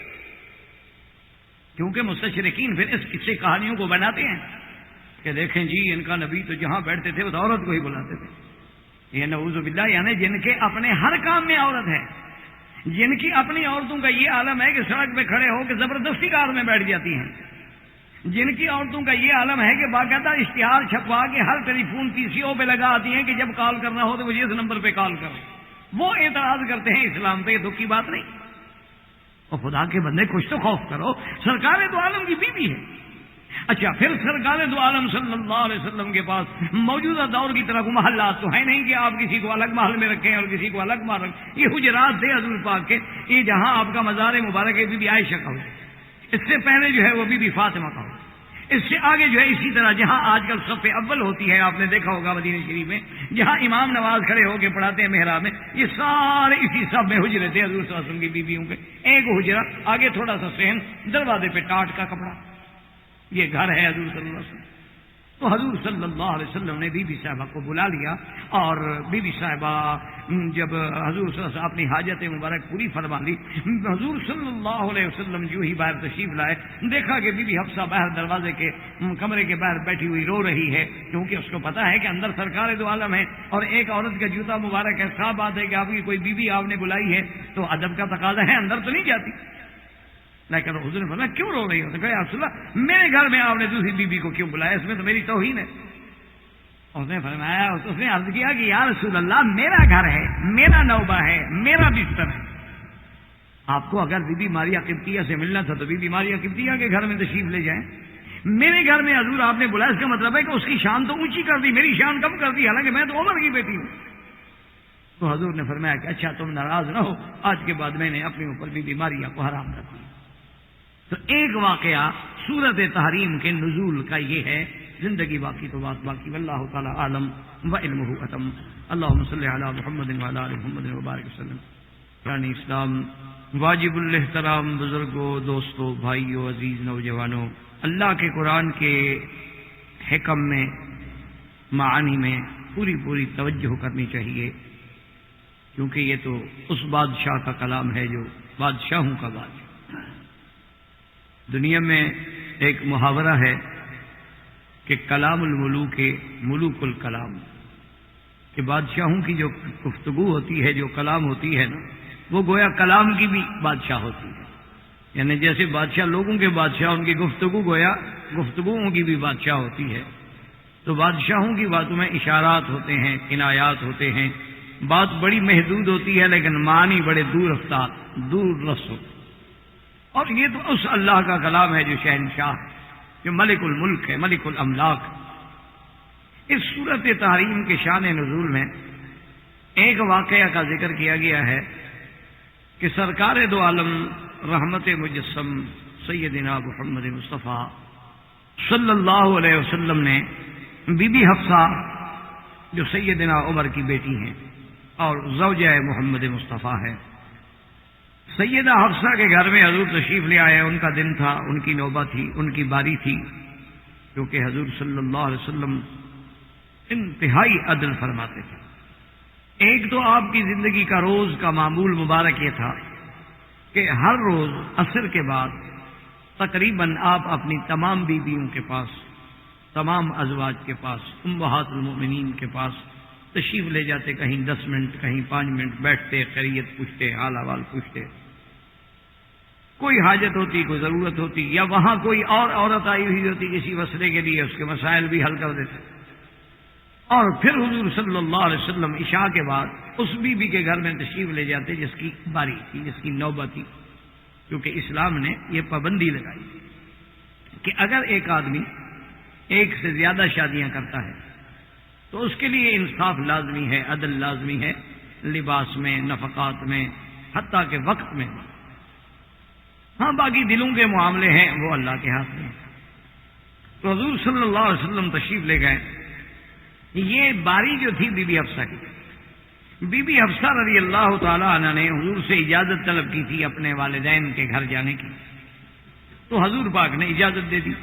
کیونکہ مستشرقین پھر اس قصے کہانیوں کو بناتے ہیں کہ دیکھیں جی ان کا نبی تو جہاں بیٹھتے تھے وہ تو عورت کو ہی بلاتے تھے، یہ نعوذ باللہ، یعنی جن کے اپنے ہر کام میں عورت ہے، جن کی اپنی عورتوں کا یہ عالم ہے کہ سڑک پہ کھڑے ہو کے زبردستی کار میں بیٹھ جاتی ہیں، جن کی عورتوں کا یہ عالم ہے کہ باقاعدہ اشتہار چھپوا کے ہر ٹیلی فون پی سی او پہ لگا آتی ہیں کہ جب کال کرنا ہو تو مجھے اس نمبر پہ کال کریں، وہ اعتراض کرتے ہیں اسلام پہ، یہ دکھ کی بات نہیں۔ اور خدا کے بندے کچھ تو خوف کرو، سرکار دو عالم کی بیوی ہے۔ اچھا پھر سرکار دو عالم صلی اللہ علیہ وسلم کے پاس موجودہ دور کی طرح محلات تو ہے نہیں کہ آپ کسی کو الگ محل میں رکھیں اور کسی کو الگ محل رکھیں، یہ حجرات تھے حضور پاک کے، یہ جہاں آپ کا مزار مبارک ہے بی بی عائشہ کا ہو، اس سے پہلے جو ہے وہ بی بی فاطمہ کا ہو، اس سے آگے جو ہے اسی طرح جہاں آج کل صف اول ہوتی ہے، آپ نے دیکھا ہوگا مدینہ شریف میں جہاں امام نماز کھڑے ہو کے پڑھاتے ہیں محراب میں، یہ سارے اسی سب میں حجرے تھے حضور صلی اللہ علیہ وسلم کی بیویوں کے، ایک حجرہ آگے تھوڑا سا صحن، دروازے پہ ٹاٹ کا کپڑا، یہ گھر ہے حضور صلی اللہ علیہ وسلم۔ تو حضور صلی اللہ علیہ وسلم نے بی بی صاحبہ کو بلا لیا، اور بی بی صاحبہ جب حضور صلی اللہ علیہ وسلم اپنی حاجت مبارک پوری فرما لی، حضور صلی اللہ علیہ وسلم جو ہی باہر تشریف لائے، دیکھا کہ بی بی حفصہ باہر دروازے کے کمرے کے باہر بیٹھی ہوئی رو رہی ہے، کیونکہ اس کو پتا ہے کہ اندر سرکار دو عالم ہے اور ایک عورت کا جوتا مبارک ہے، صاف بات ہے کہ آپ کی کوئی بیوی آپ نے بلائی ہے تو ادب کا تقاضا ہے، اندر تو نہیں جاتی۔ لیکن حضور نے فرمایا کیوں رو رہی ہو؟ تو کہا یا رسول اللہ میرے گھر میں آپ نے دوسری بیوی کو کیوں بلایا، اس میں تو میری توہین ہے۔ اس نے فرمایا، اس نے عرض کیا کہ یا رسول اللہ میرا گھر ہے، میرا نوبہ ہے، میرا بستر ہے، آپ کو اگر بی بی ماریہ قبطیہ سے ملنا تھا تو بی بی ماریہ قبطیہ کے گھر میں تشریف لے جائیں، میرے گھر میں حضور آپ نے بلایا، اس کا مطلب ہے کہ اس کی شان تو اونچی کر دی، میری شان کم کر دی، حالانکہ میں تو عمر کی بیٹی ہوں۔ تو حضور نے فرمایا کہ اچھا تم ناراض نہ ہو، آج کے بعد میں نے اپنے اوپر بی بی ماریہ کو حرام کر دیا۔ تو ایک واقعہ سورت تحریم کے نزول کا یہ ہے، زندگی باقی تو بات باقی، واللہ تعالی عالم وعلمہ اتم۔ اللہم صلی علی محمد وعلی آل محمد وبارک وسلم۔ قرآن اسلام واجب الاحترام بزرگوں، دوستوں، بھائیوں، عزیز نوجوانوں، اللہ کے قرآن کے حکم میں، معانی میں پوری توجہ کرنی چاہیے، کیونکہ یہ تو اس بادشاہ کا کلام ہے جو بادشاہوں کا بادشاہ۔ دنیا میں ایک محاورہ ہے کہ کلام الملوک ملوک الکلام، کہ بادشاہوں کی جو گفتگو ہوتی ہے، جو کلام ہوتی ہے نا، وہ گویا کلام کی بھی بادشاہ ہوتی ہے، یعنی جیسے بادشاہ لوگوں کے بادشاہ، ان کی گفتگو گویا گفتگوؤں کی بھی بادشاہ ہوتی ہے۔ تو بادشاہوں کی باتوں میں اشارات ہوتے ہیں، کنایات ہوتے ہیں، بات بڑی محدود ہوتی ہے لیکن معنی بڑے دور رفتار، دور رس ہوتے۔ اور یہ تو اس اللہ کا کلام ہے جو شہنشاہ ہے، جو ملک الملک ہے، ملک الاملاک۔ اس صورت تحریم کے شان نزول میں ایک واقعہ کا ذکر کیا گیا ہے کہ سرکار دو عالم رحمت مجسم سیدنا محمد مصطفیٰ صلی اللہ علیہ وسلم نے بی بی حفصہ جو سیدنا عمر کی بیٹی ہیں اور زوجہ محمد مصطفیٰ ہے، سیدہ حفصہ کے گھر میں حضور تشریف لے آئے۔ ان کا دن تھا، ان کی نوبت تھی، ان کی باری تھی، کیونکہ حضور صلی اللہ علیہ وسلم انتہائی عدل فرماتے تھے۔ ایک تو آپ کی زندگی کا روز کا معمول مبارک یہ تھا کہ ہر روز عصر کے بعد تقریباً آپ اپنی تمام بیویوں کے پاس، تمام ازواج کے پاس، امہات المؤمنین کے پاس تشریف لے جاتے، کہیں 10 منٹ، کہیں 5 منٹ بیٹھتے، خیریت پوچھتے، حال احوال پوچھتے، کوئی حاجت ہوتی، کوئی ضرورت ہوتی، یا وہاں کوئی اور عورت آئی ہوئی ہوتی کسی مسئلے کے لیے، اس کے مسائل بھی حل کر دیتے۔ اور پھر حضور صلی اللہ علیہ وسلم عشاء کے بعد اس بیوی کے گھر میں تشریف لے جاتے جس کی باری تھی، جس کی نوبت تھی، کیونکہ اسلام نے یہ پابندی لگائی کہ اگر ایک آدمی ایک سے زیادہ شادیاں کرتا ہے تو اس کے لیے انصاف لازمی ہے، عدل لازمی ہے، لباس میں، نفقات میں، حتیٰ کہ وقت میں۔ ہاں باقی دلوں کے معاملے ہیں وہ اللہ کے ہاتھ میں۔ تو حضور صلی اللہ علیہ وسلم تشریف لے گئے۔ یہ باری جو تھی بی بی حفصہ کی، بی بی حفصہ رضی اللہ تعالی عنہ نے حضور سے اجازت طلب کی تھی اپنے والدین کے گھر جانے کی، تو حضور پاک نے اجازت دے دی۔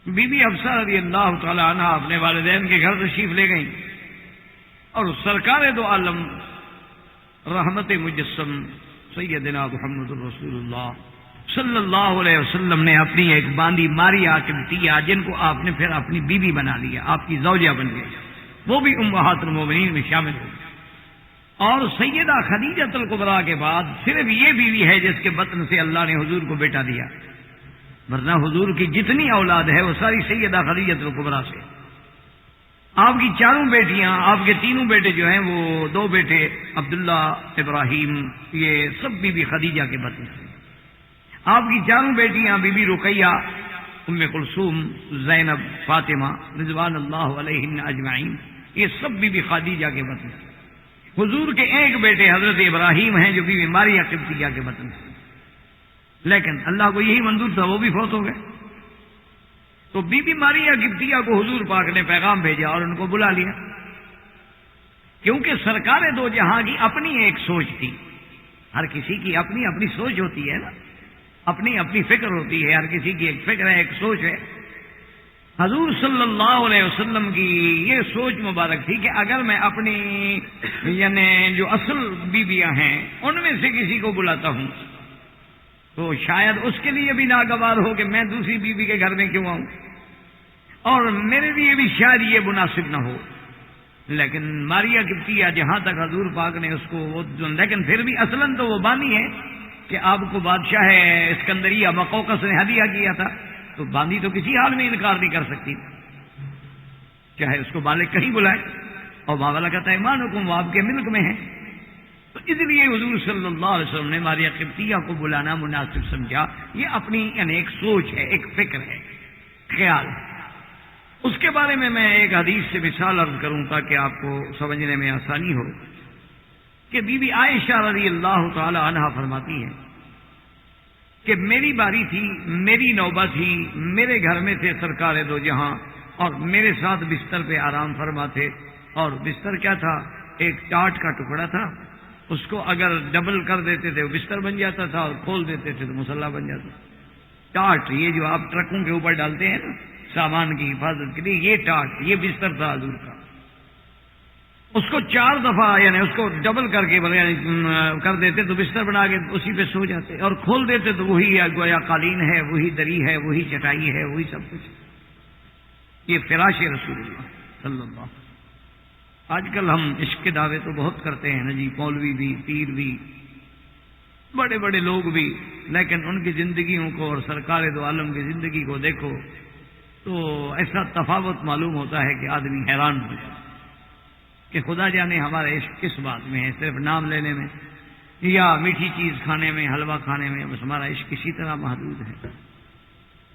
بی بی حفصہ رضی اللہ تعالی عنہ اپنے والدین کے گھر تشریف لے گئیں، اور سرکار دو عالم رحمت مجسم سیدنا محمد رسول اللہ صلی اللہ علیہ وسلم نے اپنی ایک باندی ماریا قبطیہ، جن کو آپ نے پھر اپنی بیوی بنا لیا، آپ کی زوجہ بن گئی، وہ بھی امہات المومنین میں شامل ہو گئی۔ اور سیدہ خدیجہ الکبریٰ کے بعد صرف یہ بیوی ہے جس کے بطن سے اللہ نے حضور کو بیٹا دیا، ورنہ حضور کی جتنی اولاد ہے وہ ساری سیدہ خدیجہ الکبریٰ سے۔ آپ کی 4 بیٹیاں، آپ کے 3 بیٹے جو ہیں، وہ 2 بیٹے عبداللہ، ابراہیم، یہ سب بی بی خدیجہ کے بطن سے۔ آپ کی 4 بیٹیاں بی بی رقیہ، ام کلثوم، زینب، فاطمہ رضوان اللہ علیہن اجمعین، یہ سب بی بی خدیجہ کے بطن سے۔ حضور کے ایک بیٹے حضرت ابراہیم ہیں جو بی بی ماریہ قبطیہ کے بطن سے، لیکن اللہ کو یہی منظور تھا، وہ بھی فوت ہو گئے۔ تو بی بی ماریہ قبطیہ کو حضور پاک نے پیغام بھیجا اور ان کو بلا لیا، کیونکہ سرکار دو جہاں کی اپنی ایک سوچ تھی۔ ہر کسی کی اپنی اپنی سوچ ہوتی ہے نا، اپنی اپنی فکر ہوتی ہے، ہر کسی کی ایک فکر ہے، ایک سوچ ہے۔ حضور صلی اللہ علیہ وسلم کی یہ سوچ مبارک تھی کہ اگر میں اپنی یعنی جو اصل بیویاں ہیں ان میں سے کسی کو بلاتا ہوں تو شاید اس کے لیے بھی ناگوار ہو کہ میں دوسری بیوی کے گھر میں کیوں آؤں، اور میرے لیے بھی شاید یہ مناسب نہ ہو۔ لیکن ماریہ قبطیہ جہاں تک حضور پاک نے اس کو لیکن پھر بھی اصلاً تو وہ باندھی ہے کہ آپ کو بادشاہ اسکندریہ مقوقس نے ہدیہ کیا تھا، تو باندھی تو کسی حال میں انکار نہیں کر سکتی، چاہے اس کو بالغ کہیں بلائے، اور باولا کہتا ہے ایمانکم، وہ آپ کے ملک میں ہیں۔ تو اس لیے حضور صلی اللہ علیہ وسلم نے ماریہ قبطیہ کو بلانا مناسب سمجھا۔ یہ اپنی یعنی ایک سوچ ہے، ایک فکر ہے، خیال ہے۔ اس کے بارے میں ایک حدیث سے مثال عرض کروں تاکہ آپ کو سمجھنے میں آسانی ہو کہ بی بی عائشہ رضی اللہ تعالی عنہا فرماتی ہیں کہ میری باری تھی، میری نوبت تھی، میرے گھر میں تھے سرکار دو جہاں، اور میرے ساتھ بستر پہ آرام فرما تھے. اور بستر کیا تھا؟ ایک ٹاٹ کا ٹکڑا تھا، اس کو اگر ڈبل کر دیتے تھے وہ بستر بن جاتا تھا، اور کھول دیتے تھے تو مصلح بن جاتا تھا. ٹاٹ، یہ جو آپ ٹرکوں کے اوپر ڈالتے ہیں نا سامان کی حفاظت کے لیے، یہ ٹاٹ، یہ بستر تھا حضور کا. اس کو 4 دفعہ یعنی اس کو ڈبل کر کے کر دیتے تو بستر بنا کے اسی پہ سو جاتے، اور کھول دیتے تو وہی گویا قالین ہے، وہی دری ہے، وہی چٹائی ہے، وہی سب کچھ. یہ فراش رسول اللہ صلی اللہ علیہ وسلم. آج کل ہم عشق کے دعوے تو بہت کرتے ہیں نا جی، مولوی بھی، پیر بھی، بڑے بڑے لوگ بھی، لیکن ان کی زندگیوں کو اور سرکار دو عالم کی زندگی کو دیکھو تو ایسا تفاوت معلوم ہوتا ہے کہ آدمی حیران ہو جائے کہ خدا جانے ہمارا عشق کس بات میں ہے، صرف نام لینے میں یا میٹھی چیز کھانے میں، حلوہ کھانے میں، بس ہمارا عشق اسی طرح محدود ہے.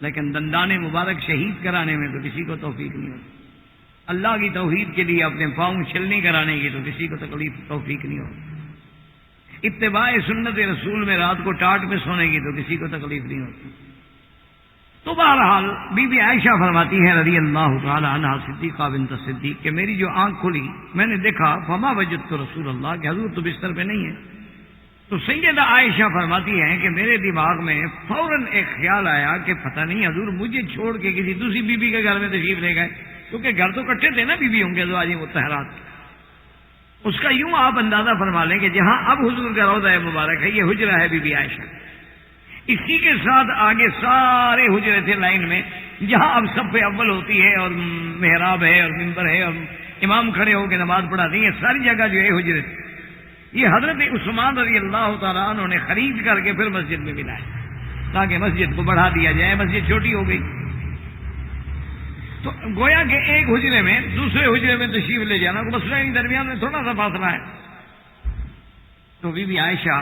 لیکن دندان مبارک شہید کرانے میں تو کسی کو توفیق نہیں ہوتی. اللہ کی توحید کے لیے اپنے پاؤں چھلنی کرانے کی تو کسی کو توفیق نہیں ہوتی. اتباع سنت رسول میں رات کو ٹاٹ میں سونے کی تو کسی کو تکلیف نہیں ہوتی. تو بہرحال بی بی عائشہ فرماتی ہے رضی اللہ تعالی عنہا صدیقہ بنت صدیق کہ میری جو آنکھ کھلی میں نے دیکھا فما وجدت رسول اللہ کہ حضور تو بستر پہ نہیں ہے. تو سیدہ عائشہ فرماتی ہیں کہ میرے دماغ میں فوراً ایک خیال آیا کہ پتہ نہیں حضور مجھے چھوڑ کے کسی دوسری بیوی کے گھر میں تشریف لے گئے، کیونکہ گھر تو کٹھے تھے نا بیویوں کے ازواج مطہرات. اس کا یوں آپ اندازہ فرما لیں کہ جہاں اب حضور کا روضہ مبارک ہے یہ حجرہ ہے بی بی عائشہ. اسی کے ساتھ آگے سارے حجرے تھے لائن میں، جہاں اب صف اول ہوتی ہے اور محراب ہے اور منبر ہے اور امام کھڑے ہو کے نماز پڑھاتی ہے، ساری جگہ جو ہے حجرے. یہ حضرت عثمان رضی اللہ تعالیٰ عنہ نے خرید کر کے پھر مسجد میں ملایا تاکہ مسجد کو بڑھا دیا جائے، مسجد چھوٹی ہو گئی. تو گویا کہ ایک حجرے میں دوسرے حجرے میں تشریف لے جانا کو مسئلہ درمیان میں تھوڑا سا فاصلہ ہے. تو بی بی عائشہ